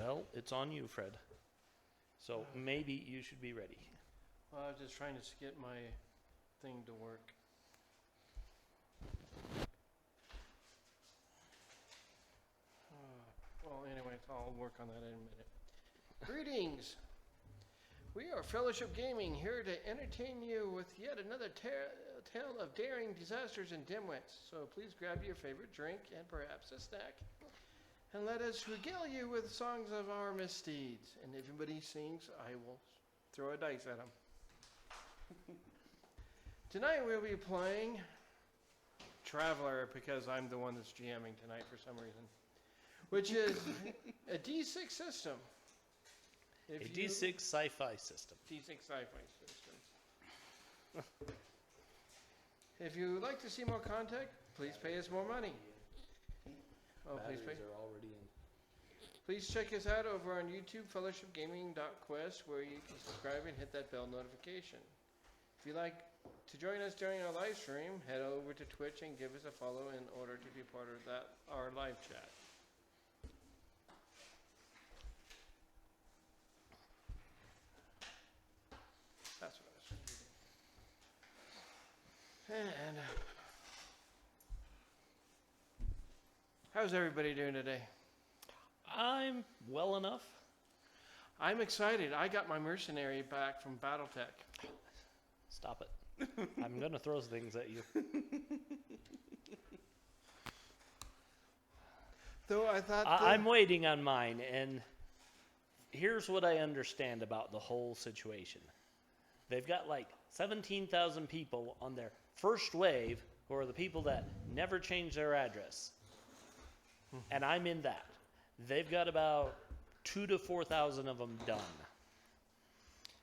Well, it's on you, Fred. So maybe you should be ready. Well, I was just trying to get my thing to work. Well, anyway, I'll work on that in a minute. Greetings! We are Fellowship Gaming, here to entertain you with yet another tale of daring disasters and dimwits. So please grab your favorite drink and perhaps a snack, and let us regale you with songs of our misdeeds. And if anybody sings, I will throw a dice at them. Tonight we'll be playing Traveler, because I'm the one that's GMing tonight for some reason, which is a D6 system. A D6 sci-fi system. D6 sci-fi system. If you would like to see more content, please pay us more money. Oh, please pay. Are already in. Please check us out over on YouTube, fellowshipgaming.quest, where you can subscribe and hit that bell notification. If you'd like to join us during our live stream, head over to Twitch and give us a follow in order to be part of our live chat. That's what I was thinking. And how's everybody doing today? I'm well enough. I'm excited. I got my mercenary back from BattleTech. Stop it. I'm going to throw things at you. Though I thought I'm waiting on mine, and here's what I understand about the whole situation. They've got like 17,000 people on their first wave who are the people that never change their address. And I'm in that. They've got about 2,000 to 4,000 of them done.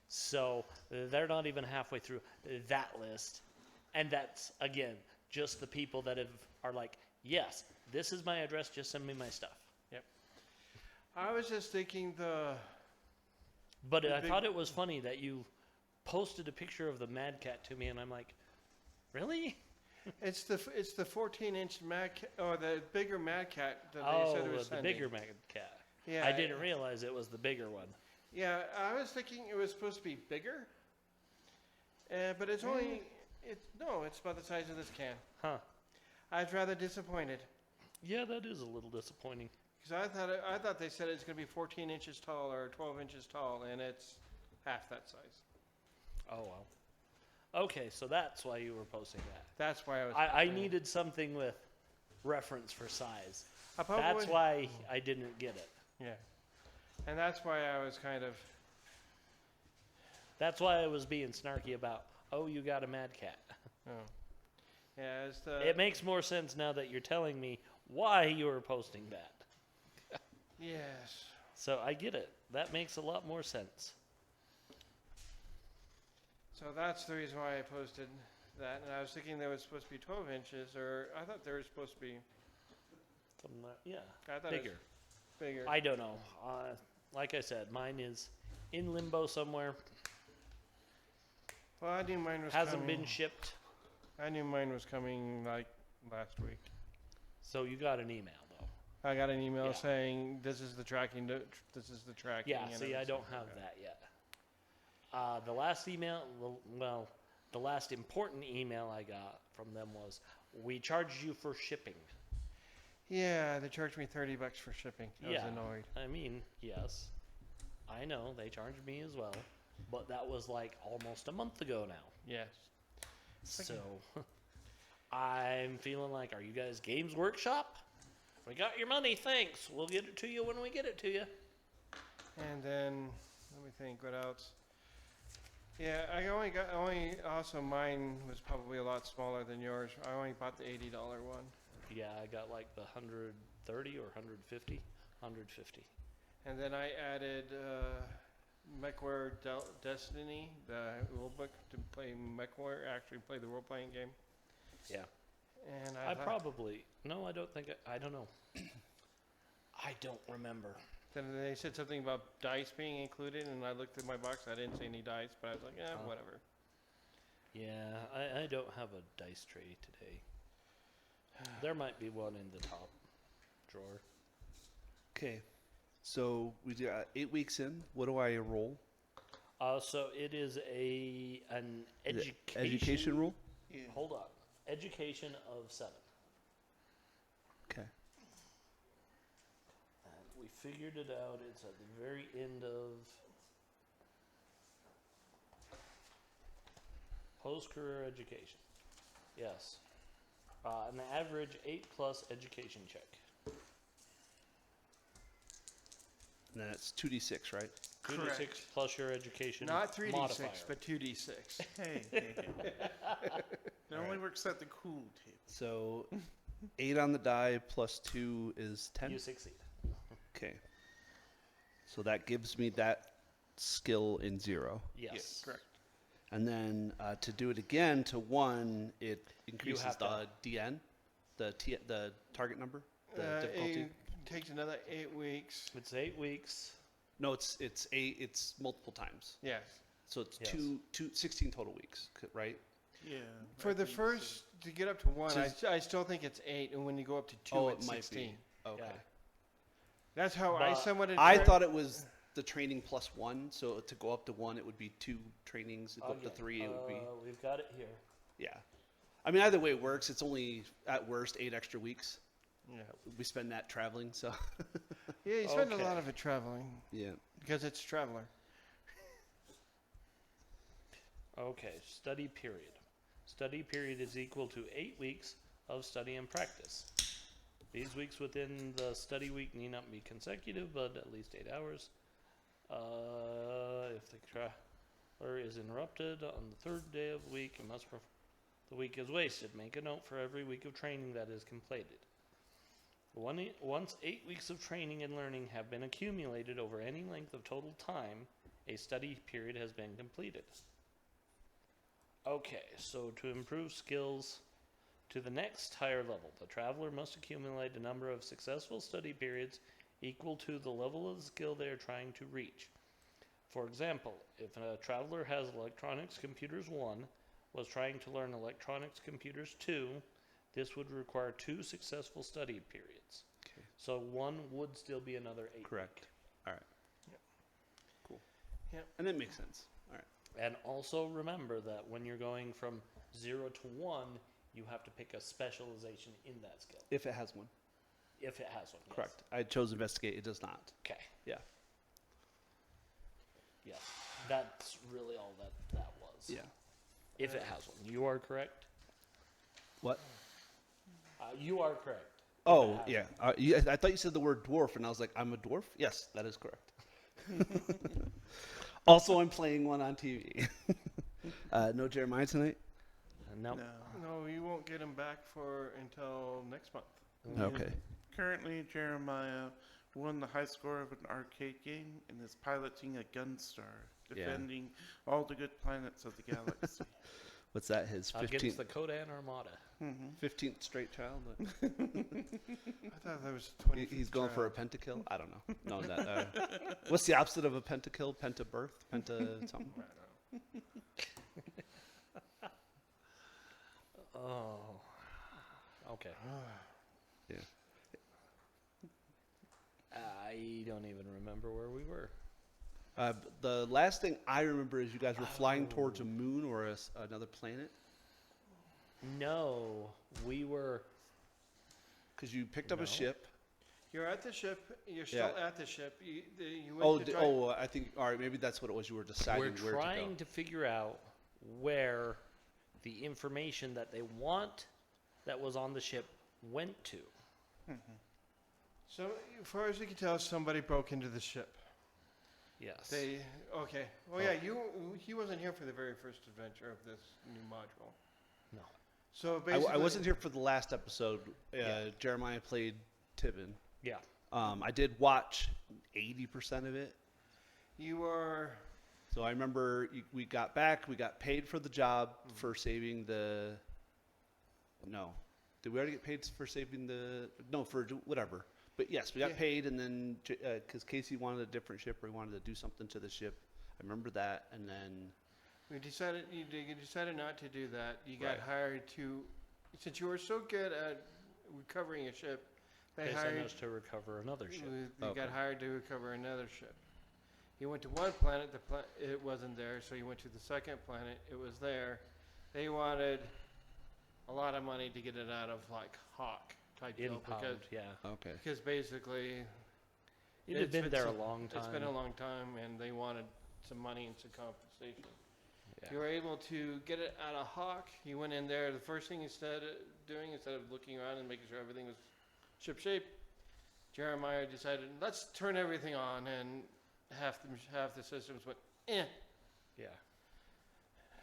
So they're not even halfway through that list. And that's, again, just the people that are like, yes, this is my address, just send me my stuff. Yep. I was just thinking But I thought it was funny that you posted a picture of the Mad Cat to me, and I'm like, really? It's the 14-inch Mad Cat, or the bigger Mad Cat that they said was the sending. bigger Mad Cat. Yeah, I didn't realize it was the bigger one. Yeah, I was thinking it was supposed to be bigger, but it's only it's about the size of this can. Huh? I was rather disappointed Yeah, that is a little disappointing. because I thought they said it's going to be 14 inches tall or 12 inches tall, and it's half that size. Oh well. Okay, so that's why you were posting that. That's why I was. I needed something with reference for size. probably- That's why I didn't get it. Yeah, and that's why I was kind of. That's why I was being snarky about, oh, you got a Mad Cat. Oh. Yeah, it's the. It makes more sense now that you're telling me why you were posting that. Yes. So I get it. That makes a lot more sense. So that's the reason why I posted that, and I was thinking they were supposed to be 12 inches, or I thought they were supposed to be. Something like, yeah, I thought it was bigger. bigger. I don't know. Like I said, mine is in limbo somewhere. Well, I knew mine was Hasn't coming. been shipped. I knew mine was coming like last week. So you got an email though. I got an email Yeah. saying this is the tracking. This is the tracking. Yeah. and See, it I was don't like, have okay. that yet. The last email, the last important email I got from them was, "We charged you for shipping." Yeah, they charged me $30 for shipping. I was annoyed. I mean, yes, I know they charged me as well, but that was like almost a month ago now. Yes. So I'm feeling like, are you guys Games Workshop? We got your money, thanks. We'll get it to you when we get it to you. And then let me think, what else? Yeah, also mine was probably a lot smaller than yours. I only bought the $80 one. Yeah, I got like the 130 or 150. 150. And then I added MechWarrior Destiny, the rulebook, to play MechWarrior, actually play the role-playing game. Yeah. And I probably, no, I don't think, I don't know. I don't remember. Then they said something about dice being included, and I looked at my box. I didn't see any dice, but I was like, whatever. Yeah, I don't have a dice tray today. There might be one in the top drawer. Okay. So we got 8 weeks in. What do I enroll? So it is an Is it education. education rule? Yeah. Hold on. Education of 7. Okay. And we figured it out. It's at the very end of post-career education. Yes. An average 8+ education check. And then it's 2d6, right? 2d6 Correct. plus your education Not 3d6, modifier. but 2d6. Hey, hey, hey. It only works at the cool table. So 8 on the die plus 2 is 10. You succeed. Okay. So that gives me that skill in 0. Yes. Correct. And then to do it again to 1, it increases have the DN, the target number, the difficulty. It takes another 8 weeks. It's 8 weeks. No, it's 8. It's multiple times. Yes. So it's Yes. 16 total weeks, right? Yeah. For I the think first, to get up to 1, So- I still think it's 8, and when you go up to 2, Oh, it's it might 16. be. Okay. Yeah. That's how I But somewhat. I thought it was the training plus 1, so to go up to 1, it would be 2 trainings. To go up to Okay, 3, it would be We've got it here. yeah. I mean, either way it works. It's only at worst 8 extra weeks. Yeah. We spend that traveling, so Yeah, you spend a Okay. lot of it traveling yeah. because it's traveler. Okay, study period. Study period is equal to 8 weeks of study and practice. These weeks within the study week need not be consecutive, but at least 8 hours. If the traveler is interrupted on the 3rd day of the week, the week is wasted. Make a note for every week of training that is completed. Once 8 weeks of training and learning have been accumulated over any length of total time, a study period has been completed. Okay, so to improve skills to the next higher level, the traveler must accumulate a number of successful study periods equal to the level of skill they are trying to reach. For example, if a traveler has electronics computers 1, was trying to learn electronics computers 2, this would require 2 successful study periods. Okay. So 1 would still be another 8. Correct. All right. Yep. Cool. Yep. And that makes sense. All right. And also remember that when you're going from 0 to 1, you have to pick a specialization in that skill. If it has one. If it has one. Yes. Correct. I chose investigate. It does not. Okay. Yeah. Yes. That's really all that was. Yeah. If it has one. You are correct? What? You are correct. Oh, yeah. I thought you said the word dwarf, and I was like, I'm a dwarf? Yes, that is correct. Also, I'm playing one on TV. No Jeremiah tonight? No. No. No, you won't get him back until next month. Okay. Currently, Jeremiah won the high score of an arcade game and is piloting a Gunstar, Yeah. defending all the good planets of the galaxy. What's that, his Against 15th, the Kodan Armada. 15th straight child? I thought that was 20. He's going for a pentakill? I don't know. No, that. What's the opposite of a pentakill? Pentabirth? Penta something? Oh. Okay. Yeah. I don't even remember where we were. The last thing I remember is you guys were flying towards a moon or another planet. No, we were. Because you picked up No. a ship. You're at the ship. You're Yeah. still at the ship. You Oh, went to try. I think. All right, maybe that's what it was. You were deciding We're where trying to to figure out where the information that they want that was on the ship went to. So, as far as you can tell, somebody broke into the ship. Yes. Okay. Oh yeah, he wasn't here for the very first adventure of this new module. No. So go. basically, I wasn't here for the last episode. Yeah. Jeremiah played Tibin. Yeah. I did watch 80% of it. You were. So I remember we got back. We got paid for the job for saving the. No, did we already get paid for saving the? No, for whatever. But yes, we got Yeah. paid, and then because Casey wanted a different ship, or he wanted to do something to the ship. I remember that, and then We decided you decided not to do that. You got Right. hired to, since you were so good at recovering a ship, They sent hired us to recover another ship. He Okay. got hired to recover another ship. He went to one planet, it wasn't there, so he went to the second planet, it was there. They wanted a lot of money to get it out of like Hawk type deal Impound, yeah. Okay. because basically It had it's been there a some- long time. It's been a long time and they wanted some money and some compensation. Yeah. You were able to get it out of Hawk. You went in there. The first thing instead of looking around and making sure everything was ship shape, Jeremiah decided, let's turn everything on, and half the systems went, Yeah.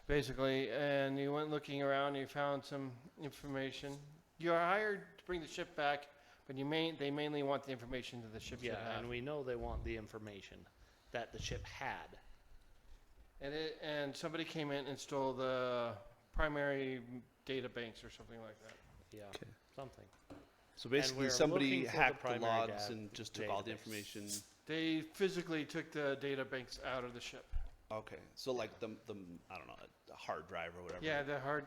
basically. And you went looking around. And you found some information. You are hired to bring the ship back, but they mainly want the information that the ship should Yeah, have. and we know they want the information that the ship had. And somebody came in and stole the primary data banks or something like that. Yeah, Okay. something. So we're basically, somebody looking for the hacked the primary logs and just took all the database. information. They physically took the data banks out of the ship. Okay. So like the I don't know, the hard drive or whatever. Yeah, the hard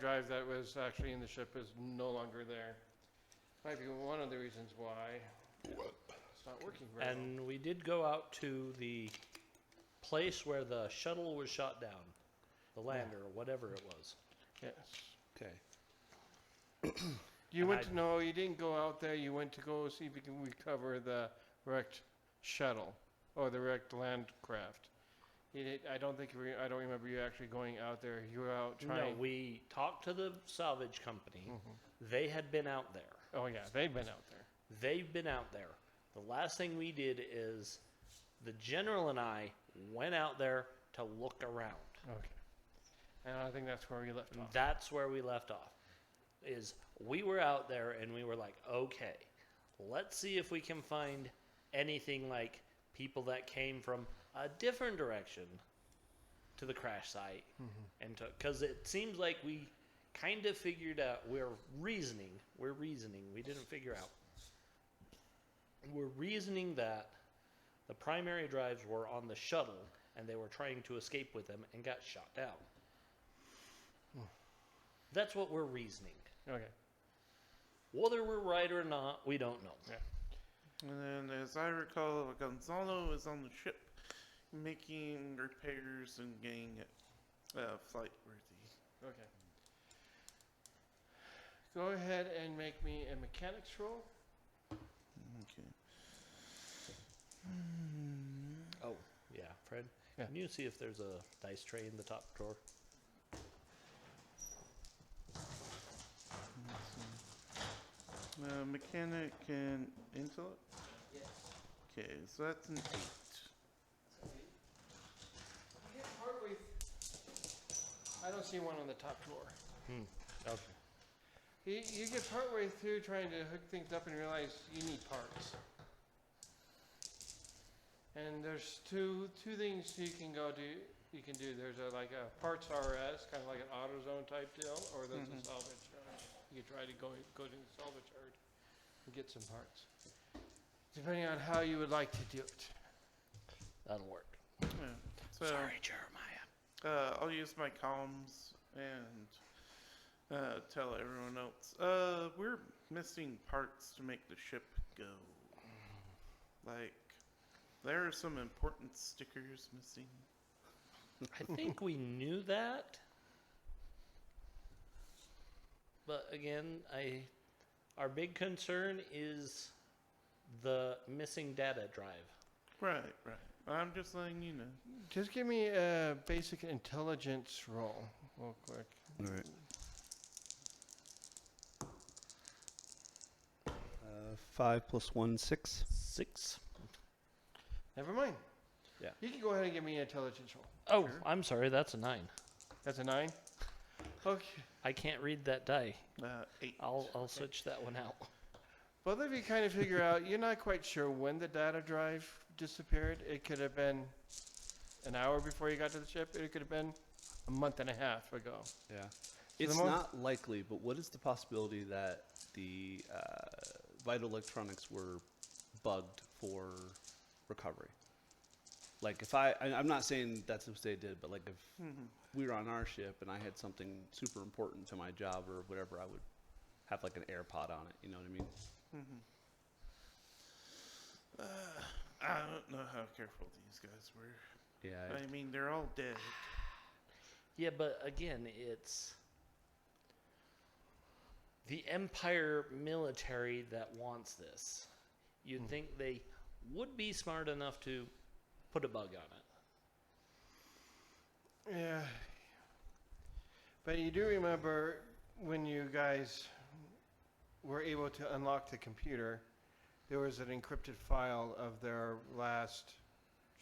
drive that was actually in the ship is no longer there. Might be one of the reasons why it's not working very well. And we did go out to the place where the shuttle was shot down, the lander, or whatever it was. Yes. Okay. You And went to no, you didn't go out there. You went to go see if you can recover the wrecked shuttle or the wrecked land craft. I don't remember you actually going out there. You were out trying. No, we talked to the salvage company. Mhm. They had been out there. Oh yeah, they've been out there. They've been out there. The last thing we did is the general and I went out there to look around. Okay. And I think that's where we left And off. that's where we left off. Is we were out there and we were like, okay, let's see if we can find anything like people that came from a different direction to the crash site, and because it seems like we kind of figured out. We're reasoning. We didn't figure out. We're reasoning that the primary drives were on the shuttle and they were trying to escape with them and got shot down. That's what we're reasoning. Okay. Whether we're right or not, we don't know. And then, as I recall, Gonzalo is on the ship making repairs and getting it flight worthy. Okay. Go ahead and make me a mechanics roll. Okay. Oh, yeah, Fred. Yeah. Can you see if there's a dice tray in the top drawer? Mechanic and intellect? Yes. Okay, so that's an 8. I don't see one on the top drawer. Okay. You get partway through trying to hook things up and realize you need parts. And there's two things you can go do. You can do. There's like a parts RS, kind of like an AutoZone type deal, or there's a salvage yard. You can try to go to the salvage yard and get some parts, depending on how you would like to do it. That'll work. Yeah. So, Sorry, Jeremiah. I'll use my comms and tell everyone else. We're missing parts to make the ship go. Like, there are some important stickers missing. I think we knew that. But again, our big concern is the missing data drive. Right. I'm just letting you know. Just give me a basic intelligence roll, real quick. All right. 5 + 1 = 6. 6. Never mind. Yeah. You can go ahead and give me an intelligence roll. Oh, I'm sorry. That's a 9. That's a 9. Okay. I can't read that die. 8. I'll switch that one out. Both of you kind of figure out you're not quite sure when the data drive disappeared. It could have been an hour before you got to the ship. It could have been a month and a half ago. Yeah. the It's mo- not likely, but what is the possibility that the vital electronics were bugged for recovery? Like if I'm not saying that's what they did, but like if we were on our ship and I had something super important to my job or whatever, I would have like an AirPod on it. You know what I mean? I don't know how careful these guys were. Yeah. I mean, they're all dead. Yeah, but again, it's the Empire military that wants this. You'd think they would be smart enough to put a bug on it. Yeah. But you do remember when you guys were able to unlock the computer, there was an encrypted file of their last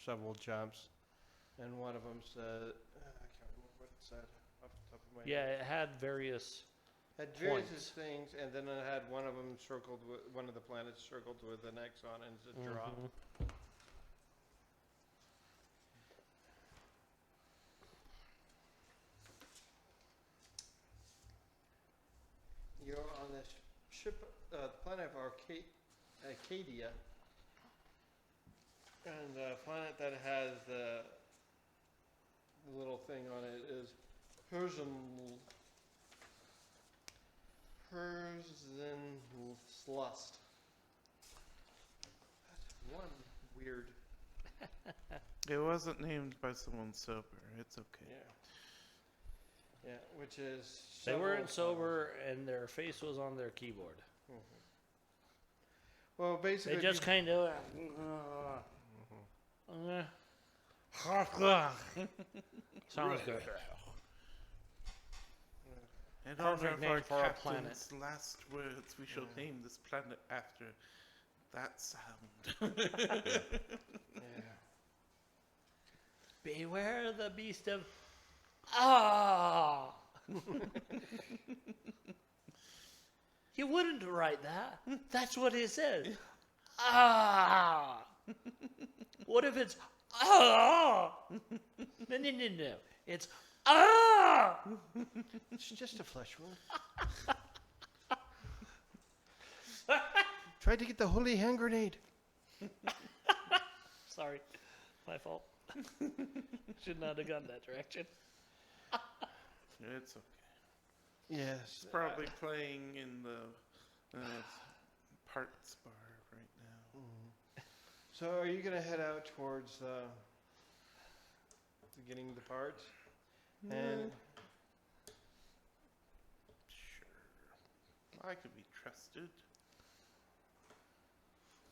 several jumps. And one of them said, I can't remember what it said off the top of my Yeah, head. it had various. Had various points. things, and then it had one of them circled with, one of the planets circled with an X on it, and it's a drop. You're on this ship, planet of Acadia, and the planet that has the little thing on it is Herzenslust. That's one weird. It wasn't named by someone sober. It's okay. Yeah. Yeah, which is. They several weren't times. sober, and their face was on their keyboard. Well, basically. They just kind of. Sounds good. And honor Perfect of name our for a captain's last words, we shall name this planet after that sound. Yeah. Beware the beast of. Ah! You wouldn't write that. That's what it says. Ah! What if it's ah? No. It's ah! It's just a flesh wound. Tried to get the holy hand grenade. Sorry, my fault. Should not have gone that direction. It's okay. Yes. It's probably playing in the parts bar right now. So, are you gonna head out towards to getting the parts? And Sure. I could be trusted.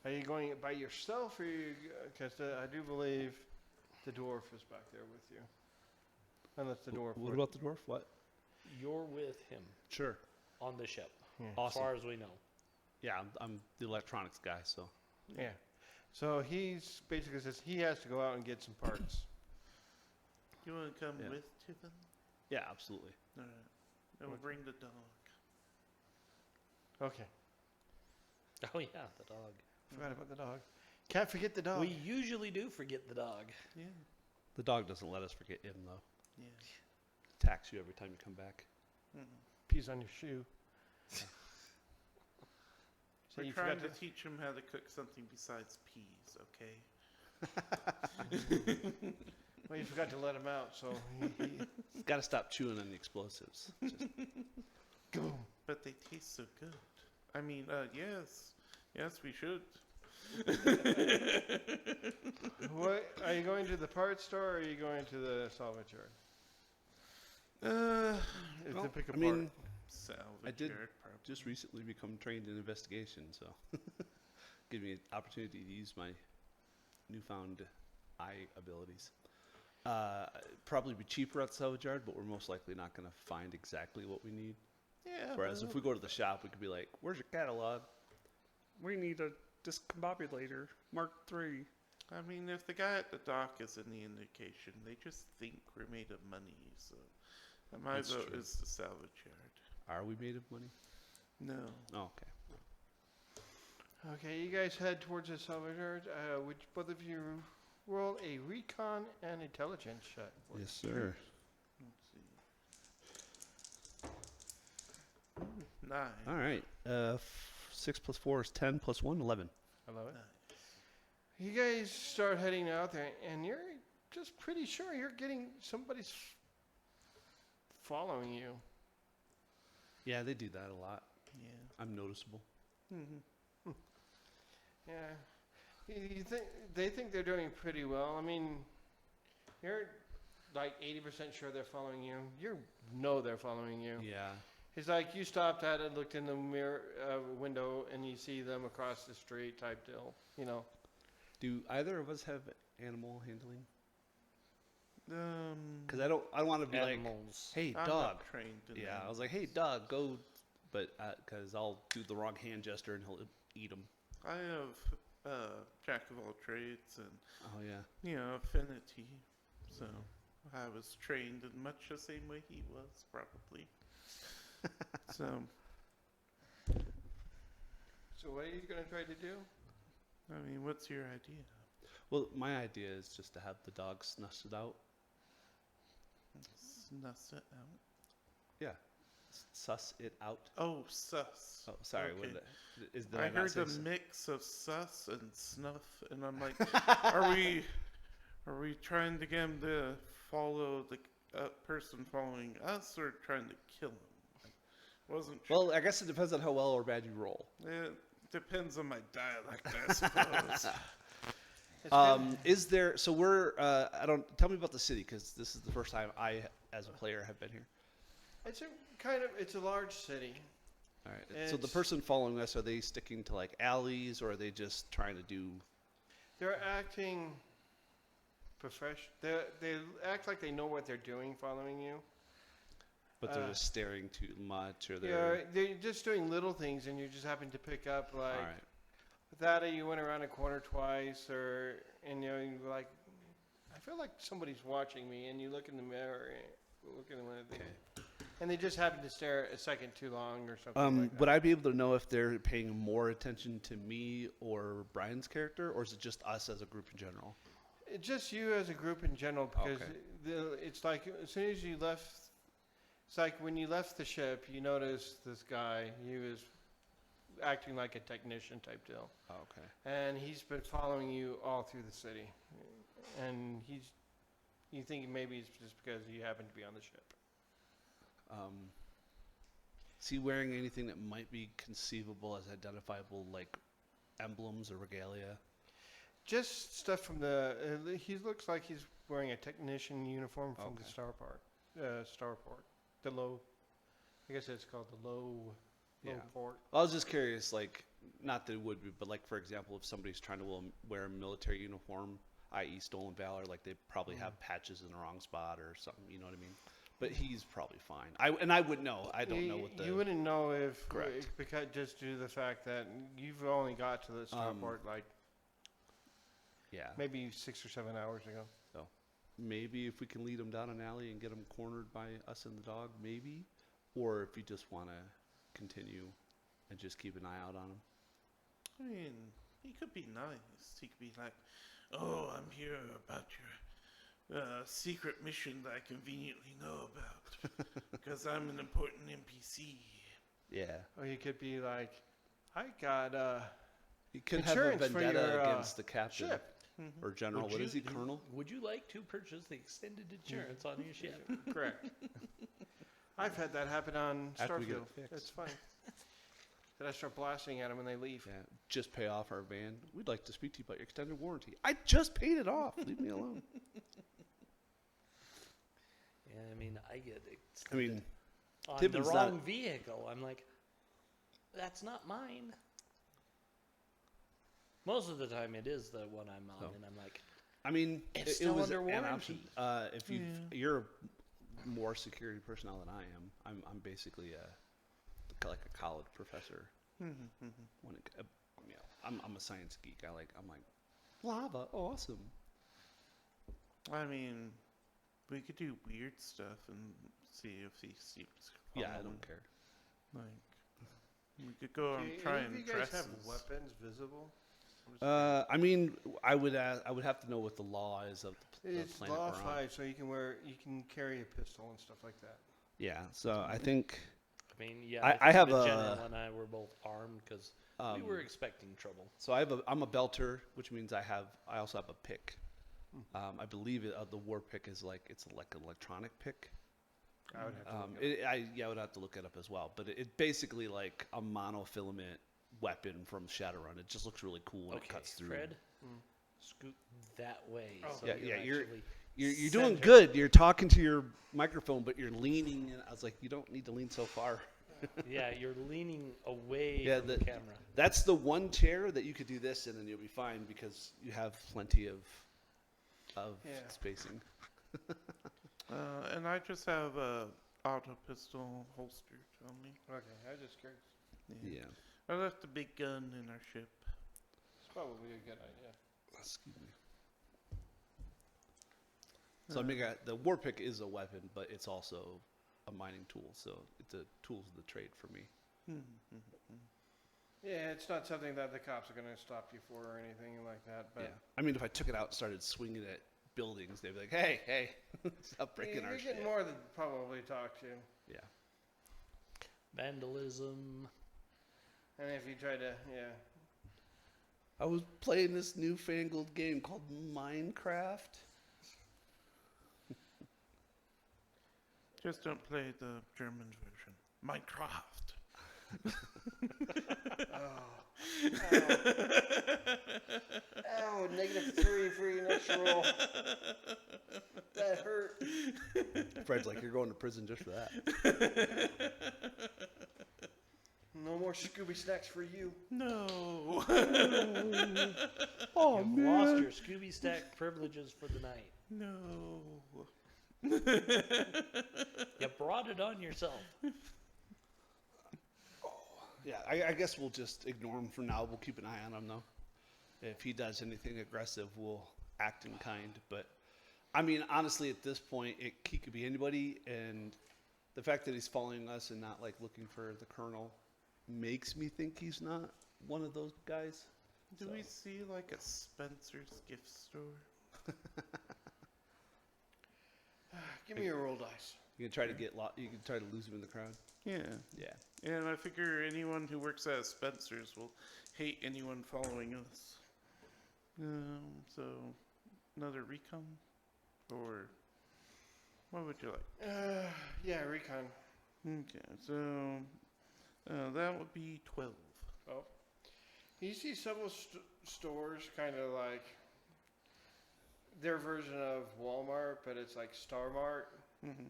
are you going by yourself, or you? Because I do believe the dwarf is back there with you. Unless the dwarf. What about the dwarf? What? You're with him Sure. on the ship, as Awesome. far as we know. Yeah, I'm the electronics guy, so. Yeah. So he's basically says he has to go out and get some parts. You want to come Yeah. with to them? Yeah, absolutely. All right. Then we'll bring the dog. Okay. Oh yeah, the dog. Forgot about the dog. Can't forget the dog. We usually do forget the dog. Yeah. The dog doesn't let us forget him, though. Yeah. Attacks you every time you come back. Pees on your shoe. So We're you trying forgot to teach him how to cook something besides peas, okay? Well, you forgot to let him out, so he Got to stop chewing on the explosives. Just, boom. But they taste so good. I mean, yes. Yes, we should. What are you going to the parts store, or are you going to the salvage yard? well, To pick a I mean, Salvage I did yard, probably. just recently become trained in investigation, so give me an opportunity to use my newfound eye abilities. Probably be cheaper at the salvage yard, but we're most likely not going to find exactly what we need. Yeah. Whereas if we go to the shop, we could be like, "Where's your catalog? We need a discombobulator Mark III." I mean, if the guy at the dock is any indication, they just think we're made of money. So my That's vote true. is the salvage yard. Are we made of money? No. Oh, okay. Okay, you guys head towards the salvage yard. Which both of you roll a recon and intelligence check. Yes, sir. Let's see. 9. All right. 6 plus 4 is 10 plus 1, 11. I love it. Nice. You guys start heading out there, and you're just pretty sure you're getting somebody's following you. Yeah, they do that a lot. Yeah. I'm noticeable. Mm-hmm. Yeah. You think they think they're doing pretty well. I mean, you're like 80% sure they're following you. You know they're following you. Yeah. It's like you stopped at it, looked in the mirror window, and you see them across the street type deal. You know. Do either of us have animal handling? Um, Because I don't want to be Animals. like, hey, I'm dog. not trained in Yeah, that. I was like, hey, dog, go. But because I'll do the wrong hand gesture and he'll eat them. I have jack of all trades and Oh, yeah. affinity. So I was trained in much the same way he was, probably. So So what are you gonna try to do? I mean, what's your idea? Well, my idea is just to have the dog snuff it out. Snuff it out. Yeah. Suss it out. Oh, sus. Oh, sorry. Okay. What did did I not heard say a sus? mix of sus and snuff, and I'm like, are we trying to get him to follow the person following us, or trying to kill him? Wasn't sure. Well, I guess it depends on how well or bad you roll. It depends on my dialect, I suppose. It's good. Is there? So we're. I don't. Tell me about the city because this is the first time I, as a player, have been here. It's a large city. All right. So the It's- person following us, are they sticking to like alleys, or are they just trying to do? They're acting professional. They act like they know what they're doing, following you. But they're Uh, just staring too much, or Yeah, they're. they're just doing little things, and you just happen to pick up All like right. that. Or you went around a corner twice, and you're like, I feel like somebody's watching me, and you look in the mirror, look in the window, and they just happen to stare a second too long or something like that. Would I be able to know if they're paying more attention to me or Brian's character, or is it just us as a group in general? It's just you as a group in general, because Okay. it's like as soon as you left, it's like when you left the ship, you noticed this guy. He was acting like a technician type deal, Oh, okay. and he's been following you all through the city, and you think maybe it's just because you happen to be on the ship. Is he wearing anything that might be conceivable as identifiable, like emblems or regalia? Just stuff from the. He looks like he's wearing a technician uniform from the Okay. starport, the low. I guess it's called the low Yeah. port. I was just curious, like, not that it would be, but like, for example, if somebody's trying to wear a military uniform, i.e. Stolen Valor, like they probably have patches in the wrong spot or something, you know what I mean? But he's probably fine. I wouldn't know. I don't know what the... You wouldn't know if Correct. because just due to the fact that you've only got to the starport like Yeah. maybe 6 or 7 hours ago. So maybe if we can lead him down an alley and get him cornered by us and the dog, maybe. Or if you just want to continue and just keep an eye out on him. I mean, he could be nice. He could be like, oh, I'm here about your secret mission that I conveniently know about because I'm an important NPC. Yeah. Or you could be like, I got He could have a insurance for vendetta your, against the captain ship. or general. Would What you- is he, colonel? Would you like to purchase the extended insurance on your ship? Correct. I've had that happen on After we get it Starfield. fixed. It's fine. Then I start blasting at them when they leave. Yeah. Just pay off our van. We'd like to speak to you about your extended warranty. I just paid it off. Leave me alone. Yeah, I mean, I get I mean, on Tibbin's the not- wrong vehicle. I'm like, that's not mine. Most of the time, it is the one I'm on, So. and I'm like, I mean, It's it still was under an option. warranty. If you're more security personnel than I am, I'm basically like a college professor. When it, I'm a science geek. I'm like lava, awesome. I mean, we could do weird stuff and see if he seems. Yeah, I following. don't care. Like, we could go Do and try any of and you guys dress. have weapons visible? I mean, I would have to know what the law is of the It's planet law we're on. 5, so you can carry a pistol and stuff like that. Yeah, so I think I mean, yeah. I think have the a- general and I were both armed because we were expecting trouble. so. I'm a belter, which means I also have a pick. I believe the war pick is like it's like an electronic pick. I would have to look it up. I would have to look it up as well, but it basically like a monofilament weapon from Shadowrun. It just looks really cool when it cuts through. Fred, scoot that way. Oh. So Yeah, you're yeah, you're actually doing centered. good. You're talking to your microphone, but you're leaning. And I was like, you don't need to lean so far. Yeah, you're leaning away Yeah, from the camera. That's the one chair that you could do this in, and you'll be fine because you have plenty of Yeah. spacing. And I just have a auto pistol holstered on me. Okay, I was just curious. Yeah. I left the big gun in our ship. It's probably a good idea. Excuse me. So I mean, the war pick is a weapon, but it's also a mining tool. So it's a tools of the trade for me. Yeah, it's not something that the cops are going to stop you for or anything like that. But Yeah. I mean, if I took it out and started swinging at buildings, they'd be like, "Hey, stop breaking our you're shit." getting more than probably talk to. Yeah. Vandalism. And if you try to, yeah. I was playing this newfangled game called Minecraft. Just don't play the German version. Minecraft. Ow, -3 for your next roll. That hurt. Fred's like, "You're going to prison just for that." No more Scooby snacks for you. No. Oh You've lost your Scooby Stack privileges for the night. No. You brought it on yourself. Yeah, I guess we'll just ignore him for now. We'll keep an eye on him, though. If he does anything aggressive, we'll act in kind. But, I mean, honestly, at this point, he could be anybody. And the fact that he's following us and not, like, looking for the colonel makes me think he's not one of those guys. Do we see like a Spencer's gift store? Give me your roll dice. You can try to you can try to lose him in the crowd. Yeah. Yeah. And I figure anyone who works at Spencer's will hate anyone following us. So another recon, or what would you like? Yeah, recon. Okay, so that would be 12. Oh. You see several stores kind of like their version of Walmart, but it's like Star Mart. Mm-hmm.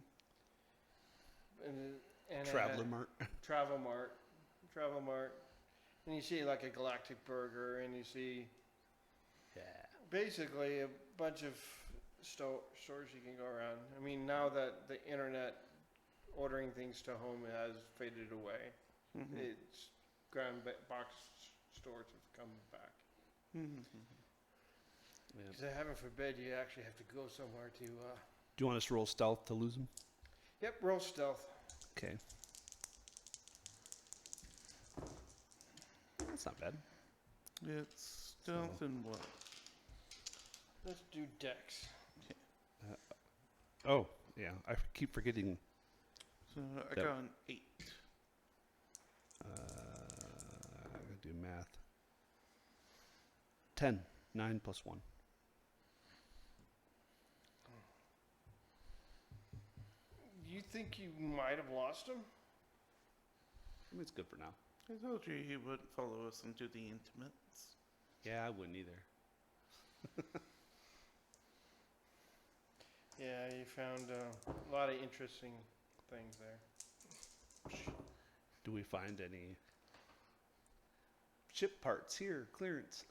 And Traveler Mart. Travel Mart. And you see like a Galactic Burger, and you see Yeah. basically a bunch of stores you can go around. I mean, now that the internet ordering things to home has faded away, Mm-hmm. it's ground box stores have come back. Mm-hmm. Yeah. Because heaven forbid you actually have to go somewhere to. Do you want us to roll stealth to lose him? Yep, roll stealth. Okay. That's not bad. It's stealth and what? Let's do dex. Oh, yeah. I keep forgetting. So I Yep. got an 8. I'm going to do math. 10. 9 plus 1. You think you might have lost him? I mean, it's good for now. I told you he wouldn't follow us into the intimates. Yeah, I wouldn't either. Yeah, you found a lot of interesting things there. Do we find any ship parts here? Clearance.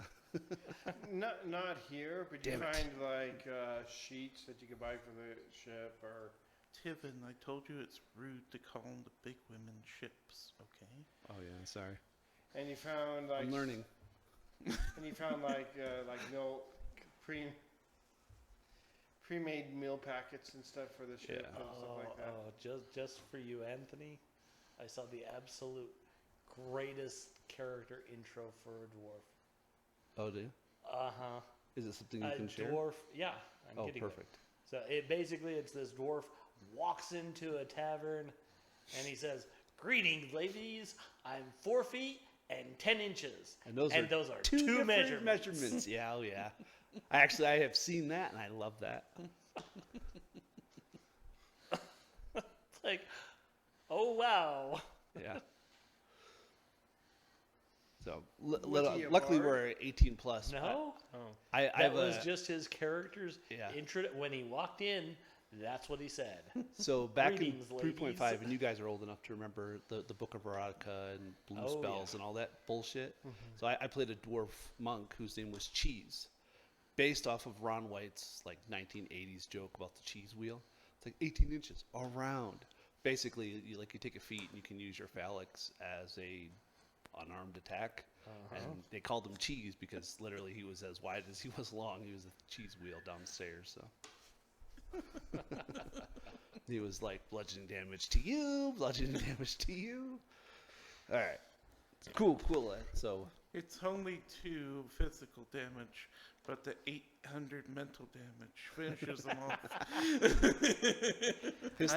Not here, but you Damn it. find like sheets that you could buy for the ship, or Tiven, I told you it's rude to call the big women ships, okay? Oh, yeah. Sorry. and you found like I'm learning. and you found like milk, pre-made meal packets and stuff for the ship Yeah. and stuff like that. Just for you, Anthony, I saw the absolute greatest character intro for a dwarf. Oh, do you? Uh-huh. Is it something you A can share? dwarf, yeah, I'm Oh, kidding you. perfect. So it's this dwarf walks into a tavern and he says, "Greetings, ladies. I'm 4 feet and 10 inches." And those are two different measurements. measurements. Yeah, oh yeah. Actually, I have seen that, and I love that. It's like, oh wow. Yeah. So Was he a luckily bard? we're 18 plus. No, I that have was a, just his character's Yeah. intro. When he walked in, that's what he said. so back Greetings, in 3.5, ladies. and you guys are old enough to remember the Book of Erotica and Blue Oh, Spells yeah. and all that bullshit. So I played a dwarf monk whose name was Cheese, based off of Ron White's like 1980s joke about the cheese wheel. It's like 18 inches around. Basically, you take a feat and you can use your phalanx as a unarmed attack. And they called him Cheese because literally he was as wide as he was long. He was a cheese wheel downstairs. So he was like bludgeoning damage to you, bludgeoning damage to you. All right, cool. So It's only 2 physical damage, but the 800 mental damage finishes them off. his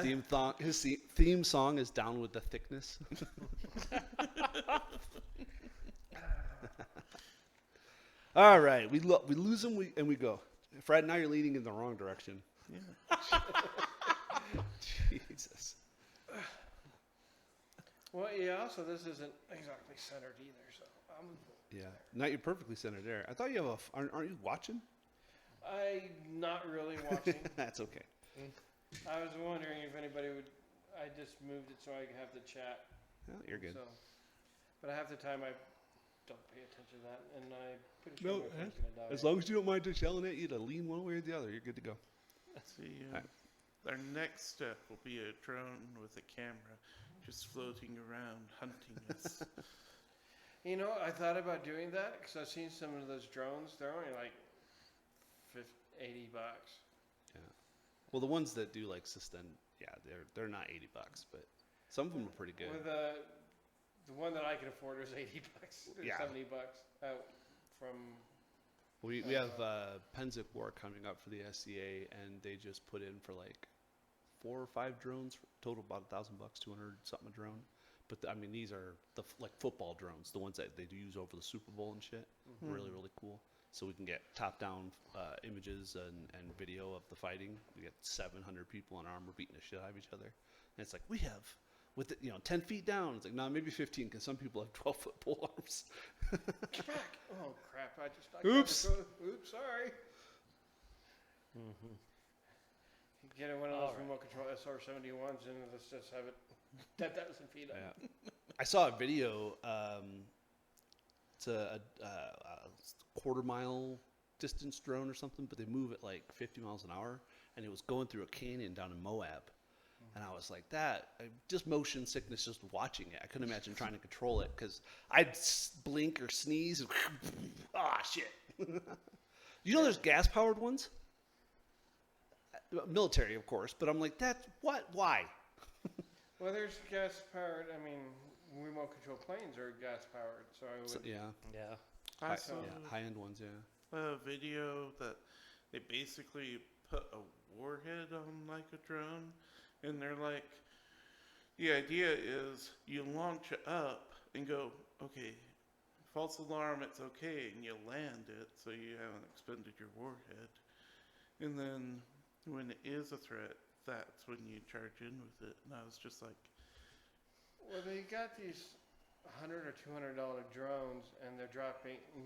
theme song is "Down with the Thickness." All right, we lose him, and we go. Fred, now you're leading in the wrong direction. Yeah. Jesus. Well, yeah. Also, this isn't exactly centered either. So I'm. Yeah, not you're perfectly centered there. I thought you have aren't you watching? I'm not really watching. That's okay. I was wondering if anybody would. I just moved it so I could have the chat. Well, you're good. So, but half the time I don't pay attention to that, and I'm pretty No, sure my phone's gonna die. As long as you don't mind just yelling at you to lean one way or the other, you're good to go. See, Alright. our next step will be a drone with a camera just floating around hunting us. You know, I thought about doing that because I've seen some of those drones. They're only like $80. Well, the ones that do like suspend, yeah, they're not $80, but some of them are pretty good. With the one that I can afford is $80 or Yeah. $70 out from. We have Penzic War coming up for the SCA, and they just put in for like 4 or 5 drones, total about $1,000, 200 something a drone. But I mean, these are like football drones, the ones that they do use over the Super Bowl and shit. Really, really cool. So we can get top-down images and video of the fighting. We get 700 people in armor beating the shit out of each other, and it's like we have. With 10 feet down, it's like no, maybe 15 because some people have 12-foot pole arms. Get back! Oh crap! Oops. Oops! Sorry. Get one of those All right. remote control SR-71s and let's just have it 10,000 feet up. Yeah. I saw a video. It's a quarter-mile distance drone or something, but they move at like 50 miles an hour, and it was going through a canyon down in Moab. And I was like, just motion sickness just watching it. I couldn't imagine trying to control it because I'd blink or sneeze and shit. You know there's gas-powered ones? Military, of course, but I'm like, why? Well, there's gas powered. I mean, remote control planes are gas powered, so I would. So, yeah, Yeah. I saw high-end ones, yeah. a video that they basically put a warhead on like a drone, and they're like, the idea is you launch it up and go, okay, false alarm, it's okay, and you land it so you haven't expended your warhead. And then when it is a threat, that's when you charge in with it. And I was just like, Well, they got these $100 or $200 drones, and they're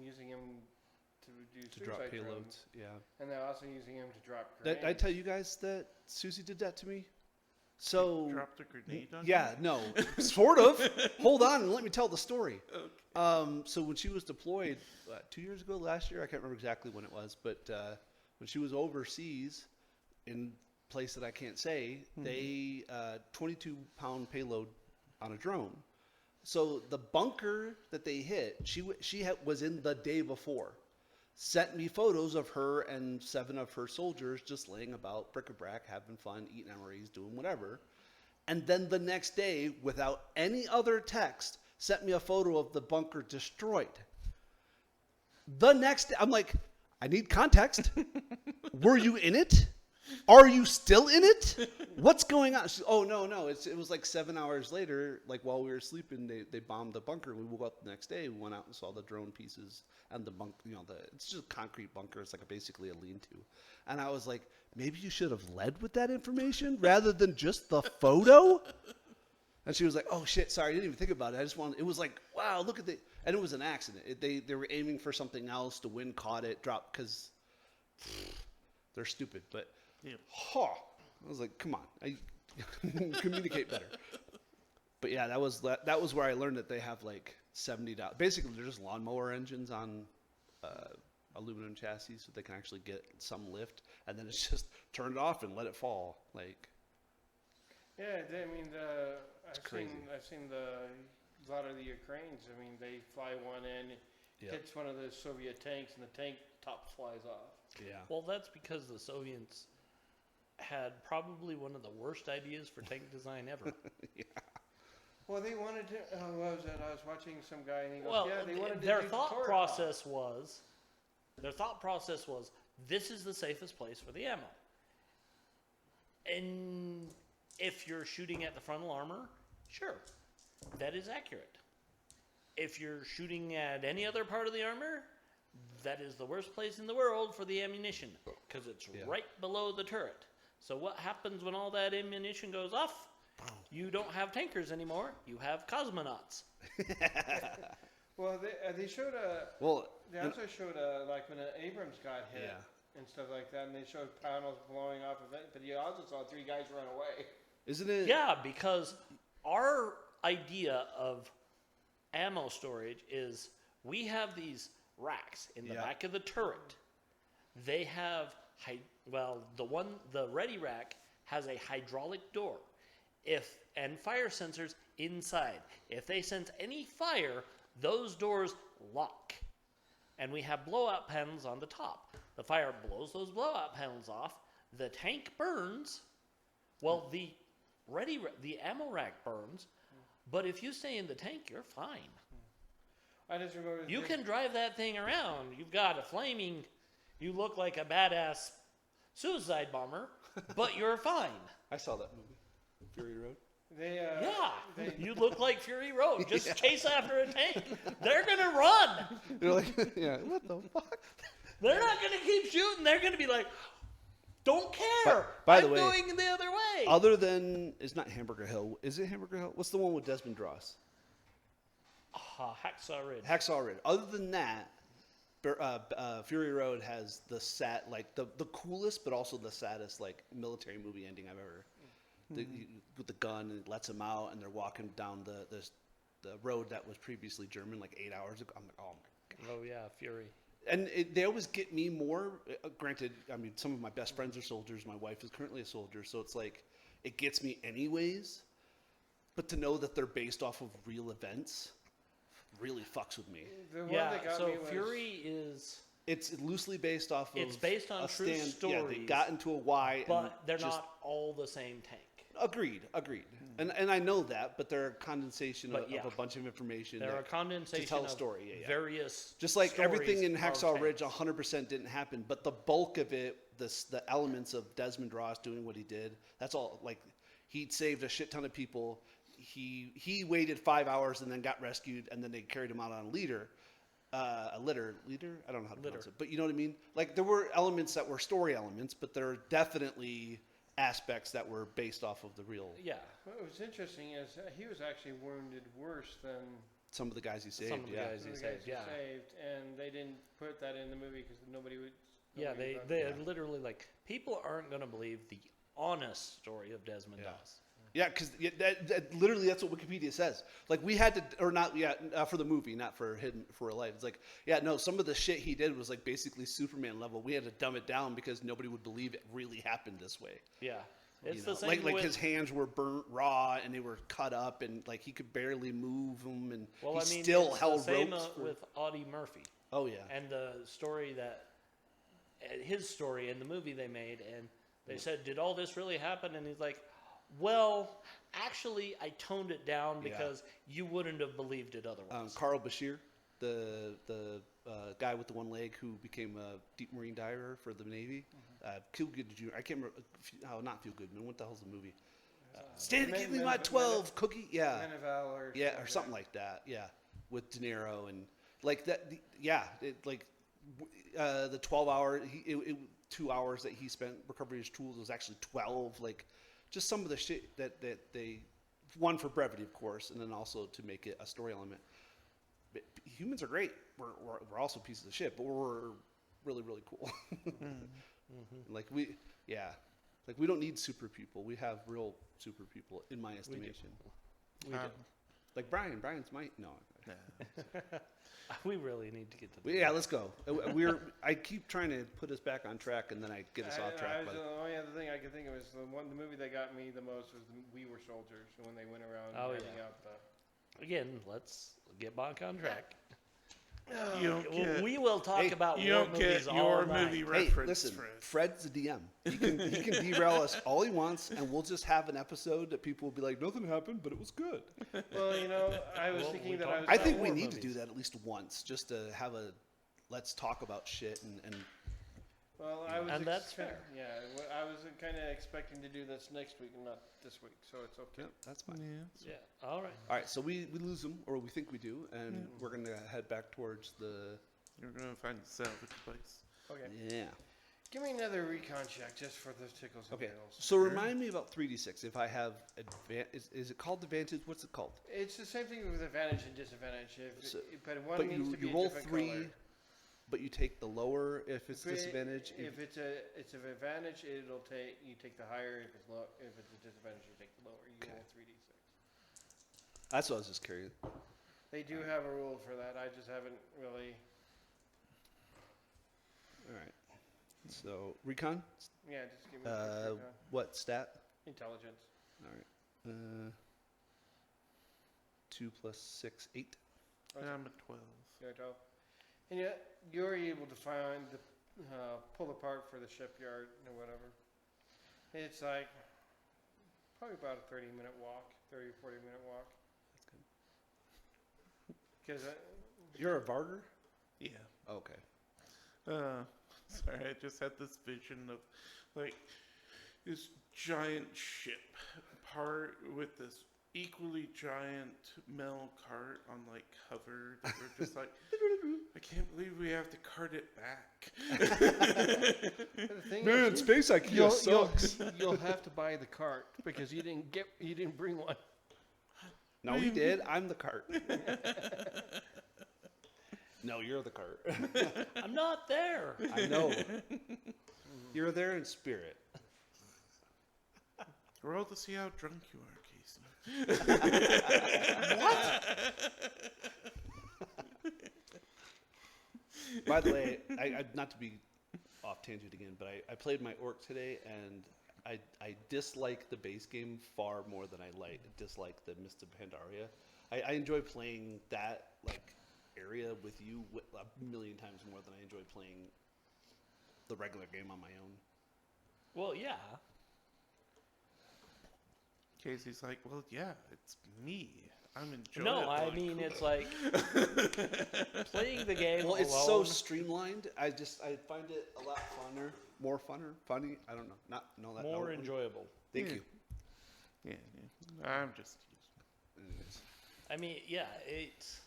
using them to do To drop suicide payloads, drones, yeah. and they're also using them to drop grenades. Did I tell you guys that Susie did that to me? So dropped a grenade on yeah, you? no, sort of. Hold on and let me tell the story. Okay. So when she was deployed 2 years ago, last year, I can't remember exactly when it was, but when she was overseas in a place that I can't say, they 22-pound payload on a drone. So the bunker that they hit, she was in the day before. Sent me photos of her and 7 of her soldiers just laying about bric-a-brac, having fun, eating MREs, doing whatever. And then the next day, without any other text, sent me a photo of the bunker destroyed. The next day, I'm like, I need context. Were you in it? Are you still in it? What's going on? Oh, no. It was like 7 hours later, like while we were sleeping, they bombed the bunker. We woke up the next day, we went out and saw the drone pieces and the bunk, it's just a concrete bunker. It's like basically a lean-to. And I was like, maybe you should have led with that information rather than just the photo? And she was like, oh shit, sorry, I didn't even think about it. It was like, wow, look at And it was an accident. They were aiming for something else. The wind caught it, dropped, because they're stupid. But, Yeah. I was like, come on. Communicate better. But yeah, that was where I learned that they have like $70. Basically, they're just lawnmower engines on aluminum chassis, so they can actually get some lift, and then it's just turn it off and let it fall. Like, Yeah, I mean, crazy. I've seen a lot of the Ukrainians. I mean, they fly one in, yeah, hits one of the Soviet tanks, and the tank top flies off. yeah, Well, that's because the Soviets had probably one of the worst ideas for tank design ever. Well, they wanted to. What was that? I was watching some guy, and he goes, Well, "Yeah, they wanted to their do thought Toropov." process was, this is the safest place for the ammo. And if you're shooting at the frontal armor, sure, that is accurate. If you're shooting at any other part of the armor, that is the worst place in the world for the ammunition, because it's right below the turret. So what happens when all that ammunition goes off? You don't have tankers anymore. You have cosmonauts. Well, they showed a. Well, They also showed like when Abrams got hit and stuff like that, and they showed panels blowing off of it. But you also saw 3 guys run away. isn't it? Yeah, because our idea of ammo storage is we have these racks in the back of the turret. They have the ready rack has a hydraulic door, and fire sensors inside. If they sense any fire, those doors lock. And we have blowout panels on the top. The fire blows those blowout panels off. The tank burns. Well, the ammo rack burns. But if you stay in the tank, you're fine. I just remember You can drive that thing around. You've got a flaming. You look like a badass suicide bomber, but you're fine. I saw that movie, Fury Road. They You look like Fury Road. Just chase after a tank. They're gonna run. They're like, yeah, what the fuck? They're not gonna keep shooting. They're gonna be like, don't care. By the I'm way, going the other way. Other than, it's not Hamburger Hill. Is it Hamburger Hill? What's the one with Desmond Ross? Hacksaw Ridge. Hacksaw Ridge. Other than that, Fury Road has the the coolest, but also the saddest like military movie ending I've ever. With the gun, and it lets them out, and they're walking down the road that was previously German, like 8 hours ago. I'm like, oh my god. Oh yeah, Fury. And they always get me more. Granted, I mean, some of my best friends are soldiers. My wife is currently a soldier, so it's like it gets me anyways. But to know that they're based off of real events really fucks with me. The one Yeah. that got So me was Fury is. It's loosely based off of. It's based on a true Yeah, they stories, got into a Y, But they're just, not all the same tank. Agreed. And I know that, but they're a condensation But of yeah. a bunch of information. They're a condensation to tell a of story. Yeah. various. Just like everything stories in of Hacksaw Ridge, tanks. 100% didn't happen, but the bulk of it, the elements of Desmond Ross doing what he did, that's all. Like, he saved a shit ton of people. He waited 5 hours and then got rescued, and then they carried him out on a litter. I don't know how to pronounce it, but you know what I mean. Like, there were elements that were story elements, but there are definitely aspects that were based off of the real. Yeah. What was interesting is he was actually wounded worse than Some of the guys he saved. Some of the yeah. guys the he guys saved. who Yeah. saved, and they didn't put that in the movie because nobody would. Yeah. nobody They would- literally like people aren't gonna believe the honest story of Desmond Doss. Yeah, because literally that's what Wikipedia says. Like, we had to, or not, for the movie, not for Hidden for Real Life. It's like, some of the shit he did was like basically Superman level. We had to dumb it down because nobody would believe it really happened this way. Yeah. It's You the know? same Like with, his hands were burnt raw and they were cut up and like he could barely move them and well, he I mean, still it's held the same ropes. with Audie Murphy Oh yeah. and the story that his story in the movie they made, and they said, "Did all this really happen?" And he's like, "Well, actually, I toned it down because you wouldn't have believed it otherwise." Carl Bashir, the guy with the one leg who became a deep marine diver for the Navy. Feel Good Jr. I can't remember. Not Feel Good Man. What the hell's the movie? Stand and give me my 12 cookie. Yeah. Men of Valor. Yeah, or something like that. Yeah, with De Niro and like that. The 12-hour, 2 hours that he spent recovering his tools was actually 12. Like, just some of the shit that they, one for brevity, of course, and then also to make it a story element. humans are great. We're also pieces of shit, but we're really, really cool. Like we don't need super people. We have real super people, in my estimation. We do. Like Brian. Brian's my no. We really need to get to Yeah, let's go. I keep trying to put us back on track, and then I get us off track. The only other thing I could think of is the movie that got me the most was We Were Soldiers, when they went around handing out the. Again, let's get back on track. You don't get, We will talk about you war don't movies get all your night. movie Hey, reference, listen, Fred. Fred's the DM. He can derail us all he wants, and we'll just have an episode that people will be like, nothing happened, but it was good. Well, I was thinking that I think we war need to movies. do that at least once, just to have a let's talk about shit and Well, I was And that's fair. Yeah, I was kind of expecting to do this next week and not this week, so it's okay. yeah, that's fine. Yeah. All right. All right, so we lose them, or we think we do, and we're gonna head back towards the You're gonna find a salvage place. Okay. yeah. Give me another recon check just for the tickles and Okay, giggles. so remind me about 3d6. If I have is it called advantage? What's it called? It's the same thing with advantage and disadvantage. But one But needs you to be a roll different 3, color. but you take the lower if it's If it- disadvantage. If it's an advantage, you take the higher. If it's low, if it's a disadvantage, you take the lower. You Okay. roll 3d6. That's what I was just curious. They do have a rule for that. I just haven't really. All right. So recon, Yeah, just give me a quick recon. what stat? Intelligence. All right. 2 plus 6, 8. Okay. I'm a 12. You're a 12. And yet you're able to find the pull apart for the shipyard or whatever. It's like probably about a 30-minute walk, 40-minute walk. That's good. Because You're a Varger? Yeah. Okay. Sorry, I just had this vision of like this giant ship part with this equally giant metal cart on like hover. That we're just like, I can't believe we have to cart it back. the thing is, Space IKEA sucks. you'll have to buy the cart because you didn't bring one. No, he did. I'm the cart. No, you're the cart. I'm not there. I know. You're there in spirit. Roll to see how drunk you are, Casey. By the way, I not to be off tangent again, but I played my orc today, and I dislike the base game far more than I dislike the Mist of Pandaria. I enjoy playing that area with you a million times more than I enjoy playing the regular game on my own. Well, yeah. Casey's like, well, yeah, it's me. I'm enjoying No, I it. mean it's like playing the game Well, alone. it's so streamlined. I find it a lot more funny. I don't know, more enjoyable. Thank you. Yeah, I'm just Anyways. I mean, yeah, it's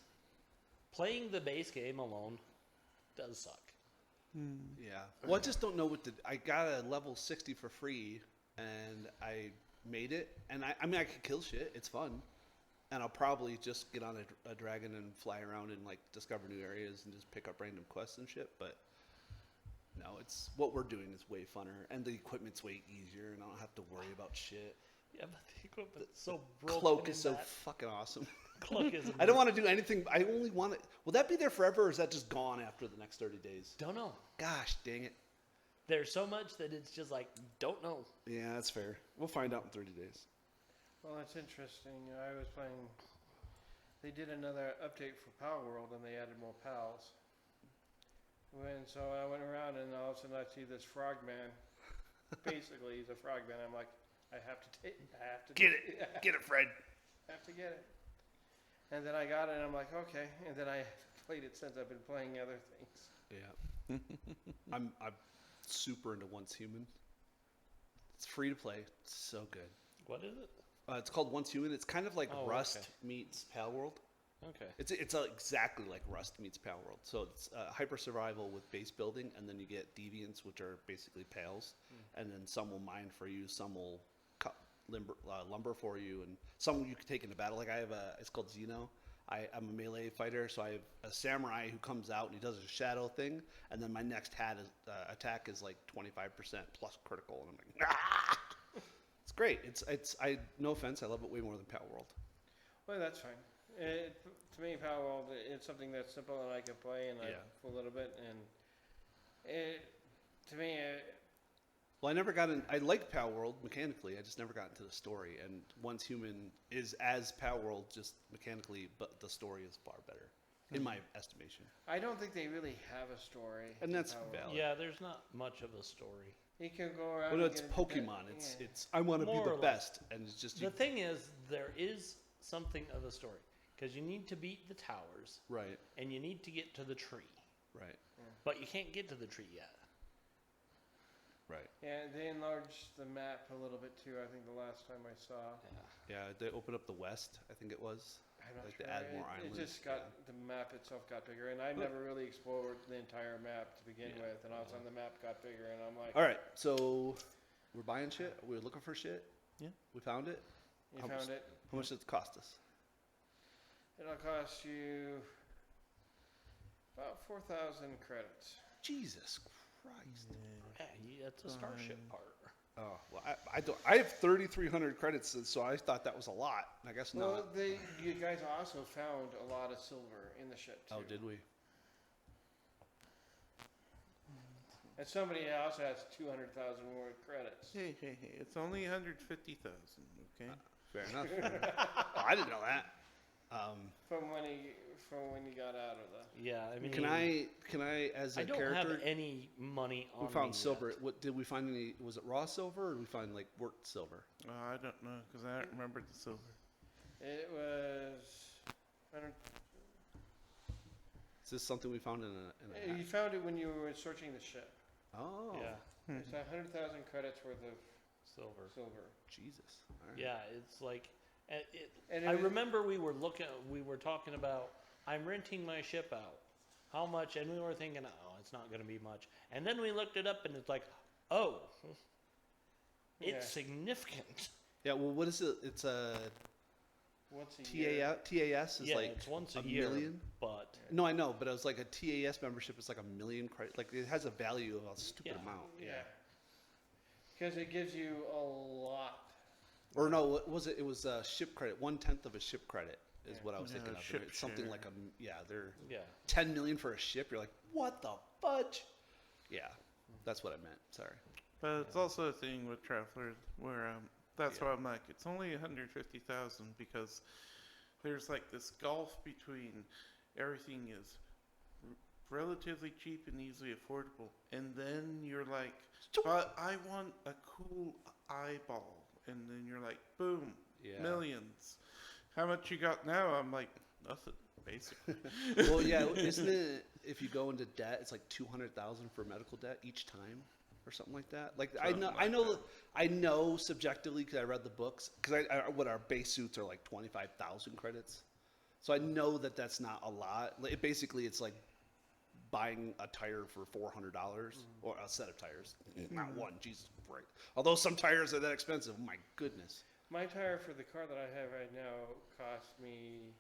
playing the base game alone does suck. Yeah. Well, I just don't know I got a level 60 for free, and I made it, and I mean, I could kill shit. It's fun. And I'll probably just get on a dragon and fly around and discover new areas and just pick up random quests and shit. But no, it's what we're doing is way funner, and the equipment's way easier, and I don't have to worry about shit. Yeah, but the equipment's so broken. Cloak is in so that. fucking awesome. Cloak is. I don't want to do anything. I only want it. Will that be there forever, or is that just gone after the next 30 days? Don't know. Gosh, dang it. There's so much that it's just like don't know. Yeah, that's fair. We'll find out in 30 days. Well, that's interesting. I was playing. They did another update for Pal World, and they added more pals. So I went around, and all of a sudden I see this frog man. Basically, he's a frog man. I'm like, I have to get it, Fred. I have to get it. And then I got it, and I'm like, okay. And then I played it since I've been playing other things. Yeah. I'm super into Once Human. It's free to play. It's so good. What is it? It's called Once Human. It's kind of like Oh, Rust okay. meets Pal World. Okay. It's exactly like Rust meets Pal World. So it's hyper survival with base building, and then you get deviants, which are basically pals, and then some will mine for you, some will cut lumber for you, and some you can take into battle. Like it's called Xeno. I'm a melee fighter, so I have a samurai who comes out and he does a shadow thing, and then my next attack is like 25% plus critical, and I'm like, ah! It's great. I no offense, I love it way more than Pal World. Well, that's fine. To me, Power World, it's something that's simple and I can play and for a little bit. And to me, Well, I never got in. I like Pal World mechanically. I just never got into the story. And Once Human is as Pal World, just mechanically, but the story is far better, in my estimation. I don't think they really have a story. And in that's Power World. valid. Yeah, there's not much of a story. You can go around. Well, and it's get into Pokemon. that- It's I want to be More the or less. best, and it's just The thing is, there is something of a story because you need to beat the towers right, and you need to get to the tree, right, but you can't get to the tree yet. right. Yeah, they enlarged the map a little bit too. I think the last time I saw. Yeah, they opened up the West. I think it was. I'm not Like sure. to add more It islands, just got the map itself got bigger, and I never really explored the entire map to begin Yeah. with. And all of a sudden, the map got bigger, and I'm like, All right, so we're buying shit. We're looking for shit. Yeah. We found it. you how found much- it. How much did it cost us? It'll cost you about 4,000 credits. Jesus Christ. Yeah, that's a starship part. Oh well, I don't. I have 3,300 credits, so I thought that was a lot. I guess Well, not. you guys also found a lot of silver in the ship too. Oh, did we? And somebody else has 200,000 more credits. Hey, it's only 150,000, okay? Fair enough. Oh, I didn't know that. From when you got out of the. Yeah, I mean, Can I as a I don't character? have any money on We found me silver. yet. What did we find? Any? Was it raw silver, or did we find like worked silver? I don't know, because I don't remember the silver. It was. I don't. Is this something we found in a You found it when you were searching the ship. Oh, Yeah, It's 100,000 credits worth of silver. silver. Jesus. All right. Yeah, it's like, And I it was- remember we were talking about, I'm renting my ship out. How much? And we were thinking, oh, it's not going to be much. And then we looked it up, and it's like, oh, it's Yeah. significant. Yeah. Well, what is it? It's a Once a year. TAS is Yeah, like it's once a a year, million? but No, I know, but it was like a TAS membership. It's like a million credit. Like it has a value of a stupid Yeah. amount. Yeah. Because it gives you a lot. Or no, what was it? It was a ship credit. 1/10 of a ship credit is Yeah. what I was Yeah, thinking of. ship It's something share. like they're yeah. 10 million for a ship. You're like, what the fudge? Yeah, that's what I meant. Sorry. But it's also a thing with Traveler where that's Yeah. why I'm like, it's only 150,000 because there's like this gulf between everything is relatively cheap and easily affordable, and then you're like, but I want a cool eyeball, and then you're like, boom, Yeah. millions. How much you got now? I'm like, nothing, basically. Well, yeah, isn't it? If you go into debt, it's like 200,000 for medical debt each time, or something like that. Like I know subjectively because I read the books. Because what our base suits are like 25,000 credits, so I know that that's not a lot. Basically, it's like buying a tire for $400 or a set of tires, not one. Jesus Christ! Although some tires are that expensive. Oh my goodness. My tire for the car that I have right now cost me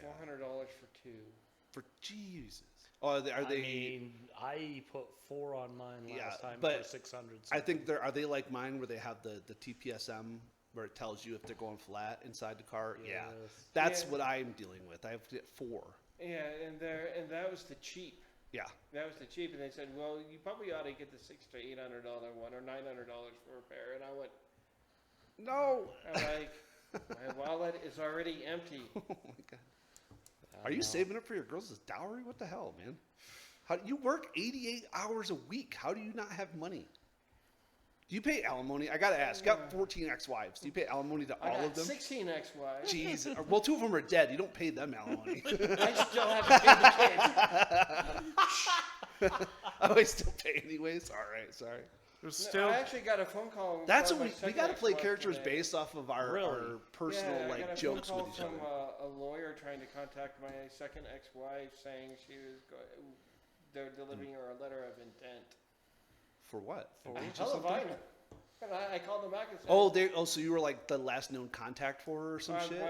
$400 for two. For Jesus. Oh, are they? I mean, I put 4 on mine last Yeah, time but for 600. I think are they like mine where they have the TPSM where it tells you if they're going flat inside the car? Yeah. Yes. That's Yeah. what I'm dealing with. I have to get 4. Yeah, and that was the cheap. Yeah. That was the cheap, and they said, well, you probably ought to get the $600 to $800 one or $900 for a pair. And I went, No. I'm like, my wallet is already empty. Oh my god. Are you saving up for your girls' dowry? What the hell, man? How you work 88 hours a week? How do you not have money? Do you pay alimony? I gotta ask. You got 14 ex-wives. Do you pay alimony to I all got of them? 16 ex-wives. Jeez. Well, 2 of them are dead. You don't pay them alimony. I still haven't paid the kids. Oh, I still pay anyways. All right, sorry. There's No, still I actually got a phone call. That's from what my we second got to play ex-wife characters today. based off of our Really? personal Yeah, I like got a jokes phone with call each from other. a lawyer trying to contact my second ex-wife, saying they're delivering her a letter of intent. For what? For Impeach or Hell if I something? know. And I called them back and said, So you were like the last known contact for her or some shit?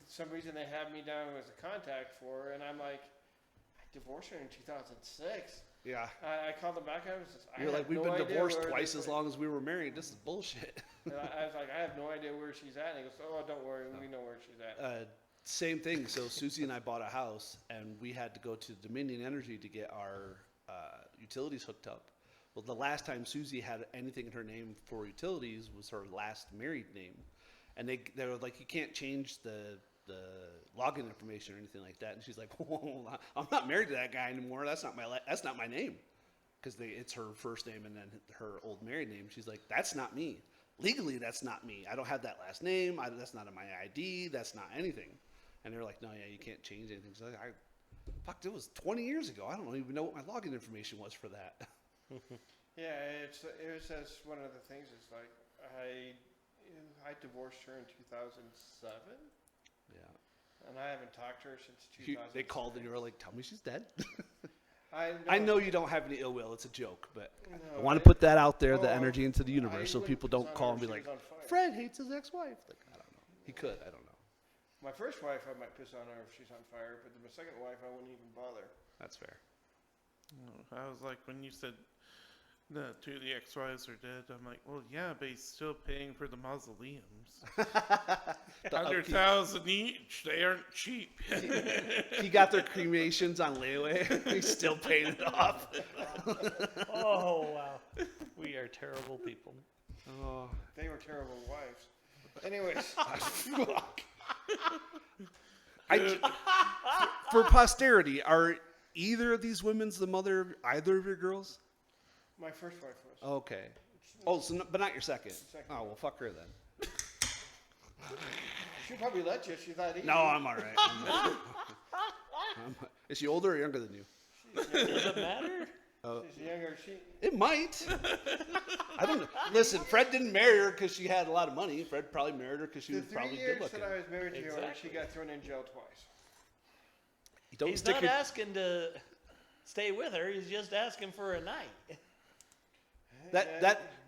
some reason they had me down as a contact for her, and I'm like, I divorced her in 2006. Yeah. I called them back. I was just, You're like, we've been divorced twice as long as we were married. This is bullshit. And I was like, I have no idea where she's at. And he goes, oh, don't worry, we know where she's at. Same thing. So Susie and I bought a house, and we had to go to Dominion Energy to get our utilities hooked up. Well, the last time Susie had anything in her name for utilities was her last married name, and they were like, you can't change the login information or anything like that. And she's like, well, I'm not married to that guy anymore. That's not my name, because it's her first name and then her old married name. She's like, that's not me. Legally, that's not me. I don't have that last name. That's not on my ID. That's not anything. And they're like, no, yeah, you can't change anything. So fuck, it was 20 years ago. I don't even know what my login information was for that. Yeah, it says one of the things is like, I divorced her in 2007. Yeah. And I haven't talked to her since 2000. They called and you were like, tell me she's dead. I know you don't have any ill will. It's a joke, but No, I want to put that out there, the no, energy into the I universe, so wouldn't people piss don't on call her and if be she like, was on fire. Fred hates his ex-wife. Like, I don't know. He could. I don't know. My first wife, I might piss on her if she's on fire, but my second wife, I wouldn't even bother. That's fair. I was like, when you said the two of the ex-wives are dead, I'm like, well, yeah, but he's still paying for the mausoleums. $100,000 each. They aren't cheap. He got their cremations on layaway. He's still paying it off. Oh, wow. We are terrible people. Oh. They were terrible wives. Anyways, For posterity, are either of these women's the mother of either of your girls? my first wife was. Okay. Oh, so but not your second. Second. Oh, well, fuck her then. She'll probably let you. She's that easy. No, I'm all right. Is she older or younger than you? Does it matter? She's younger. It might. I don't know. Listen, Fred didn't marry her because she had a lot of money. Fred probably married her because she The was 3 probably good years looking. that I was married to her, she Exactly. got thrown in jail twice. Don't He's stick not your- asking to stay with her. He's just asking for a night.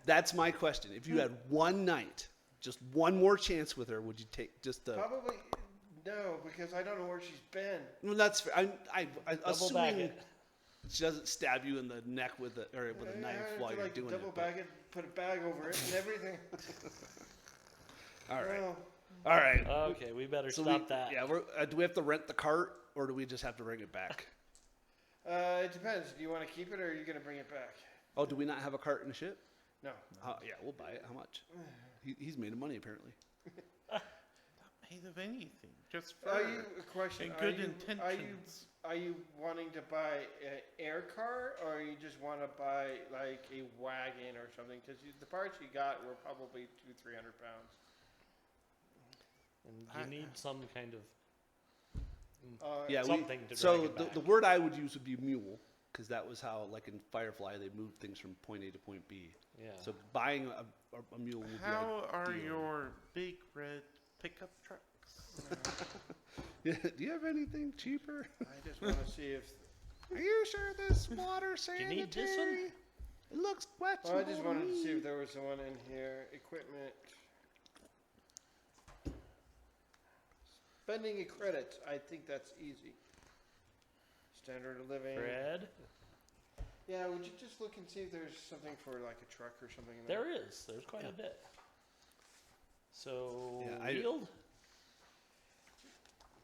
That's my question. If you had one night, just one more chance with her, would you take just the? Probably no, because I don't know where she's been. Well, that's fair. I Double bag assuming it. she doesn't stab you in the neck with a knife I while have to, you're like, doing double it. bag it, put a bag over it, and everything. All right, Well, all right. Okay, we better So stop that. Yeah, do we have to rent the cart or do we just have to bring it back? it depends. Do you want to keep it, or are you going to bring it back? Oh, do we not have a cart and shit? No. Yeah, we'll buy it. How much? He's made of money apparently. Not made of anything. Just for Are you a question? and good are you, intentions. Are you wanting to buy an air car, or you just want to buy like a wagon or something? Because the parts you got were probably 200-300 pounds. And you need some kind of Yeah, something to so drag it back. the word I would use would be mule, because that was how, like in Firefly, they moved things from point A to point B. Yeah. So buying a mule would How be are ideal. your big red pickup trucks? Yeah, do you have anything cheaper? I just want to see if. Are you sure this water you need this one? sanitary? It looks wet. Well, I just wanted to see if there was one in here. Equipment. Spending a credit. I think that's easy. Standard of living. Fred, Yeah, would you just look and see if there's something for like a truck or something in there? there is. There's quite a bit. So, Yeah, I- wheeled?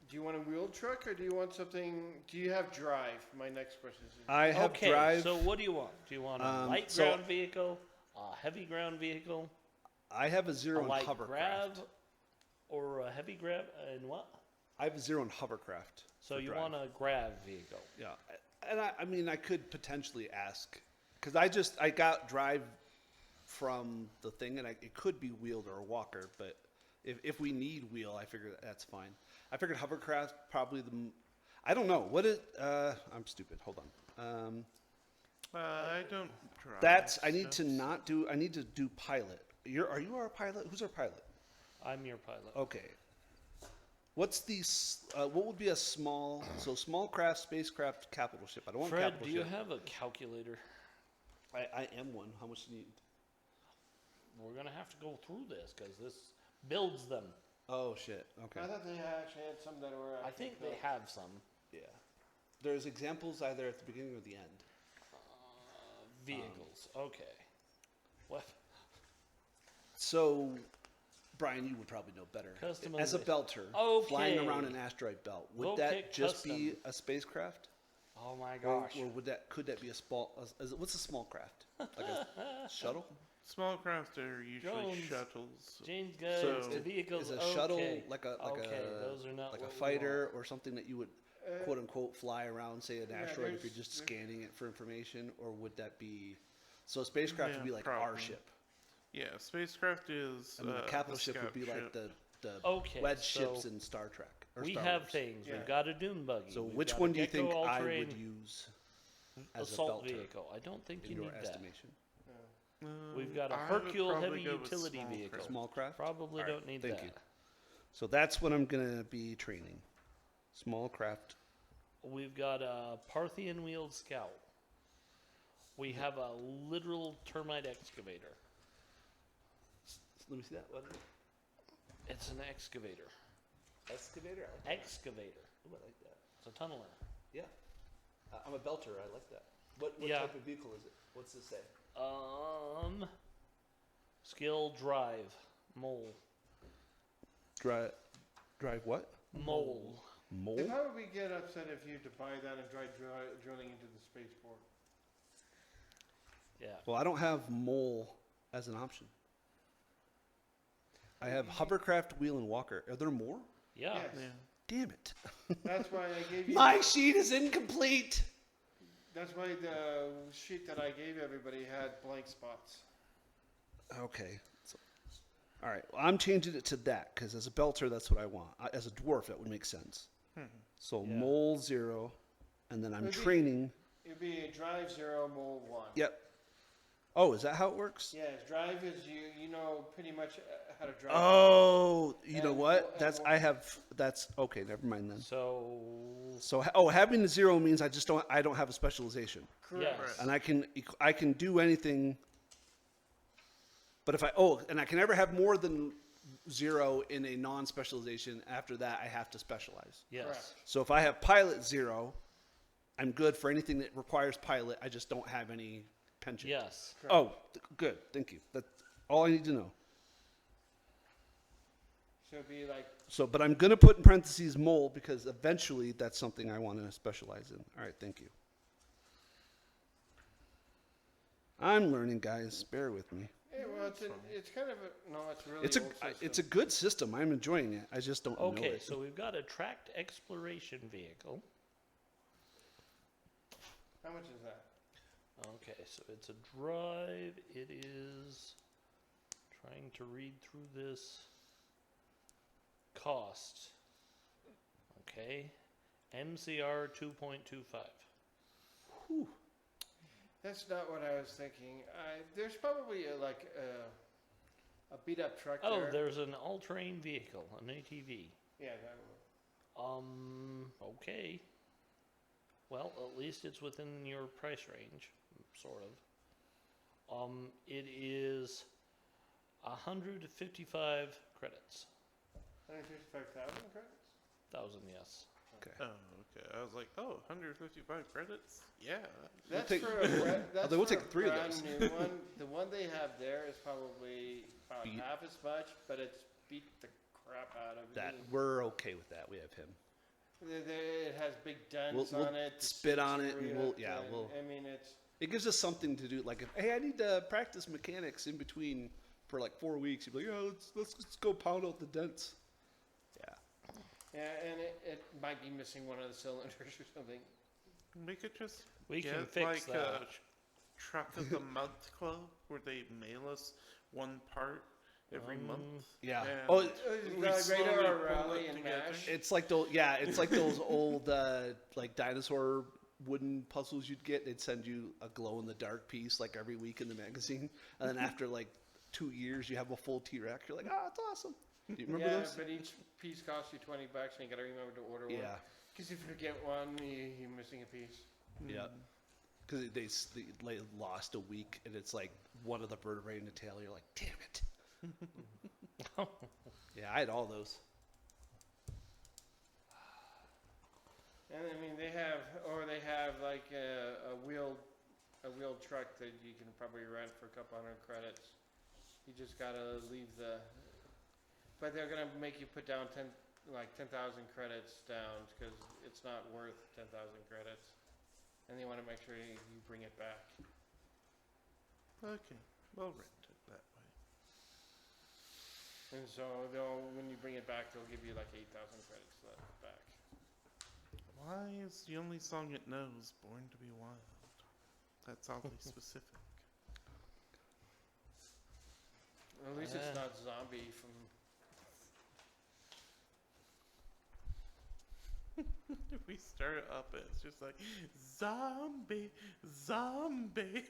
Do you want a wheeled truck, or do you want something? Do you have drive? My next question is. I have Okay, drive. so what do you want? Do you want a light so- ground vehicle, a heavy ground vehicle, I have a a zero in light hovercraft. grab, or a heavy grab? And what? I have a zero in hovercraft. So for you drive. want a grab vehicle? Yeah, and I mean, I could potentially ask, because I got drive from the thing, and it could be wheeled or a walker, but if we need wheel, I figure that's fine. I figured hovercraft probably I don't know what is. I'm stupid. Hold on. I don't drive. I need so- to not do. I need to do pilot. Are you our pilot? Who's our pilot? I'm your pilot. Okay. What's what would be a small craft, spacecraft, capital ship? I don't want Fred, capital do you ship. have a calculator? I am one. How much do you need? we're gonna have to go through this because this builds them. Oh shit. Okay. I thought they actually had some that were. I think they have some Yeah. There's examples either at the beginning or the end. vehicles. Okay. What? So, Brian, you would probably know better. As a Customization. belter, flying around Okay. an asteroid belt, would We'll that pick just be custom. a spacecraft? Oh my Or, gosh. or could that be a small? What's a small craft? Like a shuttle? Small craft are usually Drones. shuttles. Jane's guns So- to vehicles. Is a shuttle okay. like a those are not like a what we fighter or something that you would Uh, quote unquote fly around, say an yeah, asteroid, if you're there's- just scanning it for information, or would that be? So a spacecraft would Yeah, be like our probably. ship, Yeah, spacecraft is. and then a capital the ship would scout be like ship. the Okay, wedge so ships in Star Trek. Or We Star have Wars. things. Yeah. We've got a dune buggy. So we've which got one a do you think Gecko I all-terrain would use as a assault belter vehicle? I don't think in you your need that. estimation? We've got a I would Hercule probably heavy go with utility small vehicle. craft. Small craft. Probably All right, don't need thank that. you. So that's what I'm gonna be training. Small craft. We've got a Parthian wheeled scout. We have a literal termite excavator. Let me see that. What? It's an excavator. Excavator. Excavator. I like that. It's a tunneler. Yeah. I'm a belter. I like that. What Yeah. type of vehicle is it? What's this say? Skill drive mole. Drive what? Mole. Mole. They probably get upset if you to buy that and try drilling into the spaceport. Yeah. Well, I don't have mole as an option. I have hovercraft, wheel, and walker. Are there more? Yeah. Yes. Yeah. Damn it. That's why I gave you. My sheet is incomplete. That's why the sheet that I gave everybody had blank spots. Okay. So, all right. Well, I'm changing it to that because as a belter, that's what I want. As a dwarf, that would make sense. So Yeah. mole 0, and then I'm Would be- training. It'd be a drive 0, mole 1. Yep. Oh, is that how it works? Yes, drive is you know pretty much how to drive. Oh, you know And what? wo- and That's wo- I have. That's okay. Never mind then. So So having a 0 means I don't have a specialization, Correct. yes. and I can do anything. But if and I can never have more than 0 in a non-specialization. After that, I have to specialize. Yes. Correct. So if I have pilot 0, I'm good for anything that requires pilot. I just don't have any penchant. Yes. Oh, good. Thank you. That's all I need to know. So it'd be like So, but I'm going to put in parentheses mole because eventually that's something I want to specialize in. All right, thank you. I'm learning, guys. Bear with me. well, it's kind of a no. It's really It's a old system. it's a good system. I'm enjoying it. I just don't know Okay, it. so we've got a tracked exploration vehicle. How much is that? Okay, so it's a drive. It is trying to read through this cost. Okay, MCR 2.25. Whew. That's not what I was thinking. There's probably a beat up truck Oh, there. there's an all-terrain vehicle, an ATV. Yeah, that one. Okay. Well, at least it's within your price range, sort of. It is 155 credits. 155,000 credits. 1,000, yes. Okay. Oh, okay. I was like, 155 credits? Yeah. That's take- for a that's we'll for take a 3 of brand those. new one. The one they have there is probably about Beat. half as much, but it's beat the crap out of That it. we're okay with that. We have him. It has big dents We'll on it. spit on it, and screw we'll it, and, we'll. I mean, it's It gives us something to do. Like, hey, I need to practice mechanics in between for like 4 weeks. You'd be like, yeah, let's go pound out the dents. Yeah. and it might be missing one of the cylinders or something. We could just We get can fix like that. a truck of the month club where they mail us one part every month. Yeah. And Oh, we Radar slowly pull rally it and together. mash. it's like those. Yeah, it's like those old like dinosaur wooden puzzles you'd get. They'd send you a glow in the dark piece like every week in the magazine, and then after like 2 years, you have a full T-Rex. You're like, it's awesome. Do you remember Yeah, those? but each piece costs you $20, and you got to remember to order one. Yeah. Because if you forget one, you're missing a piece. Yeah. because they lost a week, and it's like one of the vertebrae in the tail. You're like, damn it. Yeah, I had all those. And I mean, they have like a wheeled truck that you can probably rent for a couple hundred credits. You just gotta leave but they're gonna make you put down 10,000 credits down because it's not worth 10,000 credits, and they want to make sure you bring it back. Okay, we'll rent it that way. And so when you bring it back, they'll give you like 8,000 credits back. Why is the only song it knows Born to Be Wild? That's oddly specific. At least it's not Zombie from. We start up and it's just like, zombie, zombie.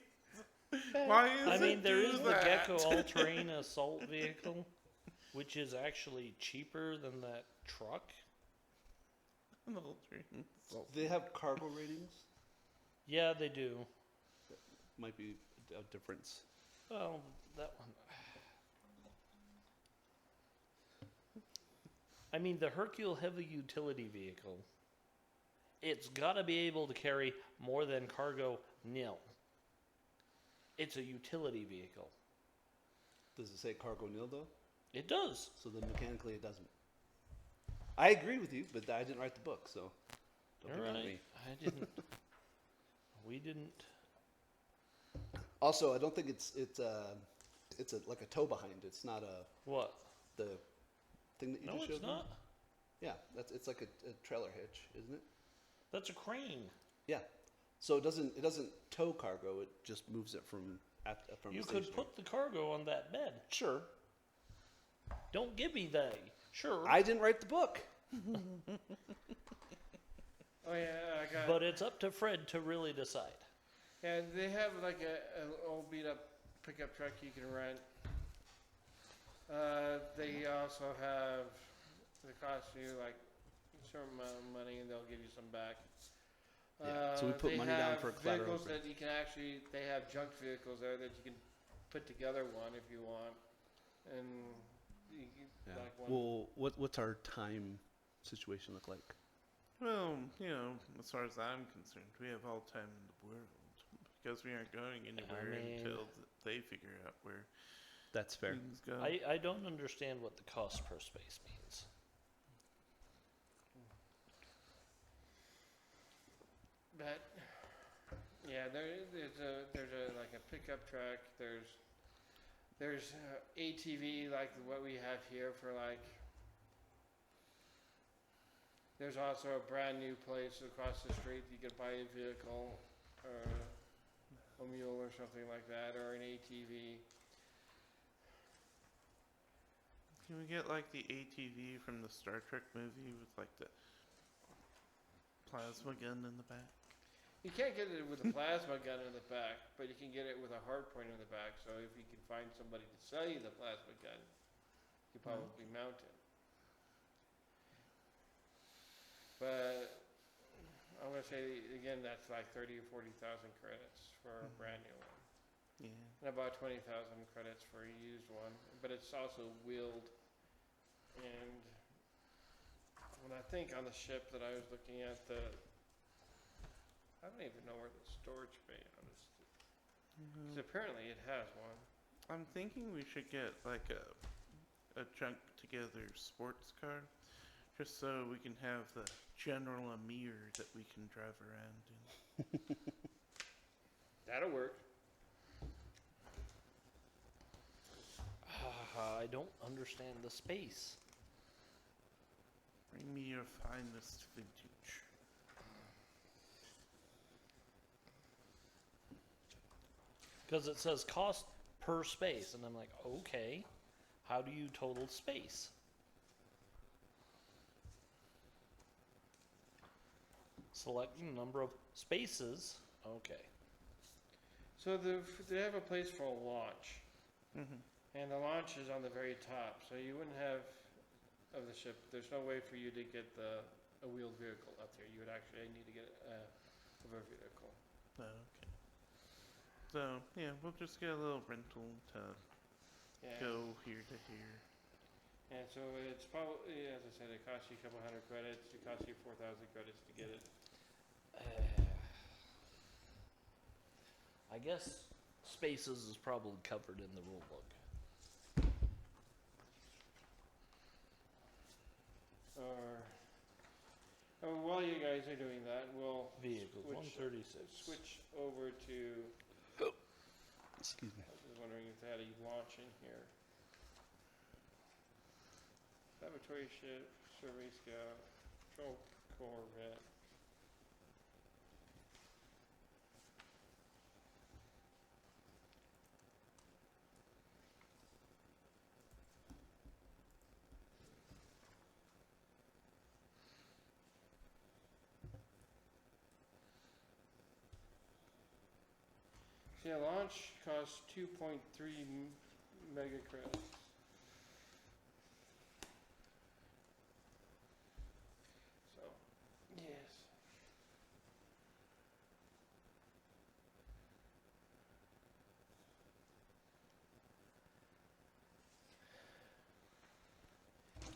Why is I mean, it there do is the that? Gecko all-terrain assault vehicle, which is actually cheaper than that truck. An all-terrain assault. Do they have cargo ratings? Yeah, they do. Might be a difference. Well, that one. I mean, the Hercule heavy utility vehicle, it's got to be able to carry more than cargo nil. It's a utility vehicle. Does it say cargo nil though? It does. So then mechanically it doesn't. I agree with you, but I didn't write the book, so don't All pick on right. me. I didn't. We didn't. Also, I don't think it's like a tow behind. It's not What? the thing that you No, just showed it's me? not. Yeah, it's like a trailer hitch, isn't it? That's a crane. Yeah. So it doesn't tow cargo. It just moves it from You the could station. put the cargo on that bed. Sure. Don't give me the sure. I didn't write the book. Oh yeah, I got. But it's up to Fred to really decide. And they have like an old beat up pickup truck you can rent. They also have. They cost you like a certain amount of money, and they'll give you some back. Yeah, so we put they money down have for collateral vehicles for- that you can actually. They have junk vehicles there that you can put together one if you want, and Yeah. like one. Well, what's our time situation look like? Well, as far as I'm concerned, we have all time in the world because we aren't going anywhere mean- until they figure out where That's fair. things go. I don't understand what the cost per space means. But yeah, there's a like a pickup truck. There's ATV like what we have here for like. There's also a brand new place across the street. You could buy a vehicle, or a mule or something like that, or an ATV. Can we get like the ATV from the Star Trek movie with like the plasma gun in the back? You can't get it with a plasma gun in the back, but you can get it with a hard point in the back. So if you can find somebody to sell you the plasma gun, you could probably mount it. But I'm gonna say again, that's like 30 or 40,000 credits for a brand new one, Yeah. and about 20,000 credits for a used one. But it's also wheeled, and when I think on the ship that I was looking at, I don't even know where the storage bay is. Because apparently it has one. I'm thinking we should get like a junk together sports car, just so we can have the General Amir that we can drive around in. That'll work. I don't understand the space. Bring me your finest vintage. Because it says cost per space, and I'm like, okay, how do you total space? Selecting number of spaces, okay. So they have a place for a launch, Mm-hmm. and the launch is on the very top. So you wouldn't have of the ship. There's no way for you to get a wheeled vehicle up there. You would actually need to get a vehicle. Oh, okay. So yeah, we'll just get a little rental to Yeah. go here to here. And so it's probably, as I said, it costs you a couple hundred credits. It costs you 4,000 credits to get it. I guess spaces is probably covered in the rule book. While you guys are doing that, we'll Vehicles, switch, 136. switch over to. Excuse me. I was just wondering if they had a launch in here. Laboratory ship, survey scout, patrol corvette. So yeah, launch costs 2.3 mega credits. So, yes.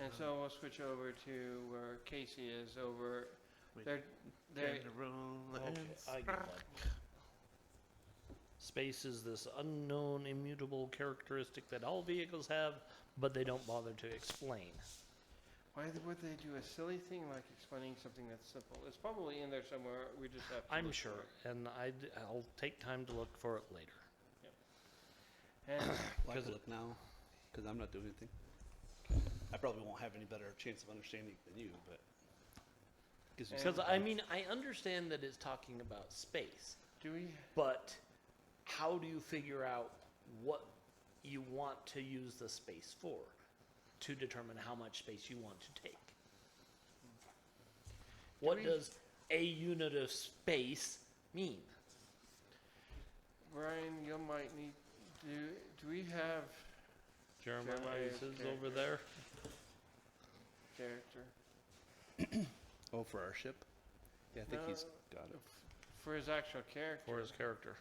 And so we'll switch over to where Casey is over. With They're General Okay, and I get Sprock. that. Space is this unknown, immutable characteristic that all vehicles have, but they don't bother to explain. why would they do a silly thing like explaining something that's simple? It's probably in there somewhere. We just have to. I'm look sure, for it. and I'll take time to look for it later. And Well, I Because can look now, because I'm not doing anything. I probably won't have any better chance of understanding than you, but gives me And- Because something. I mean, I understand that it's talking about space, do we? but how do you figure out what you want to use the space for to determine how much space you want to take? What we- does a unit of space mean? Brian, you might need. Do we have Jeremiah's is over character. there. character? Oh, for our ship? Yeah, I think he's No, got it. For his actual character. For his character.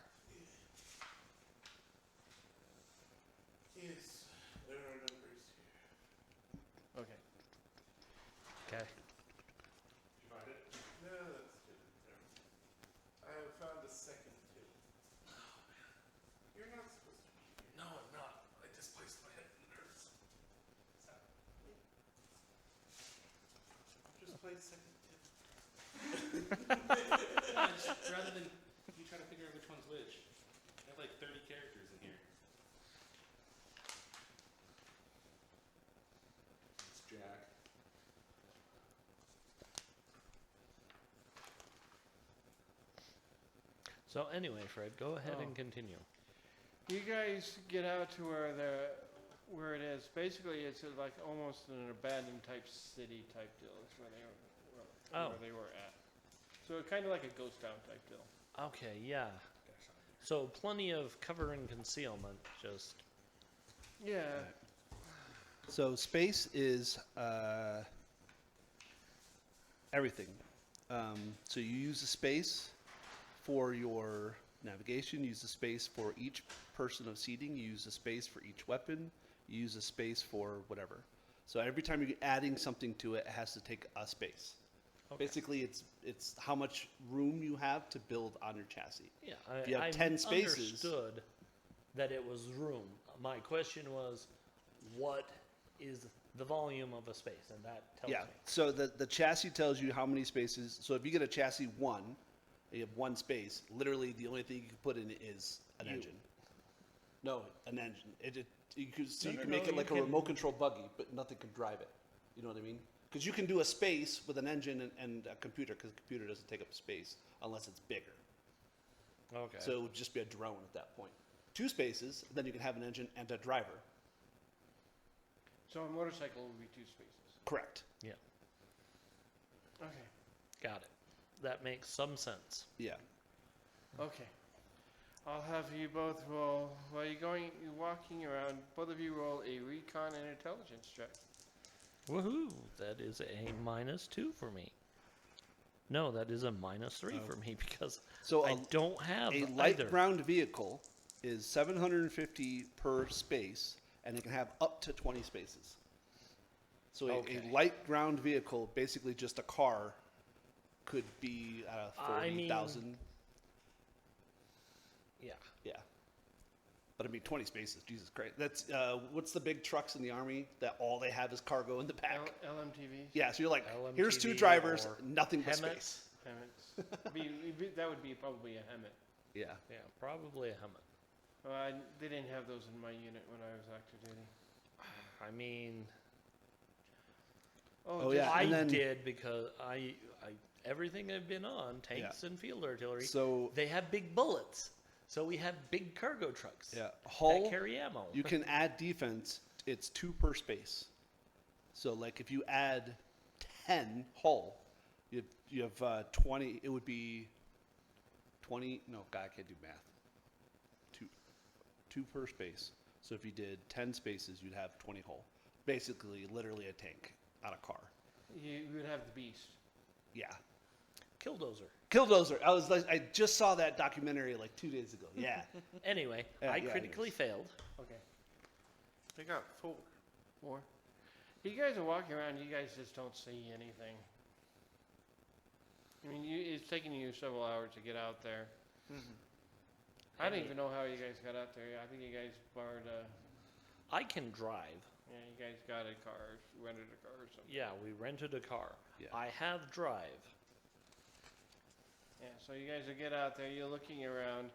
Yes, there are numbers here. Okay. Okay. Did you find it? No, that's good. I have found a second too. Oh man, you're not supposed to be here. No, I'm not. I displaced my head nurse. I'll just play second tip. Rather than you try to figure out which one's which. I have like 30 characters in here. It's Jack. So anyway, Fred, go ahead Oh. and continue. You guys get out to where it is. Basically, it's like almost an abandoned type city type deal. Is where Oh. where they were at. So kind of like a ghost town type deal. Okay, yeah. So plenty of cover and concealment, just Yeah. So space is everything. So you use the space for your navigation. You use the space for each person of seating. You use the space for each weapon. You use the space for whatever. So every time you're adding something to it, it has to take a space. Okay. Basically, it's how much room you have to build on your chassis. yeah. If you have I 10 spaces- understood that it was room. My question was, what is the volume of a space? And that tells Yeah. me. So the chassis tells you how many spaces. So if you get a chassis 1, you have one space. Literally, the only thing you can put in it is an You. engine. No, an engine. You could, so No, you no, can no, make it you like a can- remote control buggy, but nothing can drive it. You know what I mean? Because you can do a space with an engine and a computer, because the computer doesn't take up space unless it's bigger. Okay. So it would just be a drone at that point. 2 spaces, then you can have an engine and a driver. So a motorcycle would be 2 spaces. Correct. yeah, Okay. got it. That makes some sense. Yeah. Okay. I'll have you both roll while you're walking around. Both of you roll a recon and intelligence check. Woohoo! That is a -2 for me. No, that is a -3 for me because So I don't have a light either. ground vehicle is 750 per space, and it can have up to 20 spaces. So Okay. a light ground vehicle, basically just a car, could be I mean- 40,000. Yeah. Yeah. But I mean, 20 spaces, Jesus Christ. That's, what's the big trucks in the Army that all they have is cargo in the back? LMTV. Yeah, so you're like, LMTV here's 2 drivers, or nothing but Hemmets. space. That would be probably a Hemet. Yeah. Yeah, probably a Hummer. Well, they didn't have those in my unit when I was active duty. I mean, Oh, yeah. I and then- did because I everything I've been on, tanks and field artillery, So, they have big bullets. So we have big cargo trucks yeah, that hull, carry ammo. you can add defense, it's 2 per space. So, like, if you add 10 hull, you have 20, it would be 20, no, God, I can't do math. 2 per space. So if you did 10 spaces, you'd have 20 hull. Basically, literally a tank on a car. You would have the Beast. Yeah. Killdozer. Killdozer. I just saw that documentary like 2 days ago. Yeah. Anyway, Yeah, I yeah, critically anyways. failed. Okay. They got 4. More. You guys are walking around. You guys just don't see anything. I mean, it's taking you several hours to get out there. I don't even know how you guys got out there. I think you guys borrowed a. I can drive. Yeah, you guys got a car, rented a car or something. Yeah, we rented a car. Yeah. I have drive. Yeah, so you guys will get out there. You're looking around.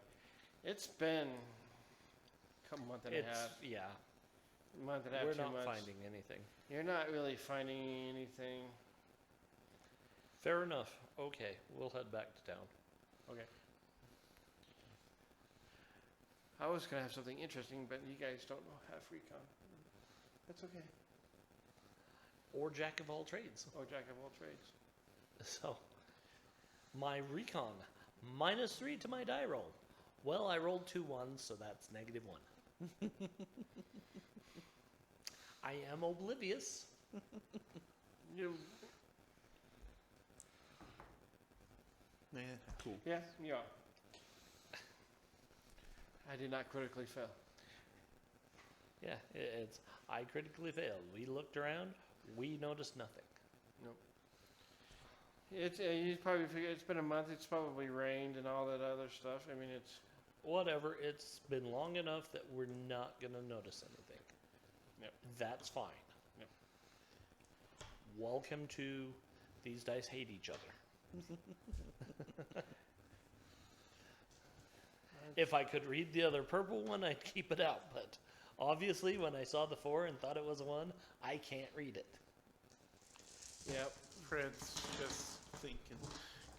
It's been a couple month and a half. Yeah. Month and a half, We're 2 not months. finding anything. You're not really finding anything. Fair enough. Okay, we'll head back to town. Okay. I was gonna have something interesting, but you guys don't know have recon. That's okay. Or jack of all trades. Or jack of all trades. So, my recon, -3 to my die roll. Well, I rolled 2 ones, so that's -1. I am oblivious. You, Yeah. Cool. yeah, you are. I did not critically fail. Yeah, it's. I critically failed. We looked around. We noticed nothing. Nope. It's you probably figure it's been a month. It's probably rained and all that other stuff. I mean, it's Whatever. It's been long enough that we're not gonna notice anything. Yep. That's fine. Yep. Welcome to These Dice Hate Each Other. If I could read the other purple one, I'd keep it out. But obviously, when I saw the 4 and thought it was a 1, I can't read it. yep. Fred's just thinking,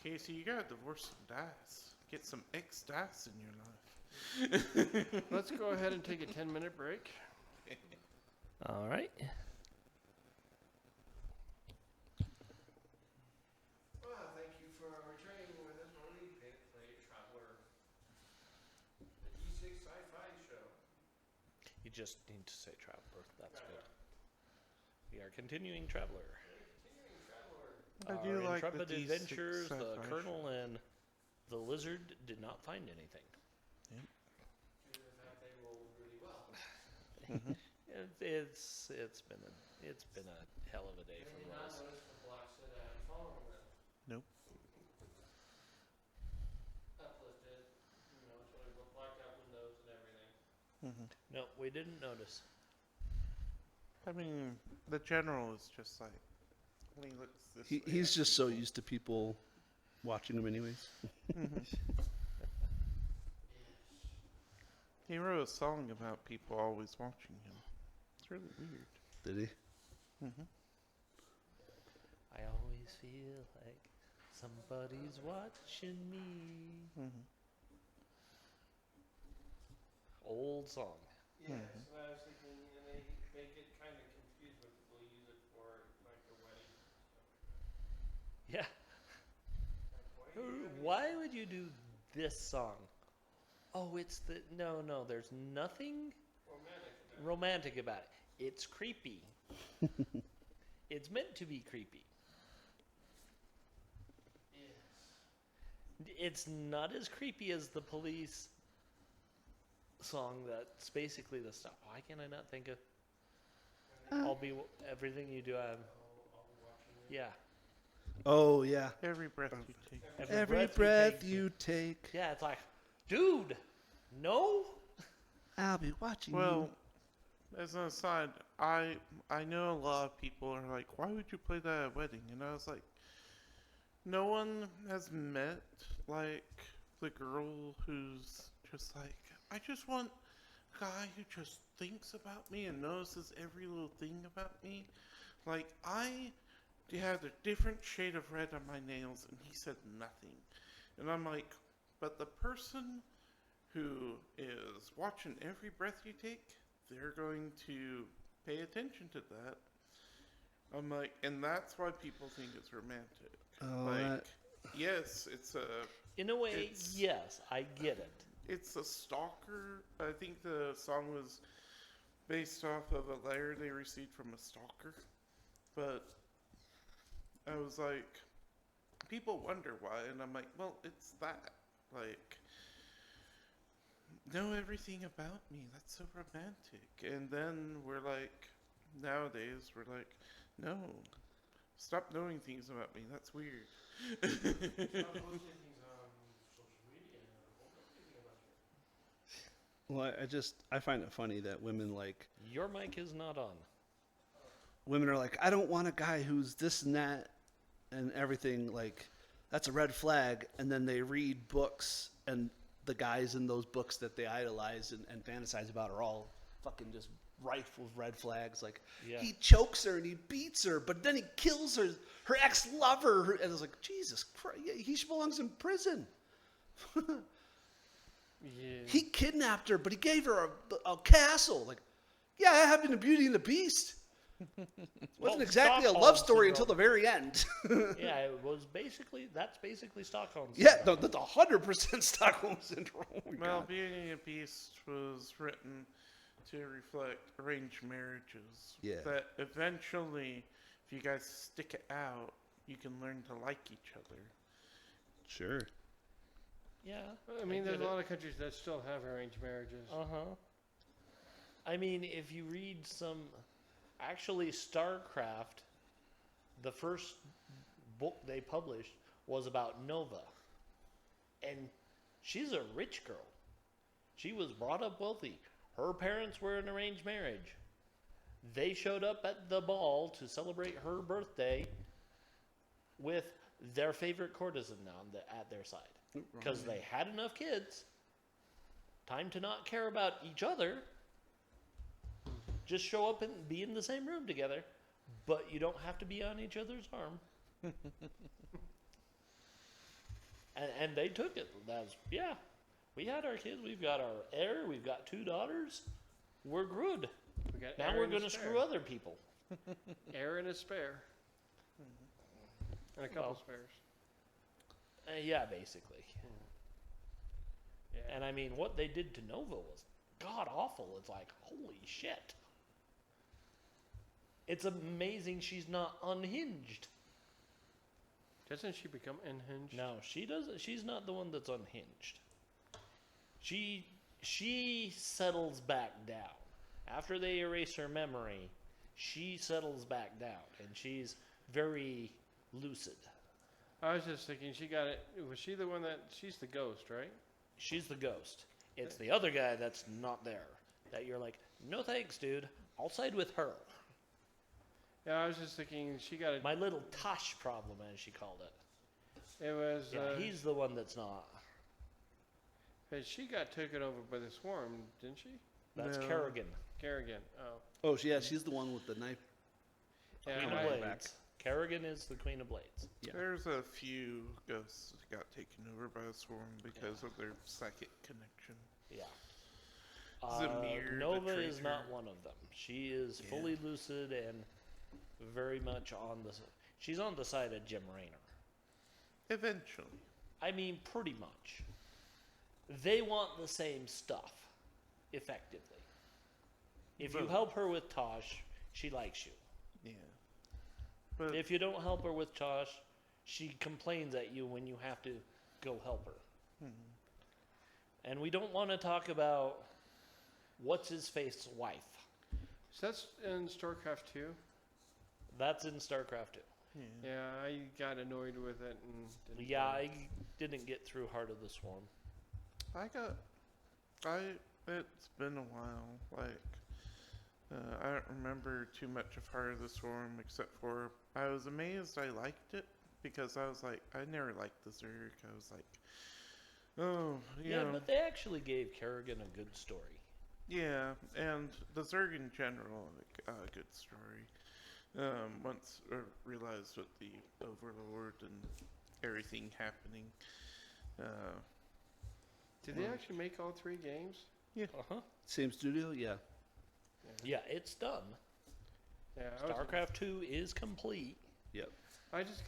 Casey, you gotta divorce some dice. Get some X dice in your life. Let's go ahead and take a 10-minute break. All right. Well, thank you for returning with us on the Play Traveler, the D6 Sci-Fi show. You just need to say Traveler. That's good. We are continuing Traveler. I Our do like the intrepid D6 adventurers, the sci-fi Colonel and the Lizard did not find anything. Due to the fact they rolled really well. It's been a hell of a day They for did not Lois. notice the blocks that I'm following them. Nope. Uplifted, sort of blacked out windows and everything. No, we didn't notice. I mean, the general is just like, when he looks this way. He's just so used to people watching him anyways. He wrote a song about people always watching him. It's really weird. Did he? I always feel like somebody's watching me. Old song. Yeah, so I was thinking, and they get kind of confused when people use it for like a wedding. Yeah. Like, why are you having Why would you do this song? Oh, it's the no. There's nothing romantic about it? romantic about it. It's creepy. It's meant to be creepy. Yes. It's not as creepy as the Police song that's basically the stuff. Why can I not think of? I'll be everything you do. Yeah. Oh yeah. Every breath you take. Every breath you take, Yeah, it's like, dude, no. I'll be watching Well, as an aside, I know a lot of people are like, why would you play that at a wedding? And I was like, no one has met like the girl who's just like, I just want a guy who just thinks about me and notices every little thing about me. Like I had a different shade of red on my nails and he said nothing. And I'm like, but the person who is watching every breath you take, they're going to pay attention to that. I'm like, and that's why people think it's romantic. Oh, Like, yes, it's a In a way, It's- yes, I get it. it's a stalker. I think the song was based off of a letter they received from a stalker. But I was like, people wonder why, and I'm like, well, it's that. Like, know everything about me. That's so romantic. And then we're like, nowadays, we're like, no, stop knowing things about me. That's weird. Well, I find it funny that women Your mic is not on. are like, I don't want a guy who's this and that and everything. Like, that's a red flag. And then they read books, and the guys in those books that they idolize and fantasize about are all fucking just rife with red flags. Like, Yeah. he chokes her and he beats her, but then he kills her ex-lover. And it's like, Jesus Christ, he belongs in prison. Yeah. He kidnapped her, but he gave her a castle. Like, yeah, I have been a Beauty and the Beast. Wasn't Well, exactly a Stockholm love story until syndrome. the very end. Yeah, that's basically Stockholm. Yeah, syndrome. the 100% Stockholm syndrome. Oh my Well, God. Beauty and the Beast was written to reflect arranged marriages. Yeah. That eventually, if you guys stick it out, you can learn to like each other. Sure. Yeah. I mean, there's get a it. lot of countries that still have arranged marriages. I mean, if you read actually, StarCraft, the first book they published was about Nova. And she's a rich girl. She was brought up wealthy. Her parents were in arranged marriage. They showed up at the ball to celebrate her birthday with their favorite courtesan at their side. Because they had enough kids. Time to not care about each other. Just show up and be in the same room together. But you don't have to be on each other's arm. and they took it. Yeah, we had our kids. We've got our heir. We've got 2 daughters. We're good. We got Now heir we're and a going to spare. screw other people. Heir and a spare. And a couple Well. spares. Yeah, basically. Yeah. And I mean, what they did to Nova was god awful. It's like, holy shit. It's amazing she's not unhinged. Doesn't she become unhinged? No, she doesn't. She's not the one that's unhinged. She settles back down. After they erase her memory, she settles back down, and she's very lucid. I was just thinking, she got it. Was she the one she's the ghost, right? She's the ghost. It's the other guy that's not there. That you're like, no thanks, dude. I'll side with her. Yeah, I was just thinking, she got it. My little Tosh problem, as she called it. It was. Yeah, he's the one that's not. But she got taken over by the swarm, didn't she? That's No. Kerrigan. Kerrigan. Oh. Oh, yeah, she's the one with the knife. Yeah, Queen I- of back. Blades. Kerrigan is the Queen of Blades. Yeah. There's a few ghosts that got taken over by the swarm because of their psychic connection. Yeah. Zamir, the Nova is traitor. not one of them. She is fully lucid and very much she's on the side of Jim Raynor. Eventually. I mean, pretty much. They want the same stuff, effectively. If you Both. help her with Tosh, she likes you. Yeah. But If you don't help her with Tosh, she complains at you when you have to go help her. And we don't want to talk about what's his face wife. So that's in StarCraft 2. That's in StarCraft 2. Yeah, I got annoyed with it and didn't Yeah, play I didn't get through Heart of the Swarm. It's been a while. Like, I don't remember too much of Heart of the Swarm except for I was amazed I liked it because I was like, I never liked the Zerg. I was like, oh, Yeah, but they actually gave Kerrigan a good story. yeah, and the Zerg in general, like, a good story. Once I realized with the Overlord and everything happening. Did they actually make all 3 games? Uh-huh. Same studio, yeah. Yeah, it's done. Yeah, StarCraft 2 is complete. Yep. I just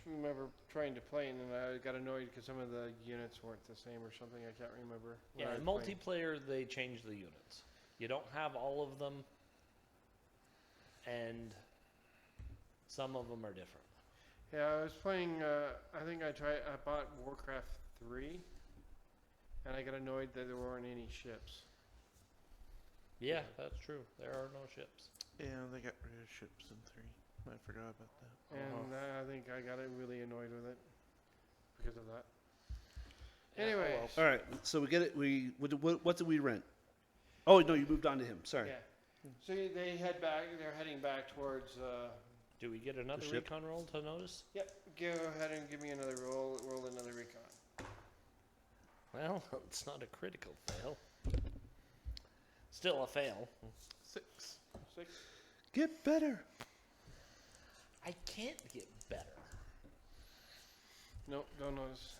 remember trying to play and then I got annoyed because some of the units weren't the same or something. I can't remember. when Yeah, I in was playing. multiplayer, they changed the units. You don't have all of them, and some of them are different. Yeah, I was playing. I think I bought Warcraft 3, and I got annoyed that there weren't any ships. Yeah, that's true. There are no ships. Yeah, they got rid of ships in 3. I forgot about that. And I think I got really annoyed with it because of that. Yeah, Anyway, oh All right, so we get it. What did we rent? Oh no, you moved on to him. Sorry. yeah. So they head back. They're heading back towards. Do we get another ship? recon roll to notice? Yep. Go ahead and give me another roll. Roll another recon. Well, it's not a critical fail. Still a fail. 6. 6. Get better. I can't get better. Nope. Don't notice.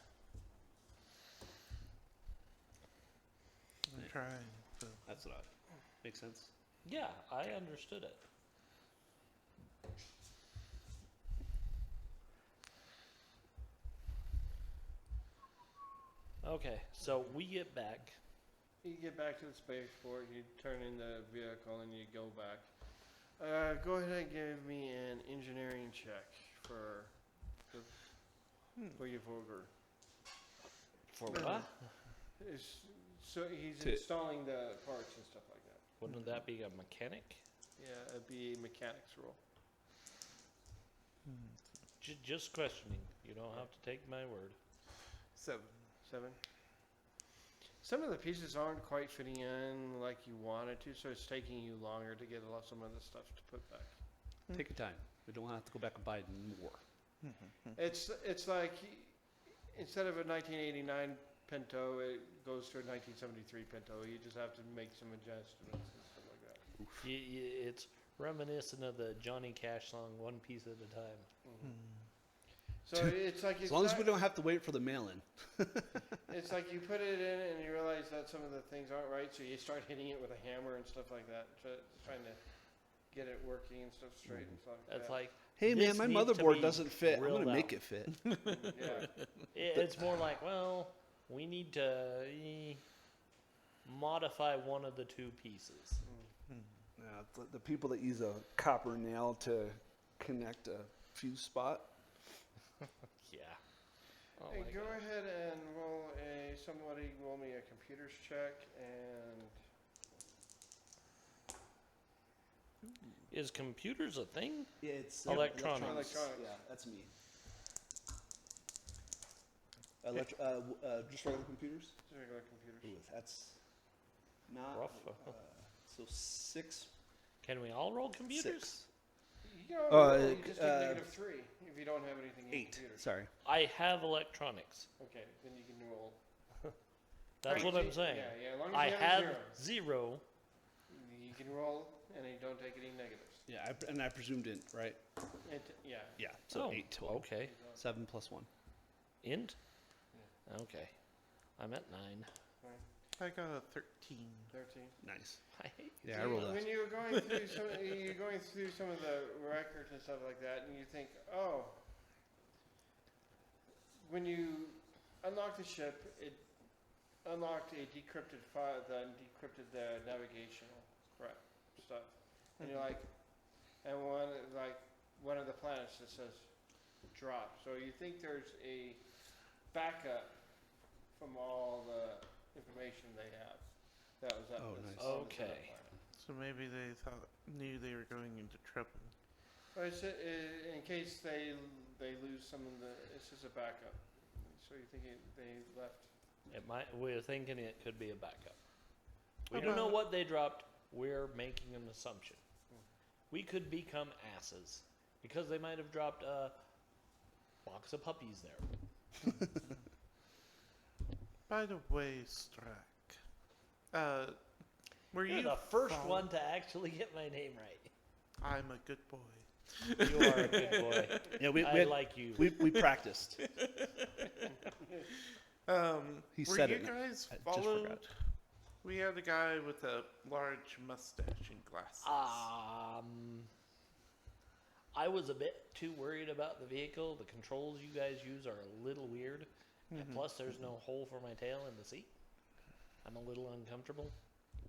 I'm trying. So. That's what I. Makes sense. Yeah, I understood it. Okay, so we get back. You get back to the spaceport. You turn in the vehicle and you go back. Go ahead and give me an engineering check for your Voger. For what? So he's To- installing the parts and stuff like that. Wouldn't that be a mechanic? Yeah, it'd be a mechanics role. Just questioning. You don't have to take my word. 7. 7. Some of the pieces aren't quite fitting in like you wanted to, so it's taking you longer to get some of the stuff to put back. Take your time. We don't have to go back and buy more. It's like instead of a 1989 Pinto, it goes to a 1973 Pinto. You just have to make some adjustments and stuff like that. It's reminiscent of the Johnny Cash song, "One Piece at a Time." So it's like As long as we don't have to wait for the mail-in. It's like you put it in and you realize that some of the things aren't right, so you start hitting it with a hammer and stuff like that, trying to get it working and stuff straight and stuff like It's that. like, Hey man, this my needs to motherboard be doesn't fit. I'm drilled gonna make out. it fit. Yeah. It's more like, well, we need to modify one of the 2 pieces. The people that use a copper nail to connect a fuse spot. Yeah. Oh Hey, my go God. ahead and somebody roll me a computers check and Is computers a thing? Yeah, it's Electronics. Electronics. Yeah, that's me. Just regular computers. regular computers. Ooh, that's not. Rough. So 6. Can we all roll computers? 6. You know, roll, you just take uh, -3 if you don't have anything in 8. computers. Sorry. I have electronics. Okay, then you can roll. That's Right, what I'm saying. Yeah, as long as I you have have 0. you can roll and you don't take any negatives. Yeah, I presumed int, right? Yeah. Yeah. So Oh, 8 total. okay. 7 plus 1. Int? Okay. I'm at 9. I got a 13. 13. Nice. I hate Yeah, I rolled When a. you're going through some of the records and stuff like that, and you think, oh, when you unlock the ship, it unlocked a decrypted file that decrypted the navigational stuff, and you're like, and one of the planets that says drop. So you think there's a backup from all the information they have. That was up. Oh, this- nice. on the Okay. setup plan. So maybe they knew they were going into trouble. Well, it's in case they lose some of the. It's just a backup. So you're thinking they left. We're thinking it could be a backup. We How don't know about- what they dropped. We're making an assumption. We could become asses because they might have dropped a box of puppies there. By the way, Strack, were You're you the first follow- one to actually get my name right. I'm a good boy. You are a good boy. Yeah, we I had- like you. we practiced. He Were said you it. guys I just followed? forgot. We had a guy with a large mustache and glasses. I was a bit too worried about the vehicle. The controls you guys use are a little weird. And plus, there's no hole for my tail in the seat. I'm a little uncomfortable.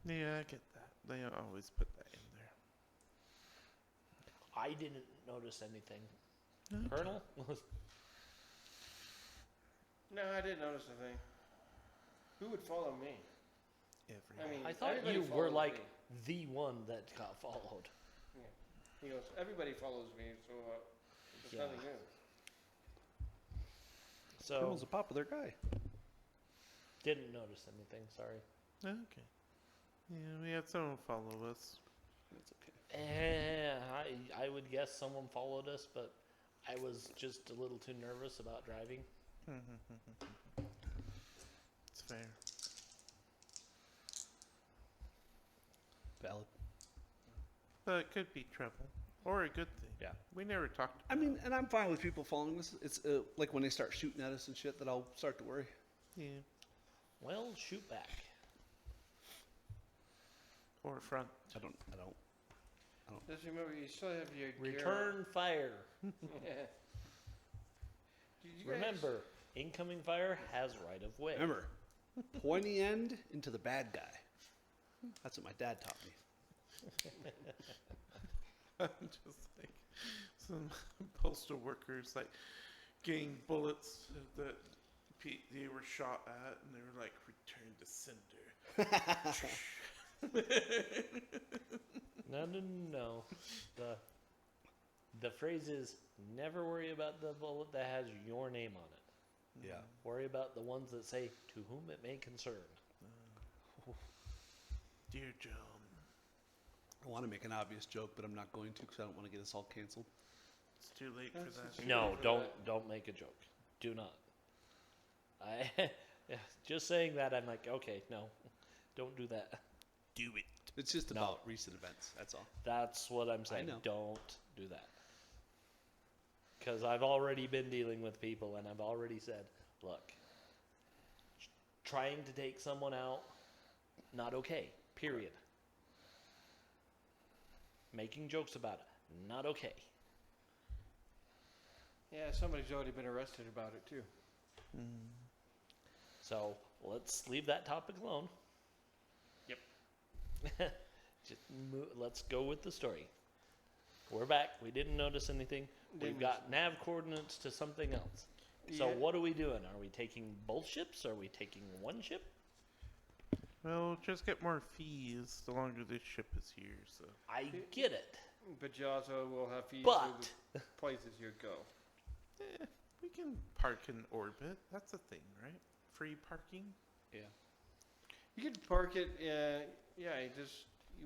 Yeah, I get that. They always put that in there. I didn't notice anything. Okay. Colonel? No, I didn't notice a thing. Who would follow me? I mean, I thought everybody you were follows like me. the one that got followed. Yeah. He goes, everybody follows me, so it's Yeah. nothing new. So, Colonel's a popular guy. didn't notice anything, sorry. Okay. Yeah, we had someone follow us. That's okay. I would guess someone followed us, but I was just a little too nervous about driving. It's fair. Valid. But it could be trouble. Or a good thing. Yeah. We never talked I about mean, and I'm fine with people following us. It's like when they start shooting at us and shit that I'll start to worry. it. Yeah. Well, shoot back. Or front. I don't. Just remember, you still have your gear Return fire. on. Yeah. Did you guys- Remember, incoming fire has right of way. Remember, pointy end into the bad guy. That's what my dad taught me. Just like some postal workers, like getting bullets that they were shot at, and they were like, "Return to sender." No. The phrase is never worry about the bullet that has your name on it. Yeah. Worry about the ones that say to whom it may concern. Dear John. I want to make an obvious joke, but I'm not going to because I don't want to get us all canceled. It's too late for that. No, for don't make a joke. Do not. I just saying that I'm like, okay, no. Don't do that. Do it. It's just No. about recent events. That's all. That's what I'm saying. know. Don't do that. Because I've already been dealing with people and I've already said, look, trying to take someone out, not okay. Period. Making jokes about it, not okay. Yeah, somebody's already been arrested about it, too. So let's leave that topic alone. Yep. Just let's go with the story. We're back. We didn't notice anything. We've Didn't- got nav coordinates to something else. So Yeah. what are we doing? Are we taking both ships? Are we taking one ship? Well, just get more fees the longer this ship is here. So I get it. But you also will have fees But for the places you go. we can park in orbit. That's a thing, right? Free parking. Yeah. You could park it,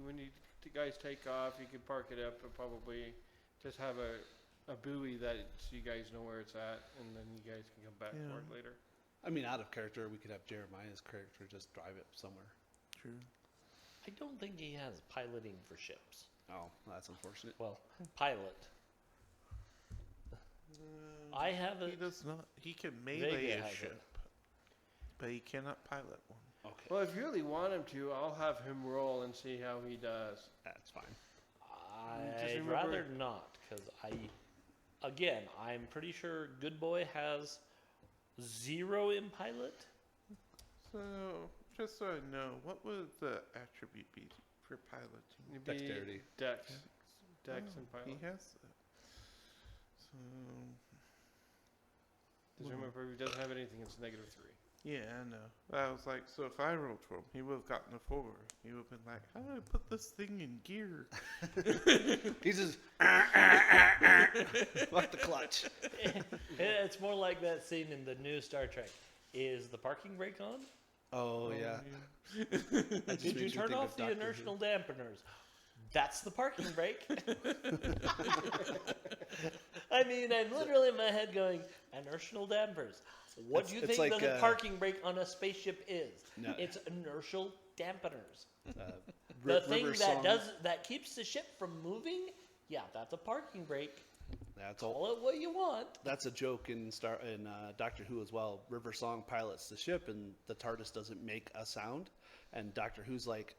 when the guys take off, you can park it up and probably just have a buoy that so you guys know where it's at, and then you guys can come back for Yeah. it later. I mean, out of character, we could have Jeremiah's character just drive it somewhere. True. I don't think he has piloting for ships. Oh, that's unfortunate. Well, pilot. I have He it. does not. He can melee Vega a has it. ship, but he cannot pilot one. Okay, Well, if you really want him to, I'll have him roll and see how he does. that's fine. Just I'd remember- rather not, because I'm pretty sure Good Boy has 0 in pilot. So, just so I know, what would the attribute be for piloting? It'd be Dexterity. Dex and He pilot. has that. So, The zoom preview doesn't have anything. It's -3. Yeah, I know. I was like, so if I rolled for him, he would have gotten a 4. He would have been like, how do I put this thing in gear? He's just fuck the clutch. It's more like that scene in the new Star Trek. Is the parking brake on? Oh yeah. That just Did you makes me turn think off of the Doctor Who. inertial dampeners? That's the parking brake. I mean, I'm literally in my head going, inertial dampers. What do you It's think like, the parking brake on a spaceship is? No. It's inertial dampeners. Ri- The thing River that Song- that keeps the ship from moving, yeah, that's a parking brake. That's all. Call it what you want. That's a joke in Doctor Who as well. River Song pilots the ship, and the TARDIS doesn't make a sound. And Doctor Who's like,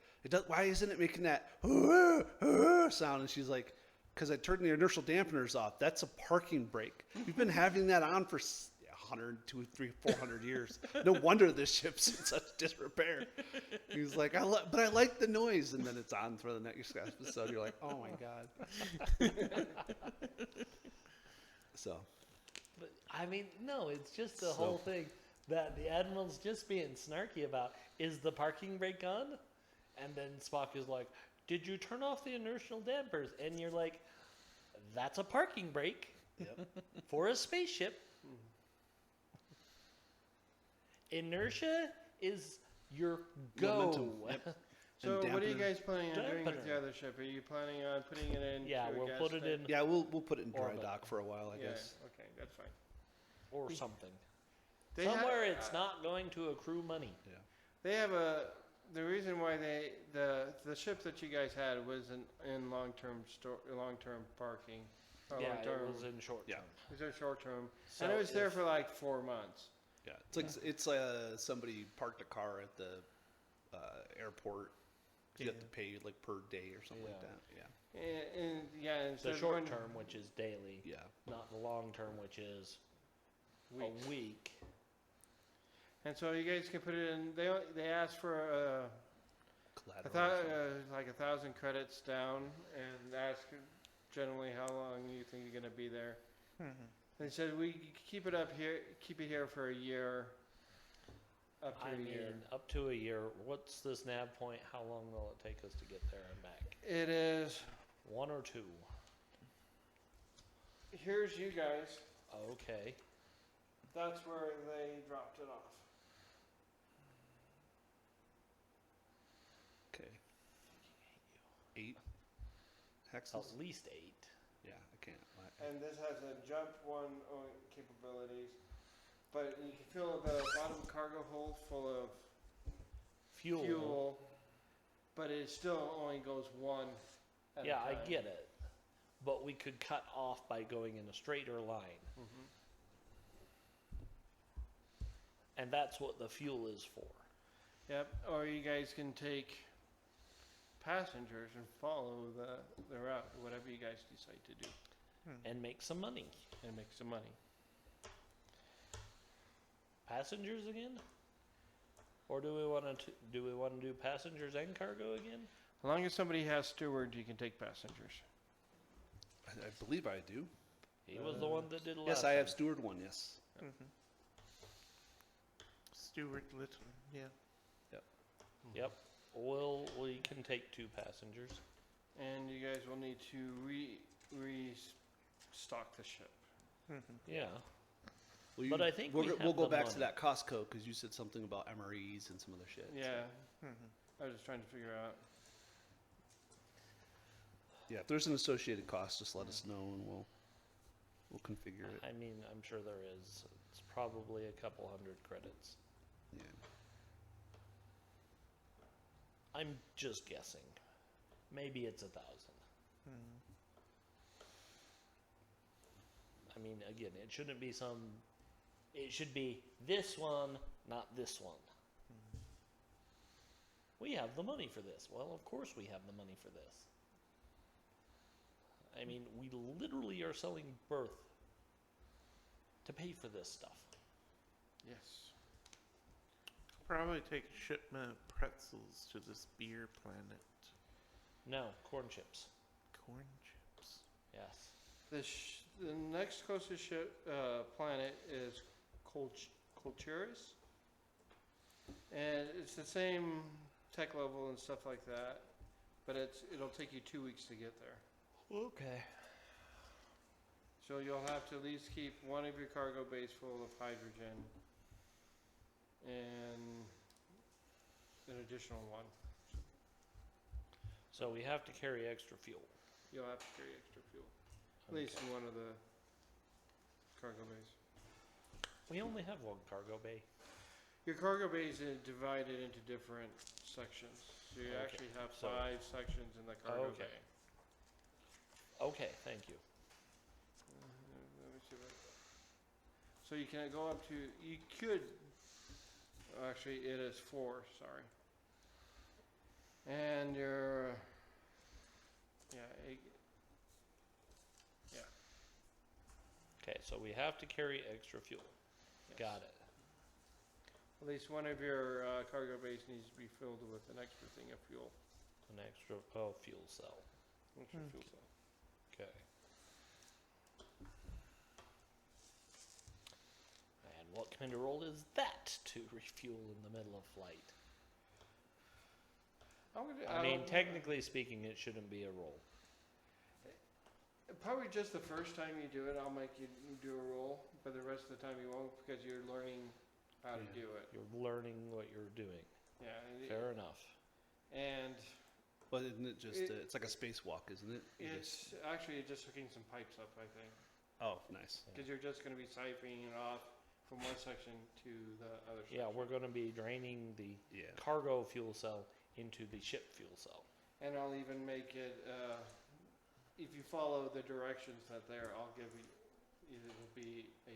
why isn't it making that sound? And she's like, because I turned the inertial dampeners off. That's a parking brake. We've been having that on for 100, 200, 300, 400 years. No wonder this ship's in such disrepair. He's like, but I like the noise. And then it's on for the next episode. You're like, oh my God. So. But I mean, no, it's just the So- whole thing that the Admiral's just being snarky about. Is the parking brake on? And then Spock is like, did you turn off the inertial dampers? And you're like, that's a parking brake Yep. for a spaceship. Inertia is your go. Momentum, yep. So And what are you dampener. guys planning on doing with Dampener. the other ship? Are you planning on putting it in? Yeah, to a we'll gas put it tank? in Yeah, we'll put it in dry Orbit. dock for a while, I Yeah. guess. Okay, that's fine. or something. They ha- Somewhere it's not going to accrue money. They have the reason why the ship that you guys had was in long-term parking. Or Yeah, long-term, it was in short Yeah. term. it was a short-term, So and it was there if- for like 4 months. Yeah, it's somebody parked a car at the airport. You have to pay like per day or something like Yeah. that. Yeah, And yeah, instead The of short going term, which is daily, yeah. not the long term, which is weeks. a week. And so you guys can put it in. They asked for Collateral. or something. like 1,000 credits down, and ask generally how long you think you're gonna be there. They said we keep it here for a year, up to I a mean, year. up to a year. What's this nav point? How long will it take us to get there and back? It is. 1 or 2? Here's you guys. Okay. That's where they dropped it off. Okay. 8 hexes. At least 8. Yeah, I can't. And this has a jump one capabilities, but you can fill the bottom cargo hold full of fuel, but it still only goes one. At a Yeah, I time. get it. But we could cut off by going in a straighter line. Mhm. And that's what the fuel is for. Yep. Or you guys can take passengers and follow the route, whatever you guys decide to do, And make some money. and make some money. Passengers again? Or do we want to do passengers and cargo again? As long as somebody has steward, you can take passengers. I believe I do. He was the one that did a lot. Yes, I have steward one. Yes. Stuart Little, yeah. Yep. We can take 2 passengers. And you guys will need to restock the ship. Yeah. Well, But I think we we'll have go the back to money. that Costco because you said something about MREs and some other shit. Yeah. I was just trying to figure out. Yeah, if there's an associated cost, just let us know and we'll configure it. I mean, I'm sure there is. It's probably a couple hundred credits. Yeah. I'm just guessing. Maybe it's 1,000. I mean, again, it shouldn't be it should be this one, not this one. We have the money for this. Well, of course we have the money for this. I mean, we literally are selling birth to pay for this stuff. Yes. Probably take a shipment of pretzels to this beer planet. No, corn chips. Corn chips. Yes. The next closest ship planet is Culturis. And it's the same tech level and stuff like that, but it'll take you 2 weeks to get there. Okay. So you'll have to at least keep one of your cargo bays full of hydrogen and an additional one. So we have to carry extra fuel. You'll have to carry extra fuel, at least in one of the cargo bays. We only have one cargo bay. Your cargo bays are divided into different sections. So you Okay, actually have so- 5 sections in the cargo Okay. bay. Okay, thank you. Let me see what. So you can go up to. You could. Actually, it is 4. Sorry. And your. Yeah. Okay, so we have to carry extra fuel. Yes. Got it. At least one of your cargo bays needs to be filled with an extra thing of fuel. An extra fuel cell. Extra fuel cell. Okay. And what kind of role is that to refuel in the middle of flight? I mean, technically speaking, it shouldn't be a roll. Probably just the first time you do it, I'll make you do a roll, but the rest of the time you won't because you're learning how to Yeah. do it. You're learning what you're doing. Yeah. Fair enough. And But isn't it just? It- It's like a spacewalk, isn't it? You it's actually just hooking some pipes up, I think, oh, nice. because you're just going to be siphoning it off from one section to the other section. Yeah, we're going to be draining the Yeah. cargo fuel cell into the ship fuel cell. And I'll even make it. If you follow the directions that there, I'll give you. It'll be a.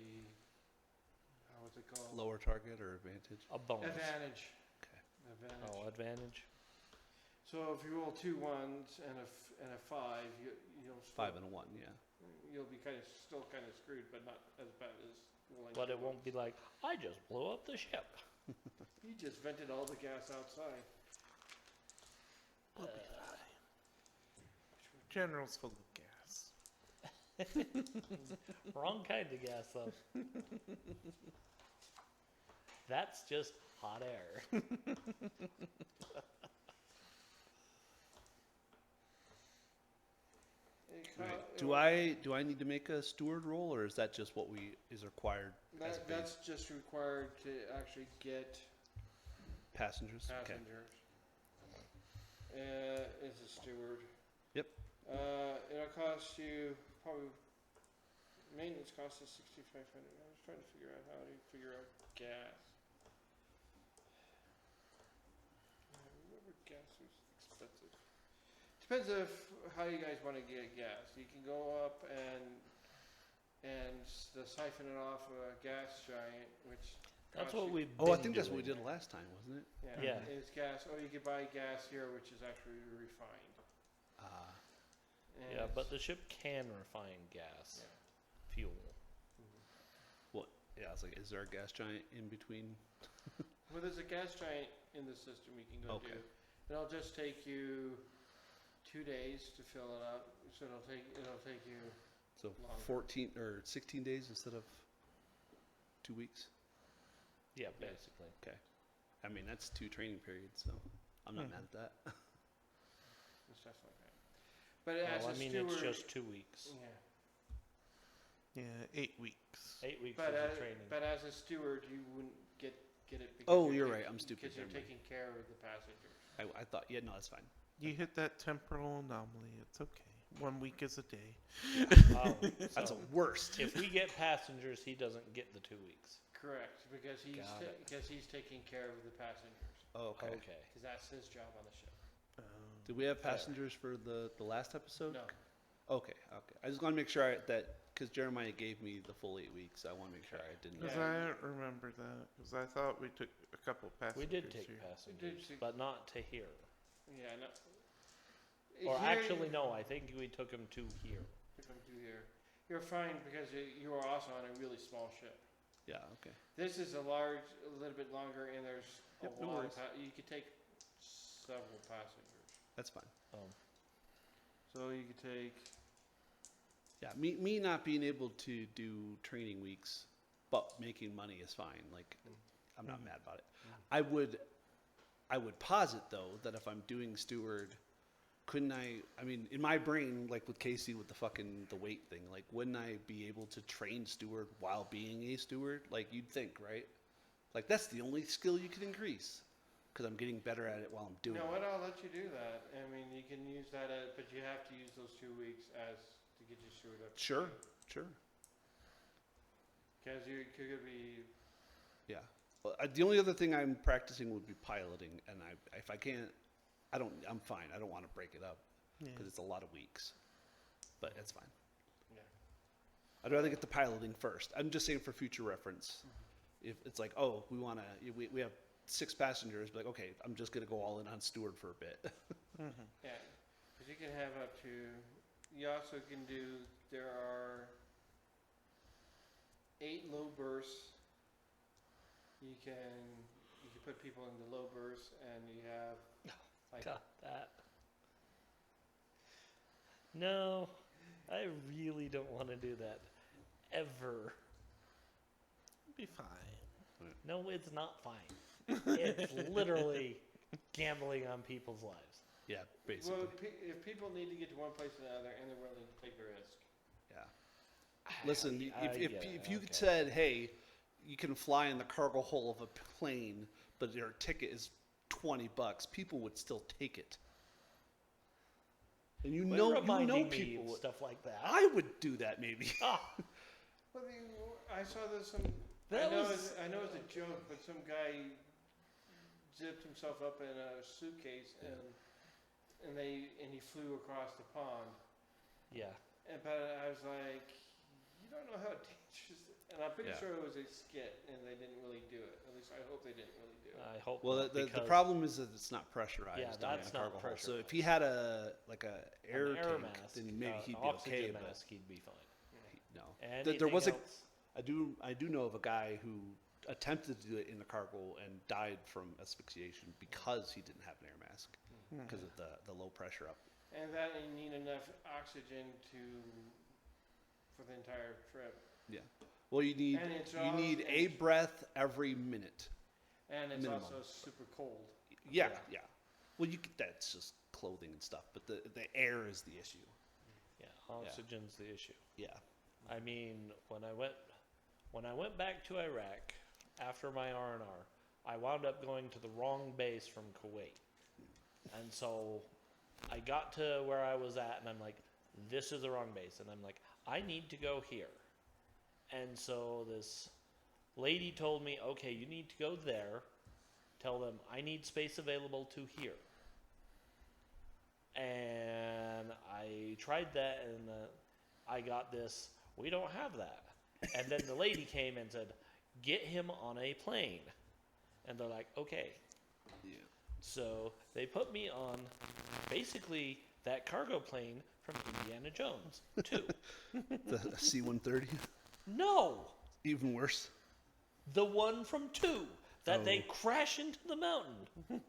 What's it called? Lower target or advantage? A bonus. Advantage. Okay. Advantage. Oh, advantage. So if you roll 2 1s and a 5, you'll still, 5 and a 1. Yeah. you'll be still kind of screwed, but not as bad as rolling. But 2 it won't be like, I just blew up the ship. You just vented all the gas outside. General's full of gas. Wrong kind of gas, though. That's just hot air. Right. Do I need to make a steward roll, or is that just what is required as a base? That's just required to actually get Passengers. Okay. passengers. As a steward. Yep. It'll cost you probably maintenance cost is $6,500. I was trying to figure out how to figure out gas. I remember gas was expensive. Depends if how you guys want to get gas. You can go up and siphon it off a gas giant, which That's costs what you- we've Oh, I been think that's what we doing. did last time, wasn't it? Yeah, Yeah. it's gas. Or you could buy gas here, which is actually refined. Ah. And Yeah, but it's- the ship can refine gas, Yeah. fuel. What? Yeah, I was like, is there a gas giant in between? Well, there's a gas giant in the system you can go Okay. do. It'll just take you 2 days to fill it up. So it'll take you. So Longer. 14 or 16 days instead of 2 weeks. Yeah, Yeah. basically. Okay. I mean, that's 2 training periods, so I'm not mad at that. And stuff like that. But as Well, a I mean, steward, it's just 2 weeks. yeah. Yeah, 8 weeks. 8 weeks But of training. but as a steward, you wouldn't get it. Because Oh, you're right. I'm stupid. Because you're Never mind. taking care of the passengers. I thought, yeah, no, that's fine. You hit that temporal anomaly. It's okay. 1 week is a day. Oh, That's so a worst. if we get passengers, he doesn't get the 2 weeks. Correct, because Got it. he's taking care of the passengers. Oh, okay. Okay. Because that's his job on the ship. Did we have passengers for the last episode? No. Okay. I just want to make sure because Jeremiah gave me the full 8 weeks. I want to make sure I didn't. Because Yeah. I don't remember that. Because I thought we took a couple We passengers. did take here. passengers, take- but not to here. Yeah, no. Or Here actually, you- no, I think we took him to here. If I'm through here, you're fine because you are also on a really small ship. Yeah. Okay. This is a little bit longer, and there's Yep, a no lot worries. of you could take several passengers. That's fine. So you could take. Yeah. Me not being able to do training weeks but making money is fine. Like, I'm not mad about it. I would posit though that if I'm doing steward, couldn't I mean, in my brain, like with Casey with the weight thing, like, wouldn't I be able to train steward while being a steward? Like, you'd think, right? Like, that's the only skill you can increase because I'm getting better at it while I'm doing You know it. what? I'll let you do that. I mean, you can use that, but you have to use those 2 weeks as to get your steward up. Sure. Because you could be. Yeah. Well, the only other thing I'm practicing would be piloting, and if I can't, I'm fine. I don't want to break it up because it's a lot of weeks, but it's fine. Yeah. I'd rather get the piloting first. I'm just saying for future reference. If it's like, oh, we have 6 passengers, but like, okay, I'm just gonna go all in on steward for a bit. Yeah, because you can have up to. You also can do. There are 8 low bursts. You can put people into low bursts, and you have like Got that. No, I really don't want to do that. Ever. Be fine. No, it's not fine. It's literally gambling on people's lives. Yeah, basically. Well, if people need to get to one place or another, and they're willing to take the risk. Yeah. Listen, I if get it, if you okay. said, hey, you can fly in the cargo hold of a plane, but your ticket is $20, people would still take it. And you Quit know reminding me people of would. stuff like that. I would do that maybe. Ah, Well, I saw this. That I know was- it's a joke, but some guy zipped himself up in a suitcase and he flew across the pond. yeah. But I was like, you don't know how dangerous. And I'm pretty Yeah. sure it was a skit, and they didn't really do it. At least I hope they didn't really do it. I hope Well, not, the because problem is that it's not pressurized Yeah, down in that's the not cargo hold. So if pressurized. he had a air an air tank, mask, then maybe he'd be oxygen okay. But mask, he'd be fine. no, Anything there was else? I do know of a guy who attempted to do it in the cargo and died from asphyxiation because he didn't have an air mask because of the low pressure up. And that you need enough oxygen for the entire trip. Yeah. Well, you need And it's a breath every minute. And it's Minimum. also super cold. Yeah. Well, that's just clothing and stuff, but the air is the issue. Yeah, oxygen's the issue. Yeah. I mean, when I went back to Iraq after my R&R, I wound up going to the wrong base from Kuwait. And so I got to where I was at, and I'm like, this is the wrong base. And I'm like, I need to go here. And so this lady told me, okay, you need to go there. Tell them I need space available to here. And I tried that, and I got this, we don't have that. And then the lady came and said, get him on a plane. And they're like, okay. Yeah. So they put me on basically that cargo plane from Indiana Jones 2. The C-130, No, even worse. the one from 2 that they Oh. crash into the mountain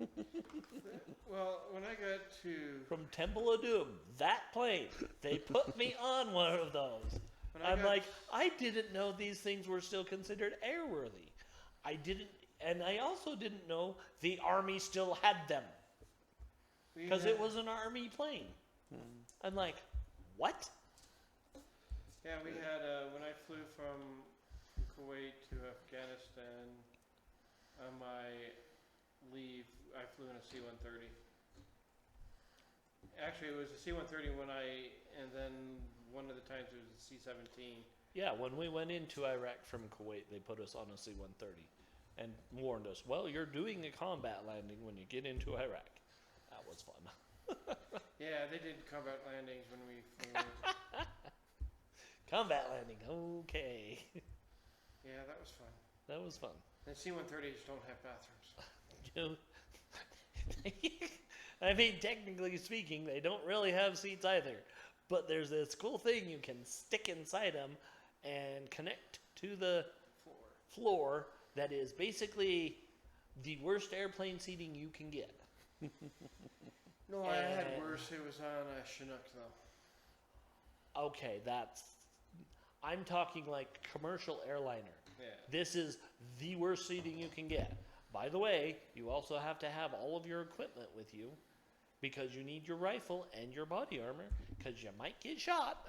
Well, when I got to from Temple of Doom. That plane, they put me on one of those. when I I'm got like, I didn't know these things were still considered airworthy. I didn't, and I also didn't know the Army still had them we because had- it was an Army plane. I'm like, what? Yeah, we had when I flew from Kuwait to Afghanistan on my leave, I flew in a C-130. Actually, it was a C-130 and then one of the times it was a C-17. Yeah, when we went into Iraq from Kuwait, they put us on a C-130 and warned us, well, you're doing a combat landing when you get into Iraq. That was fun. Yeah, they did combat landings when we flew. Combat landing, okay. Yeah, that was fun. That was fun. And C-130s don't have bathrooms. You know, I mean, technically speaking, they don't really have seats either. But there's this cool thing you can stick inside them and connect to the floor that is basically the worst airplane seating you can get. No, I had worse. It was on a Chinook, though. Okay, I'm talking like commercial airliner. Yeah. This is the worst seating you can get. By the way, you also have to have all of your equipment with you because you need your rifle and your body armor because you might get shot.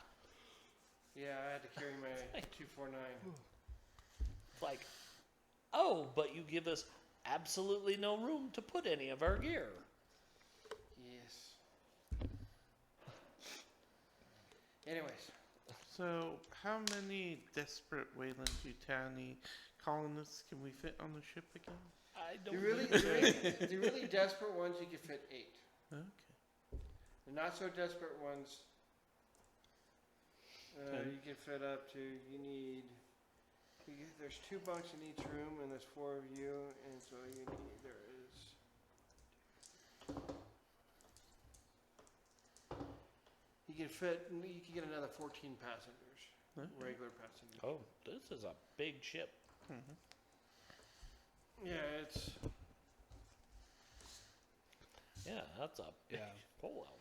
Yeah, I had to carry my 249. It's like, oh, but you give us absolutely no room to put any of our gear. Yes. Anyways, So, how many desperate Wayland-Yutani colonists can we fit on the ship again? I the don't really, know. the really desperate ones, you can fit 8. Okay. The not so desperate ones, Ten. you can fit up to. There's 2 bunks in each room, and there's 4 of you, and so you can fit. You can get another 14 passengers, Okay. regular passengers. Oh, this is a big ship. Mhm. Yeah, it's. Yeah, that's a big Yeah. pullout.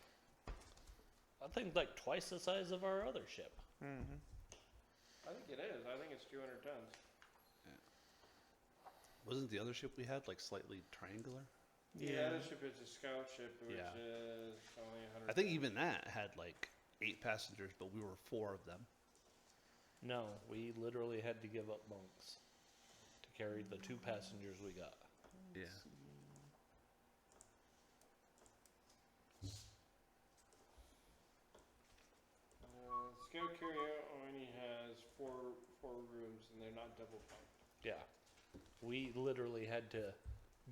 I think like twice the size of our other ship. Mhm. I think it is. I think it's 200 tons. Wasn't the other ship we had like slightly triangular? The Yeah. other ship is a scout ship, which Yeah. is only 100. I think even that had like 8 passengers, but we were 4 of them. No, we literally had to give up bunks to carry the 2 passengers we got. Yeah. Scout carrier only has four rooms, and they're not double bunked. Yeah. We literally had to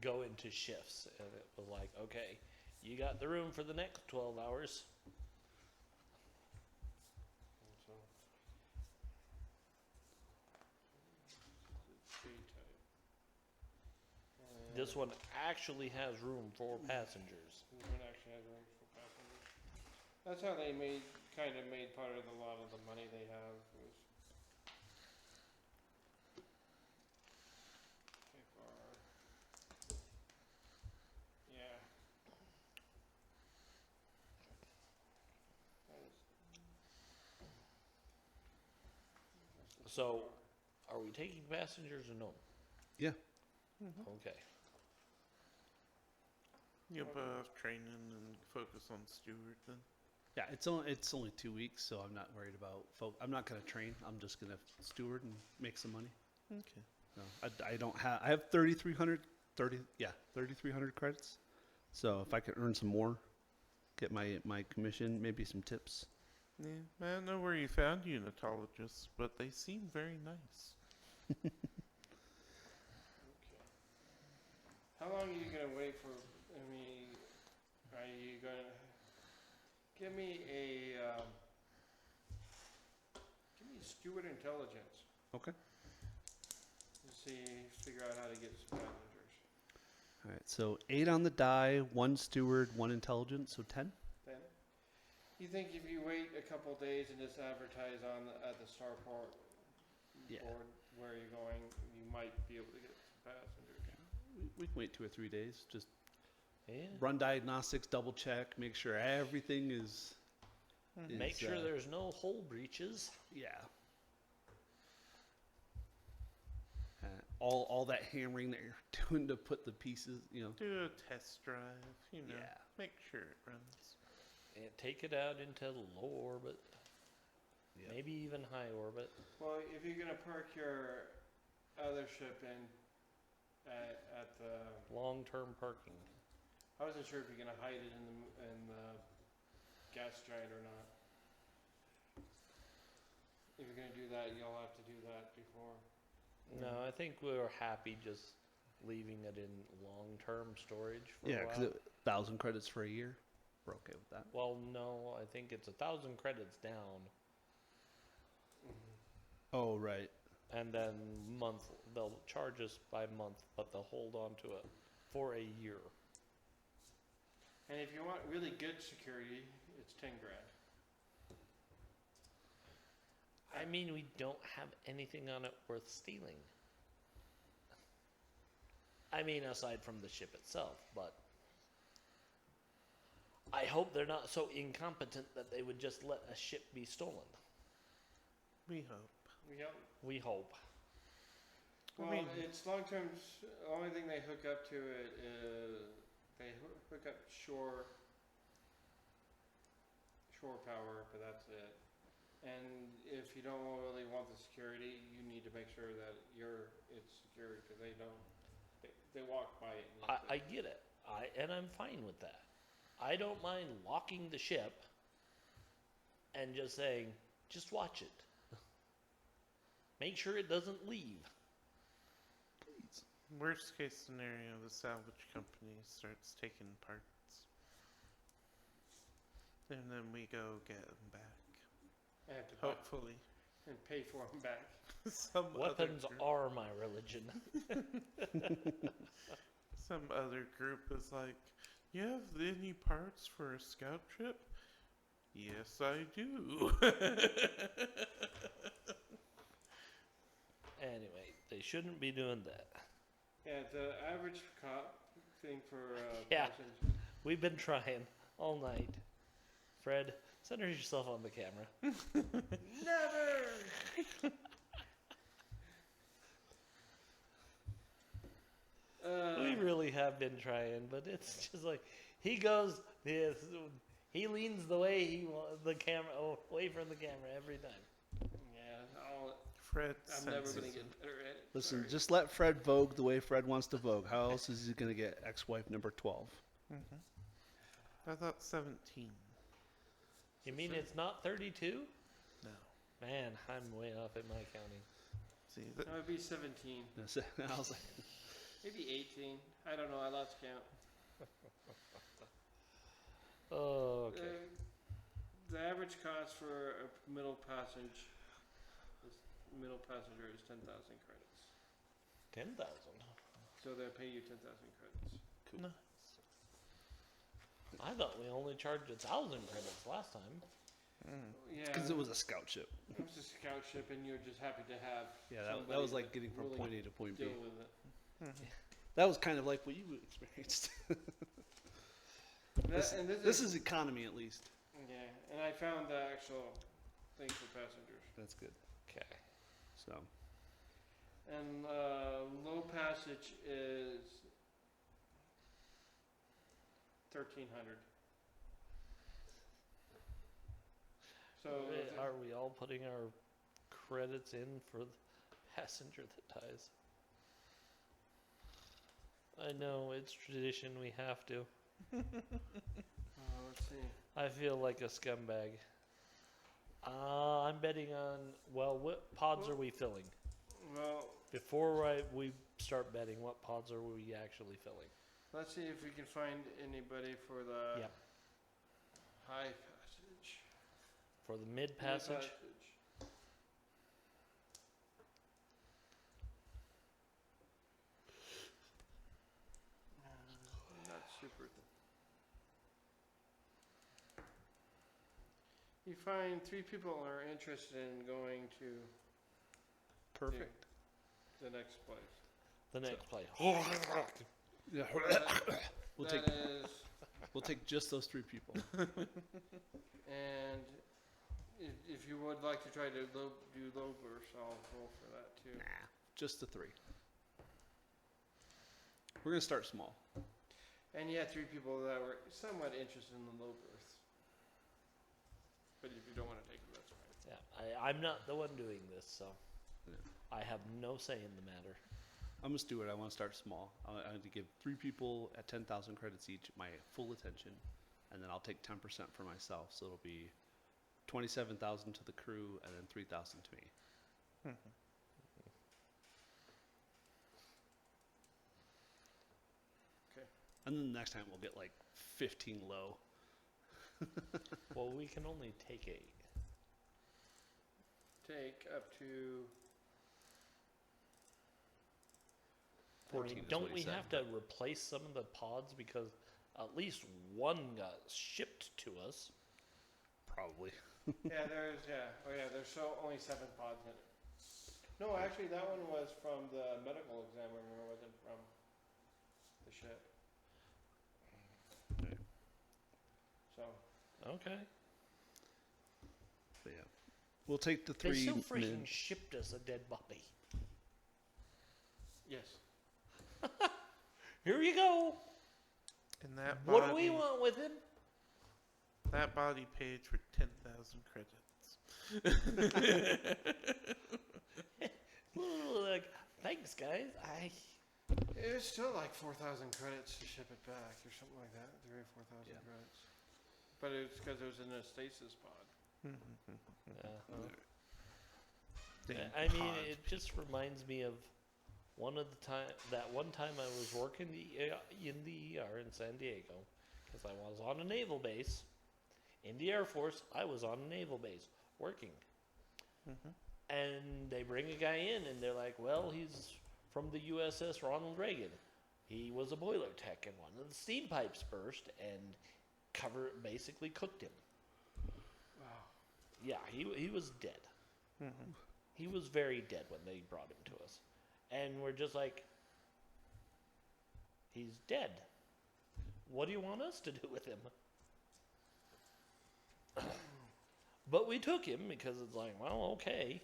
go into shifts, and it was like, okay, you got the room for the next 12 hours. And so, it's J-type. This one actually has room for passengers. This one actually has rooms for passengers. That's how they kind of made part of a lot of the money they have. Was if our, yeah. So, are we taking passengers or no? Yeah. Okay. You'll both training and focus on Stewart then. Yeah, it's only 2 weeks, so I'm not worried about. I'm not gonna train. I'm just gonna steward and make some money. Okay. No, I don't have. I have 3,300 credits. So if I could earn some more, get my commission, maybe some tips. Yeah, I don't know where you found unitologists, but they seem very nice. Okay. How long are you gonna wait for? I mean, are you gonna give me a steward intelligence? Okay. Figure out how to get some passengers. All right. So 8 on the die, 1 steward, 1 intelligence, so 10. Then, you think if you wait a couple days and just advertise at the starport Yeah. board where you're going, you might be able to get some passengers. We can wait 2 or 3 days. Just Yeah. run diagnostics, double check, make sure everything is. Make sure there's no hull breaches. Yeah. All that hammering that you're doing to put the pieces, Do a test drive, Yeah. make sure it runs. And take it out into low orbit. Yep. Maybe even high orbit. Well, if you're gonna park your other ship in at the, Long-term parking. I wasn't sure if you're gonna hide it in the gas giant or not. If you're gonna do that, you'll have to do that before. No, I think we were happy just leaving it in long-term storage for Yeah, a because while. 1,000 credits for a year. We're okay with that. Well, no, I think it's 1,000 credits down, Oh, right. and then they'll charge us by month, but they'll hold on to it for a year. And if you want really good security, it's 10 grand. I mean, we don't have anything on it worth stealing. I mean, aside from the ship itself, but I hope they're not so incompetent that they would just let a ship be stolen. We hope. We have, We hope. Well, mean- it's long-term. The only thing they hook up to it is they hook up shore power, but that's it. And if you don't really want the security, you need to make sure that it's secure because they walk by it. And I get it. And I'm fine with that. I don't mind locking the ship and just saying, just watch it. Make sure it doesn't leave. Worst case scenario, the salvage company starts taking parts. And then we go get them back. I have to buy Hopefully. and pay for them back. Some Weapons other group, are my religion. some other group is like, you have any parts for a scout ship? Yes, I do. Anyway, they shouldn't be doing that. Yeah, the average thing for Yeah. passage. We've been trying all night. Fred, center yourself on the camera. Never. We really have been trying, but it's just like he goes. He leans the way the camera away from the camera every time. Yeah, Fred I'm never senses gonna it. get better at it. Listen, Sorry. just let Fred vogue the way Fred wants to vogue. How else is he going to get ex-wife number 12? I thought 17. You mean it's not 32? No. Man, I'm way off at my counting. See, That would be 17, I was like, maybe 18. I don't know. I lost count. Oh, okay. The average cost for a middle passenger is 10,000 credits. 10,000. So they'll pay you 10,000 credits. Cool. I thought we only charged 1,000 credits last time. Yeah, because it was a scout ship. it was a scout ship, and you're just happy to have. Yeah, that somebody was like getting from really point A to point B. deal with it. That was kind of like what you experienced. And This is economy, at least. yeah, and I found the actual thing for passengers. That's good. Okay. So, And low passage is 1,300. So Are we all putting our credits in for the passenger that dies? I know, it's tradition, we have to. let's see. I feel like a scumbag. I'm betting on, well, what pods are we filling? Well, Before we start betting, what pods are we actually filling? let's see if we can find anybody for the Yep. high passage. For the mid High passage? Not super. You find 3 people are interested in going to perfect. the next place. The next play. Yeah. We'll That take is, we'll take just those 3 people. and if you would like to try to do low burst, I'll roll for that too. Nah, just the 3. We're gonna start small. And you had 3 people that were somewhat interested in the low berths. But if you don't want to take them, that's fine. Yeah, I'm not the one doing this, so Yeah. I have no say in the matter. I'm a steward. I want to start small. I want to give 3 people at 10,000 credits each my full attention, and then I'll take 10% for myself. So it'll be 27,000 to the crew, and then 3,000 to me. Okay. And then the next time we'll get like 15 low. Well, we can only take 8. Take up to 14 is Don't what he we said, have to replace some of the pods because at least one got shipped to us? Probably. there's only 7 pods in it. No, actually, that one was from the medical examiner, it wasn't from the ship. Okay. So, Okay. But yeah, we'll take the They 3 still freaking mid. shipped us a dead body. Yes. Here you go. And that What body, do we want with him? that body paid for 10,000 credits. Like, thanks, guys. It's still like 4,000 credits to ship it back, or something like that. 3,000 or 4,000 Yeah. credits. But it's because it was in a stasis pod. I mean, it just reminds me of one time I was working in the ER in San Diego, because I was on a naval base. In the Air Force, I was on a naval base working. And they bring a guy in, and they're like, well, he's from the USS Ronald Reagan. He was a boiler tech, and one of the steam pipes burst and basically cooked him. Wow. Yeah, he was dead. He was very dead when they brought him to us. And we're just like, he's dead. What do you want us to do with him? But we took him because it's like, well, okay.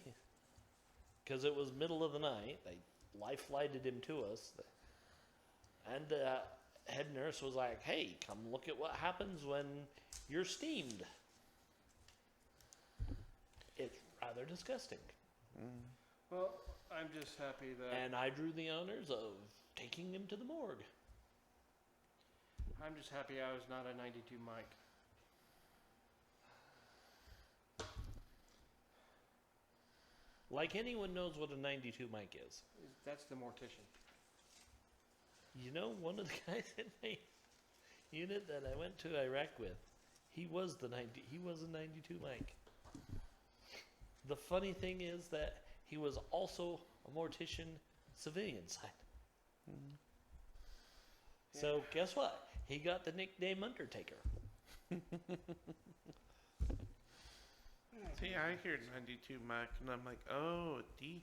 Because it was middle of the night. They life flighted him to us. And the head nurse was like, hey, come look at what happens when you're steamed. It's rather disgusting. Well, I'm just happy that And I drew the honors of taking him to the morgue. I'm just happy I was not a 92 Mike. Like anyone knows what a 92 mic is. That's the mortician. You know, one of the guys in my unit that I went to Iraq with, he was a 92 mic. The funny thing is that he was also a mortician civilian side. So guess what? He got the nickname Undertaker. See, I hear 92 Mike, and I'm like, oh, a DJ,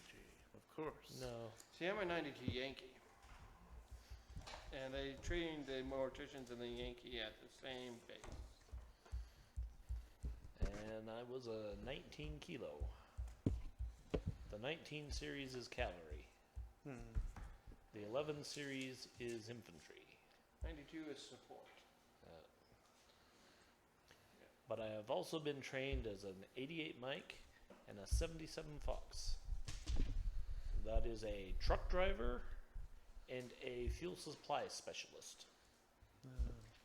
of course. No. See, I'm a 92 Yankee. And they trained the morticians and the Yankee at the same base. And I was a 19 kilo. The 19 series is cavalry. The 11 series is infantry. 92 is support. But I have also been trained as an 88 Mike and a 77 Fox. That is a truck driver and a fuel supply specialist.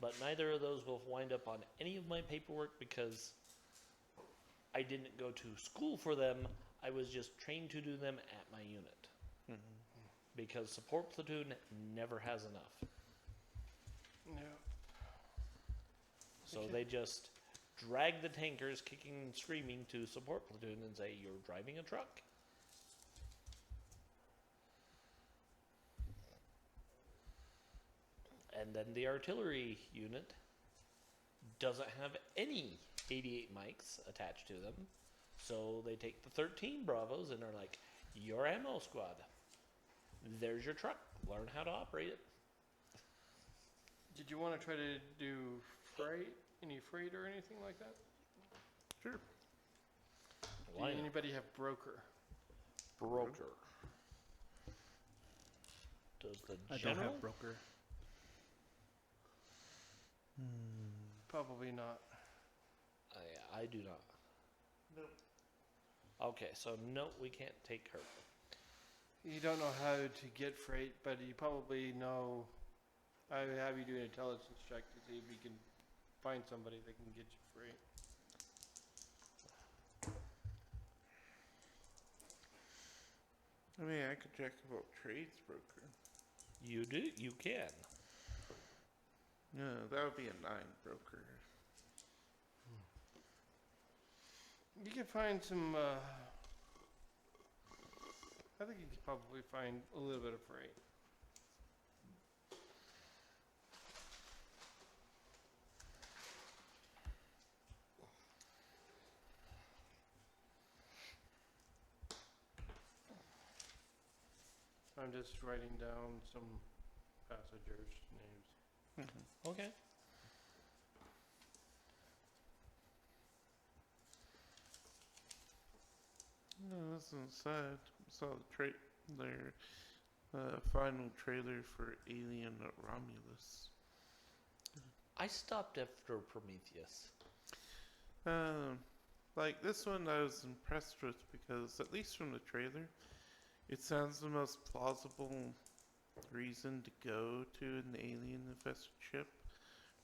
But neither of those will wind up on any of my paperwork because I didn't go to school for them. I was just trained to do them at my unit. Because support platoon never has enough. No. So they just drag the tankers kicking and screaming to support platoon and say, you're driving a truck. And then the artillery unit doesn't have any 88 mics attached to them. So they take the 13 Bravos and are like, your ammo squad. There's your truck. Learn how to operate it. Did you want to try to do freight? Any freight or anything like that? Sure. Why not? Anybody have broker? Broker. Does the I general? don't have broker. Probably not. I do not. Nope. Okay, so no, we can't take her. You don't know how to get freight, but you probably know. I would have you do an intelligence check to see if you can find somebody that can get you freight. I mean, I could check about trades broker. You do? You can. No, that would be a 9 broker. You can find some. I think you could probably find a little bit of freight. I'm just writing down some passengers' names. Okay. No, that's inside. Saw the trait there. final trailer for Alien Romulus. I stopped after Prometheus. Like this one, I was impressed with because, at least from the trailer, it sounds the most plausible reason to go to an alien-infested ship,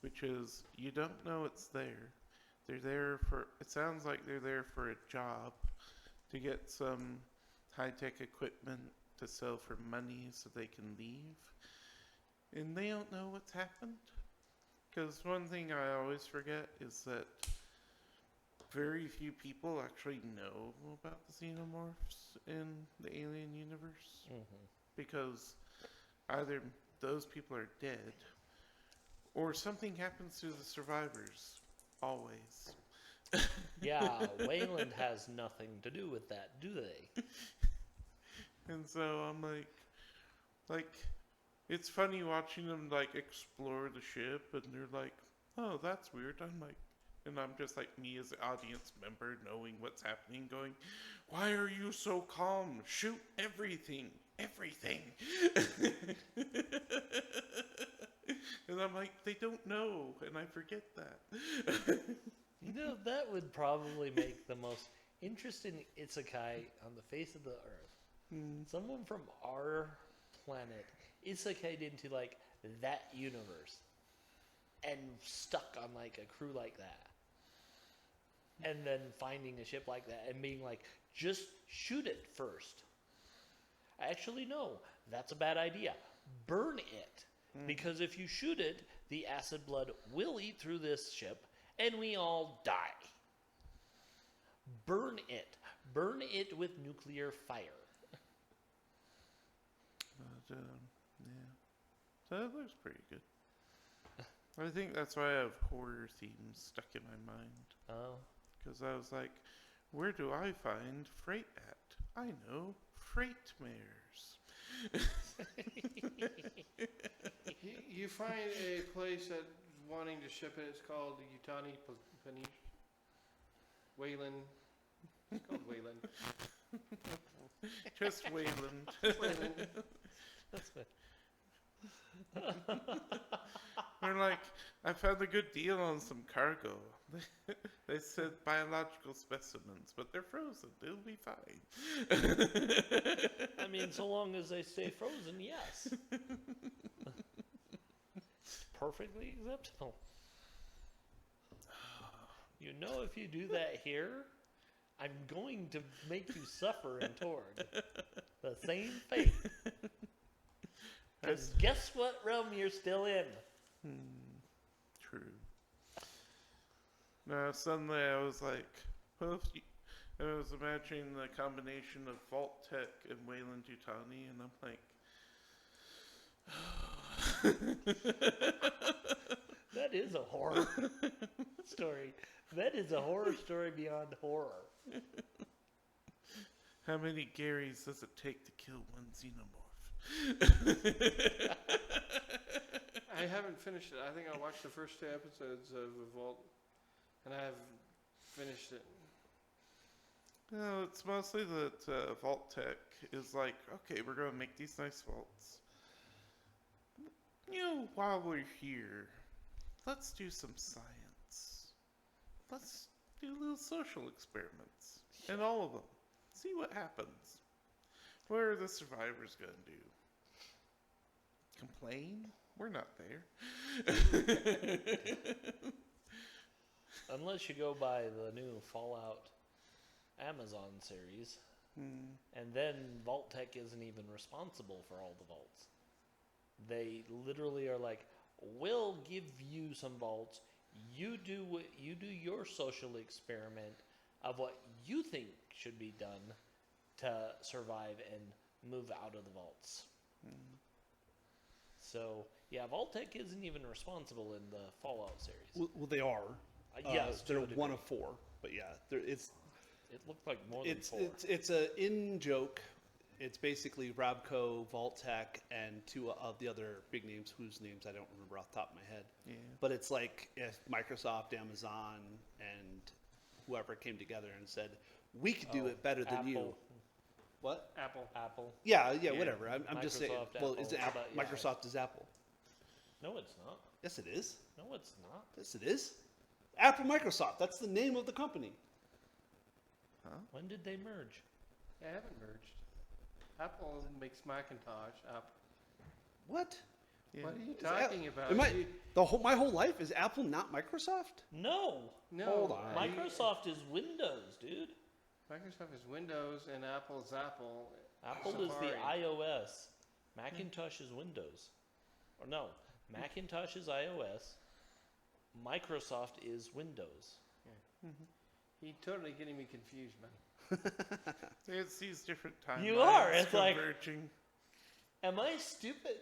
which is you don't know it's there. They're there for. It sounds like they're there for a job, to get some high-tech equipment to sell for money so they can leave, and they don't know what's happened. Because one thing I always forget is that very few people actually know about the xenomorphs in the alien universe. Because either those people are dead, or something happens to the survivors. Always. Yeah, Wayland has nothing to do with that, do they? And so I'm like, it's funny watching them like explore the ship, and they're like, "Oh, that's weird." I'm like, and I'm just like me as the audience member, knowing what's happening, going, "Why are you so calm? Shoot everything, everything." And I'm like, they don't know, and I forget that. You know, that would probably make the most interesting isekai on the face of the earth. Someone from our planet isekai'd into, like, that universe and stuck on, like, a crew like that. And then finding a ship like that and being like, just shoot it first. Actually, no, that's a bad idea. Burn it. Because if you shoot it, the acid blood will eat through this ship and we all die. Burn it. Burn it with nuclear fire. But, yeah. So that looks pretty good. I think that's why I have horror themes stuck in my mind. Oh. Because I was like, where do I find freight at? I know, freight mares. You find a place that's wanting to ship it. It's called Utani Panish. Wayland. It's called Wayland. Just Wayland. Wayland. That's good. They're like, I found a good deal on some cargo. They said biological specimens, but they're frozen. They'll be fine. I mean, so long as they stay frozen, yes. Perfectly acceptable. You know, if you do that here, I'm going to make you suffer in Torg. The same fate. Because guess what realm you're still in? True. Now, suddenly I was like, well, if you, I was imagining the combination of Vault Tech and Wayland Yutani, and I'm like, That is a horror story. That is a horror story beyond horror. how many Garys does it take to kill one xenomorph? I haven't finished it. I think I watched the first 2 episodes of Vault, and I haven't finished it. No, it's mostly that Vault Tech is like, okay, we're going to make these nice vaults. You know, while we're here, let's do some science. Let's do little social experiments. And all of them. See what happens. What are the survivors going to do? Complain? We're not there. Unless you go by the new Fallout Amazon series. And then Vault Tech isn't even responsible for all the vaults. They literally are like, we'll give you some vaults. You do your social experiment of what you think should be done to survive and move out of the vaults. So, yeah, Vault Tech isn't even responsible in the Fallout series. Well, they are. Yes, to they're a degree. one of 4, but yeah, it's It looked like more than 4. it's a in joke. It's basically Rabco, Vault-Tec, and 2 of the other big names whose names I don't remember off the top of my head. Yeah. But it's like if Microsoft, Amazon, and whoever came together and said, we could do it better than you. Apple. What? Apple. Apple. Yeah, Yeah. whatever. I'm just saying. Microsoft, Well, Apple, is it Apple? but yeah. Microsoft is Apple. No, it's not. Yes, it is. No, it's not. Yes, it is. Apple Microsoft. That's the name of the company. When did they merge? They haven't merged. Apple makes Macintosh. Apple. What? Yeah. What are you Is talking about? Am I, You- my whole life is Apple not Microsoft? No. no. Hold on. Microsoft is Windows, dude. Microsoft is Windows and Apple's Apple. Apple Safari. is the iOS. Macintosh is Windows. Or no, Macintosh is iOS. Microsoft is Windows. You're totally getting me confused, man. It's these different timelines. You are, it's like- converging. Am I stupid?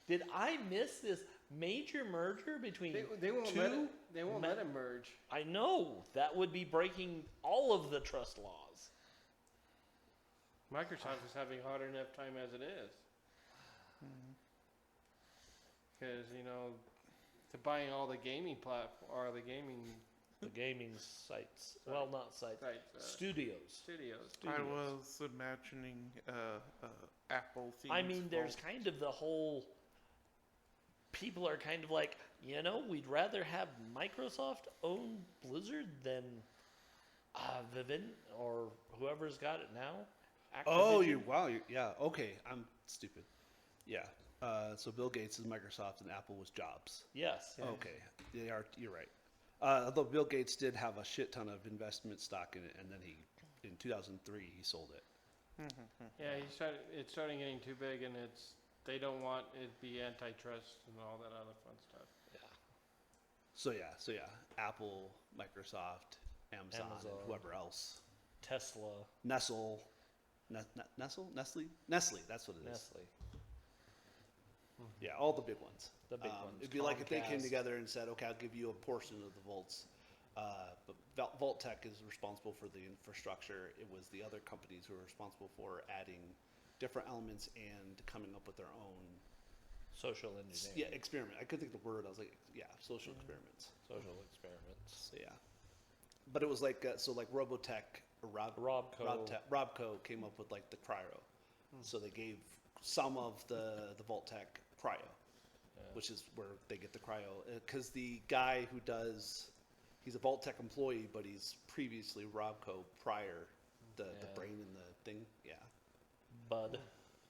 Did I miss this major merger between They won't two? let it. They won't let them merge. I know that would be breaking all of the trust laws. Microsoft is having a hard enough time as it is. Because they're buying all the gaming or the gaming The gaming sites, well, not sites, sites, studios. studios. I was imagining Apple themes. I mean, there's vault. kind of the whole. People are kind of like, we'd rather have Microsoft own Blizzard than Vivint or whoever's got it now. Oh, Activision. yeah. Okay, I'm stupid. Yeah. So Bill Gates is Microsoft and Apple was Jobs. Yes. Okay, they are. You're right. Although Bill Gates did have a shit ton of investment stock in it, and then in 2003 he sold it. Yeah, it's starting getting too big, and they don't want it to be antitrust and all that other fun stuff. So yeah, Apple, Microsoft, Amazon, Amazon. and whoever else. Tesla, Nestle. Nestle. That's what it is. Nestle. Yeah, all the big ones. The big ones. It'd be like if they came Comcast. together and said, "Okay, I'll give you a portion of the vaults." But Vault Tech is responsible for the infrastructure. It was the other companies who were responsible for adding different elements and coming up with their own Social engineering. experiment. I couldn't think of the word. I was like, social experiments. Social experiments. So yeah, but it was like like Robotech or Robco came up with like the cryo. So they gave some of the Vault Tech cryo, which is where they get the cryo. Because the guy who he's a Vault Tech employee, but he's previously Robco prior, the brain in the thing. Yeah. Bud.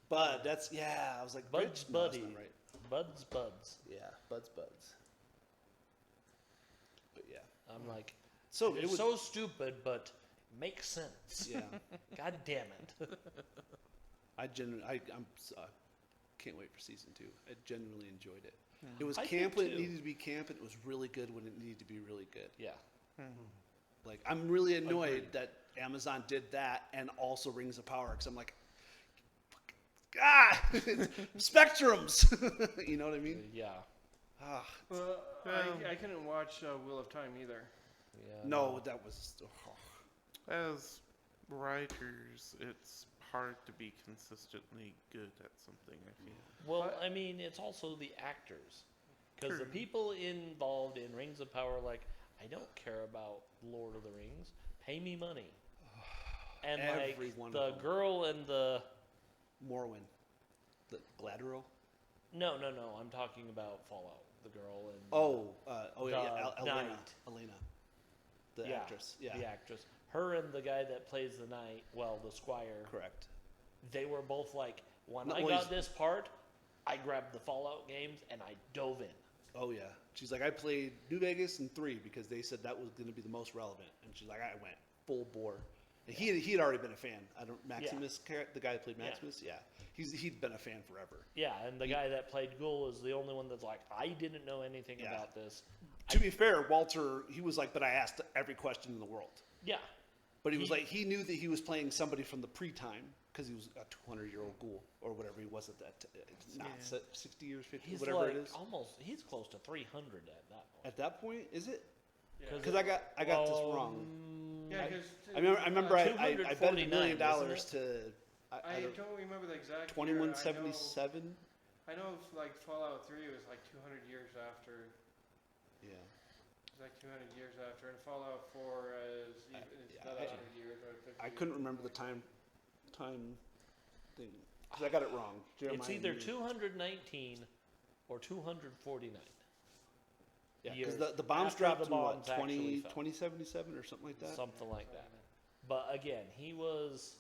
Bud, I was like, Bud's Rich? No, that's buddy. not right. Buds. Yeah, Bud's. But yeah. I'm like, So it's it was, so stupid, but makes sense. yeah. God damn it. I'm can't wait for season 2. I genuinely enjoyed it. It was I camp did when it too. needed to be camp, and it was really good when it needed to be really good. Yeah. Like, I'm really annoyed Agreed. that Amazon did that and also Rings of Power, because I'm like, Spectrums! You know what I mean? Yeah. Ah, Well, I couldn't watch Wheel of Time either. Yeah. no, that was. As writers, it's hard to be consistently good at something, I feel. Well, I mean, it's also the actors. Because the True. people involved in Rings of Power are like, I don't care about Lord of the Rings. Pay me money. And Every like one of the them. girl and the Morrowind. The Gladriel? no, I'm talking about Fallout. The girl and Elena. Knight. Elena. The actress. Yeah. the actress. Her and the guy that plays the knight, well, the squire. Correct. They were both like, when No, I well, got he's- this part, I grabbed the Fallout games and I dove in. Oh yeah. She's like, I played New Vegas and 3 because they said that was going to be the most relevant, and she's like, I went full bore. And he had already been a fan. Maximus, the guy that played Maximus, yeah. He'd been a fan forever. Yeah, and the guy that played Ghoul is the only one that's like, I didn't know anything Yeah. about this. To be fair, Walter, he was like, but I asked every question in the world. Yeah, But he was like, he knew that he was playing somebody from the pre-time because he was a 200-year-old ghoul or whatever he was at that. Not 60 years, 50, he's whatever like it is. he's close to 300 at that point. At that point, is it? Yeah. Because I got this wrong. Yeah, I remember I bet $1 million 249, wasn't it? to I don't remember the exact 2177. year. I know like Fallout 3 was like 200 years after. Yeah. It was like 200 years after, and Fallout 4 is yeah, another 100 years. Or 50 I years. couldn't remember the time Because I got it wrong. Jeremiah It's either knew. 219 or 249. Yeah, because years the bombs after dropped the in what, bombs actually fell. 2077 or something like that? Something like that. But again, he was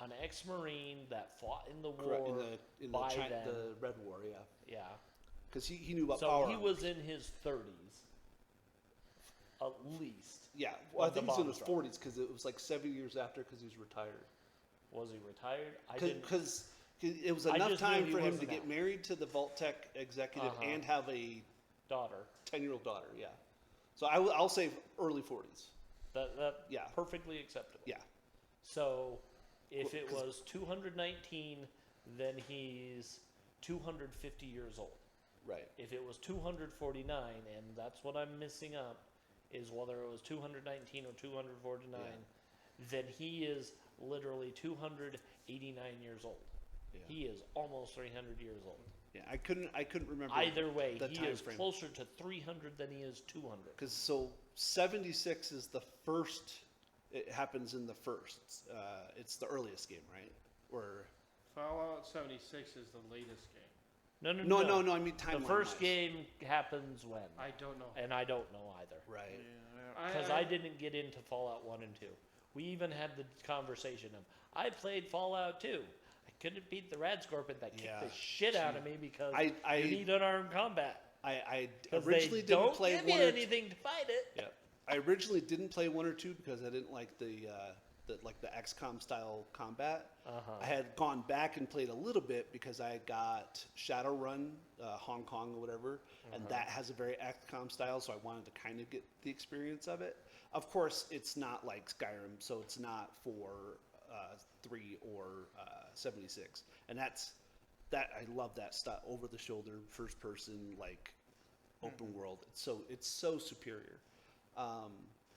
an ex-marine that fought in the war. Correct, in by the then. Red War, yeah. Yeah. Because he knew about So power he armors. was in his 30s, at least. Yeah, well, I when the think he's in his bombs dropped. 40s because it was like 7 years after because he's retired. Was he retired? I didn't. Because it was I enough just knew time he for him to wasn't get out. married to the Vault-Tec executive Uh-huh. and have a Daughter. 10-year-old daughter, yeah. So I'll say early 40s. That Yeah. perfectly acceptable. Yeah. So if Well, it 'cause- was 219, then he's 250 years old. Right. If it was 249, and that's what I'm missing up, is whether it was 219 or 249, then he is literally 289 years old. Yeah. He is almost 300 years old. Yeah, I couldn't remember. Either way, the he time is frame. closer to 300 than he is 200. Because so 76 is the first. It happens in the first. It's the earliest game, right? Or Fallout 76 is the latest game. No, no, no, no. no, no. I mean timeline. The first wise. game happens when? I don't know. And I don't know either. Right. Because I didn't get into Fallout 1 and 2. We even had the conversation of, I played Fallout 2. I couldn't beat the Rad Scorpion that kicked Yeah. the shit out of me because I you need unarmed combat. I Because originally they didn't don't play give one you or anything to fight it. Yeah. I originally didn't play 1 or 2 because I didn't like the XCOM style combat. Uh-huh. I had gone back and played a little bit because I got Shadowrun, Hong Kong or whatever, and that has a very XCOM style, so I wanted to kind of get the experience of it. Of course, it's not like Skyrim, so it's not for 3 or 76, and that I love that stuff, over the shoulder, first person, like open world. It's so superior.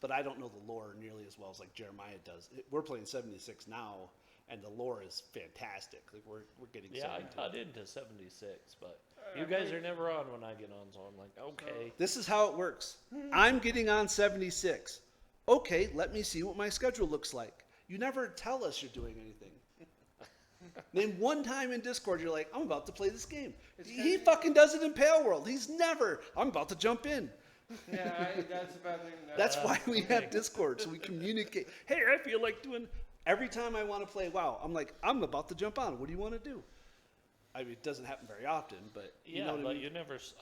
But I don't know the lore nearly as well as like Jeremiah does. We're playing 76 now, and the lore is fantastic. Like we're getting Yeah, so I into got it. into 76, but you guys are never on when I get on, so I'm like, okay. This is how it works. I'm getting on 76. Okay, let me see what my schedule looks like. You never tell us you're doing anything. Name one time in Discord you're like, I'm about to play this game. He fucking does it in Pale World. He's never, I'm about to jump in. Yeah, that's about the. That's why we have Discord, so we communicate. Hey, I feel like doing. Every time I want to play WoW, I'm like, I'm about to jump on. What do you want to do? I mean, it doesn't happen very often, but you Yeah, know what but I mean.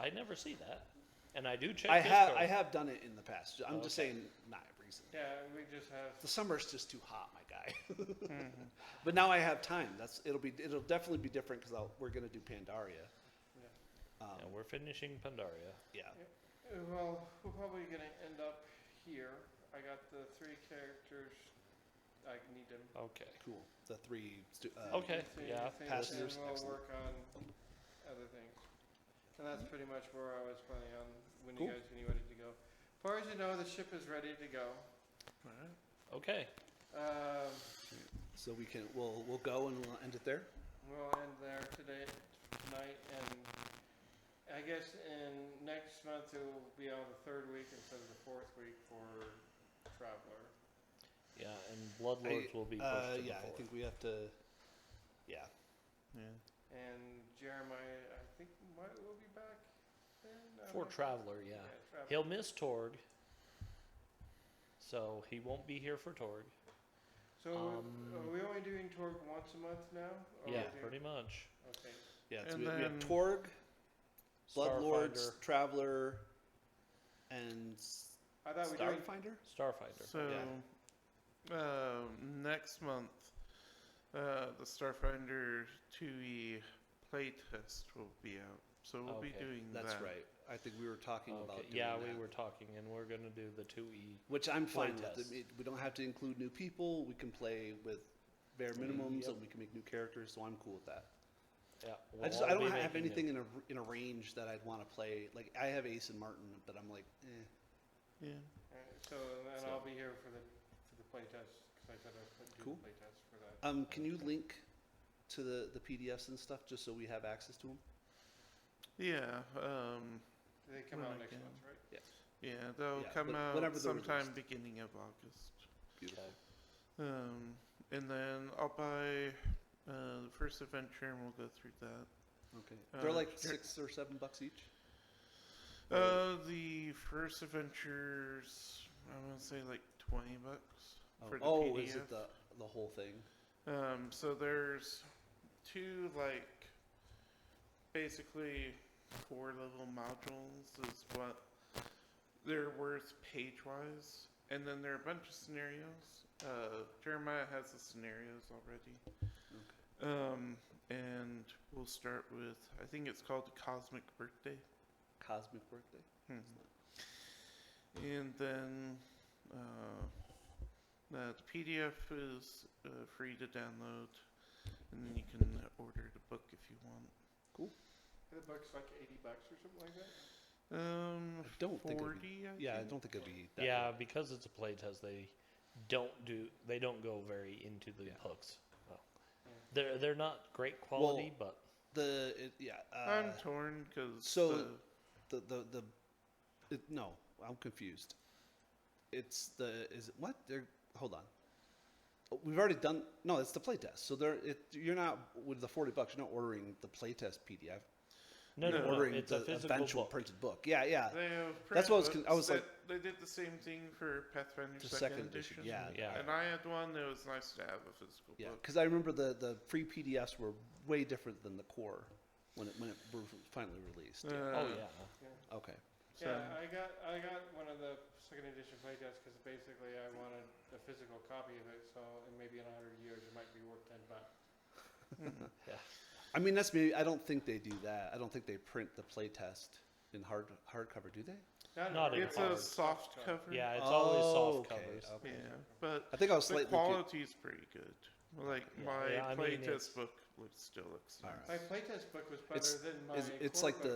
I never see that. And I do check I Discord. have done it in the past. I'm just Okay. saying, not recently. Yeah, we just have. The summer's just too hot, my guy. But now I have time. It'll definitely be different because we're gonna do Pandaria. And we're finishing Pandaria. Yeah. Well, we're probably gonna end up here. I got the 3 characters. I need them. Okay. Cool. The 3. Okay. Yeah. Passengers, And we'll excellent. work on other things. And that's pretty much where I was planning on when Cool. you guys when you ready to go. As far as you know, the ship is ready to go. Alright. Okay. So we'll go and we'll end it there. We'll end there tonight, and I guess in next month it will be on the 3rd week instead of the 4th week for Traveler. Yeah, and Bloodlords will be pushed to the Yeah, I fourth. think we have to. Yeah. Yeah. And Jeremiah, I think will be back then. I'm For not- Traveler, yeah. Traveler. He'll miss Torg, so he won't be here for Torg. So are we only doing Torg once a month now? Or Yeah, we do- pretty much. Okay. Yeah. So And we have then- Torg, Bloodlords, Starfinder. Traveler, and I thought we were doing. Starfinder. Starfinder. So, next month, the Starfinder 2E playtest will be out. So we'll be Okay, doing That's that. right. I think we were talking about Okay. doing Yeah, that. we were talking, and we're gonna do the 2E. Which I'm fine with. Playtest. We don't have to include new people. We can play with bare minimums, Yep. and we can make new characters. So I'm cool with that. Yeah. I don't have anything in a range that I'd want to play. Like I have Ace and Martin, but I'm like, Yeah. So then So- I'll be here for the playtest because I said I would do Cool. the playtest for that. Can you link to the PDFs and stuff just so we have access to them? Yeah. They come when out I next can. month, right? Yeah, they'll Yeah, come out whenever they're sometime released. beginning of August. Beautiful. And then I'll buy The first adventure, and we'll go through that. Okay. They're like Sure. $6 or $7 each. The first adventures, I'm gonna say like $20 for the Oh, PDF. is it the whole thing? So there's two basically 4-level modules is what they're worth page-wise, and then there are a bunch of scenarios. Jeremiah has the scenarios already. And we'll start with, I think it's called the Cosmic Birthday. Cosmic Birthday. And then the PDF is free to download, and then you can order the book if you want. The book's like $80 or something like that. I don't think. 40. I don't think it'd be. That Yeah, much. because it's a playtest, they don't go very into the books. Well, they're not great quality, but I'm torn because So no, I'm confused. Is it what? Hold on. We've already done, no, it's the playtest. So you're not, with the $40, you're not ordering the playtest PDF. no, You're ordering it's the a physical eventual book. printed book. Yeah. they have That's what print I was books like, they did the same thing for Pathfinder the second second edition. edition. Yeah. And I had one that was nice to have a physical Yeah, book. because I remember the free PDFs were way different than the core when it were finally released. Oh yeah. Okay. So, Yeah, I got one of the second edition playtests because basically I wanted a physical copy of it, so in maybe in 100 years it might be worth $10. Yeah. I mean, that's maybe. I don't think they do that. I don't think they print the playtest in hardcover, do they? Not in it's hard. a soft cover. Yeah, it's always soft okay, covers. okay. Yeah, but I think I was the slightly. quality is pretty good. Like my Yeah, I mean, it's- playtest book still looks All nice. right. My playtest book was better It's- than my it's core like book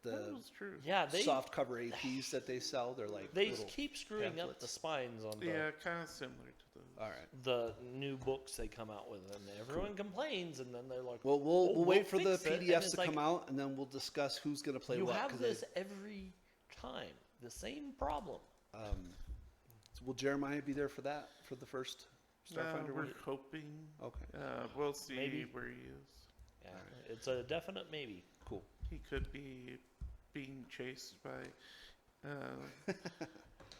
the That was true. Yeah, they soft cover APs that they sell. They're like they little keep screwing up the pamphlets. spines on Yeah, kind of similar to those. All right. the new books they come out with, and everyone complains, and then they're like, Well, "Oh, we'll wait for the fix it," and PDFs it's to like, come out, and then we'll discuss who's going to play You what. have 'cause this every time, the same problem. will Jeremiah be there for that for the first Starfinder We're one? hoping. Okay. We'll see Maybe. where he is. Yeah, it's a definite maybe. Cool. He could be being chased by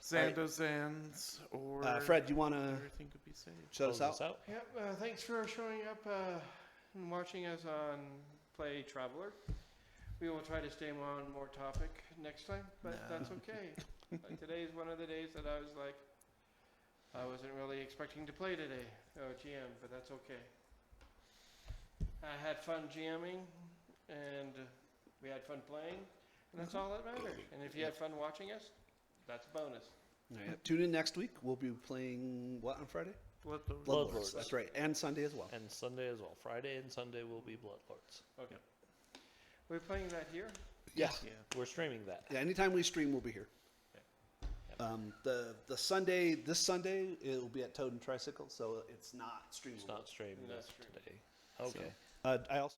Zandozans or Fred, you want to everything could be saved. shut us Close out? Yep, thanks for showing up and watching us on Play Traveler. We will try to stay on more topic next time, but that's okay. Like today is one of the days that I was like, I wasn't really expecting to play today, GM, but that's okay. I had fun GMing, and we had fun playing, and that's all that matters. And if you had fun watching us, that's a bonus. All right. Tune in next week. We'll be playing what on Friday? Bloodlords. Bloodlords. That's right, and Sunday as well. And Sunday as well. Friday and Sunday will be Bloodlords. Okay. We're playing that here? Yeah. Yeah. We're streaming that. Yeah. Anytime we stream, we'll be here. The Sunday, this Sunday, it will be at Toad and Tricycle, so it's not streamable. It's not streamed Not streamed. today. Okay. I also.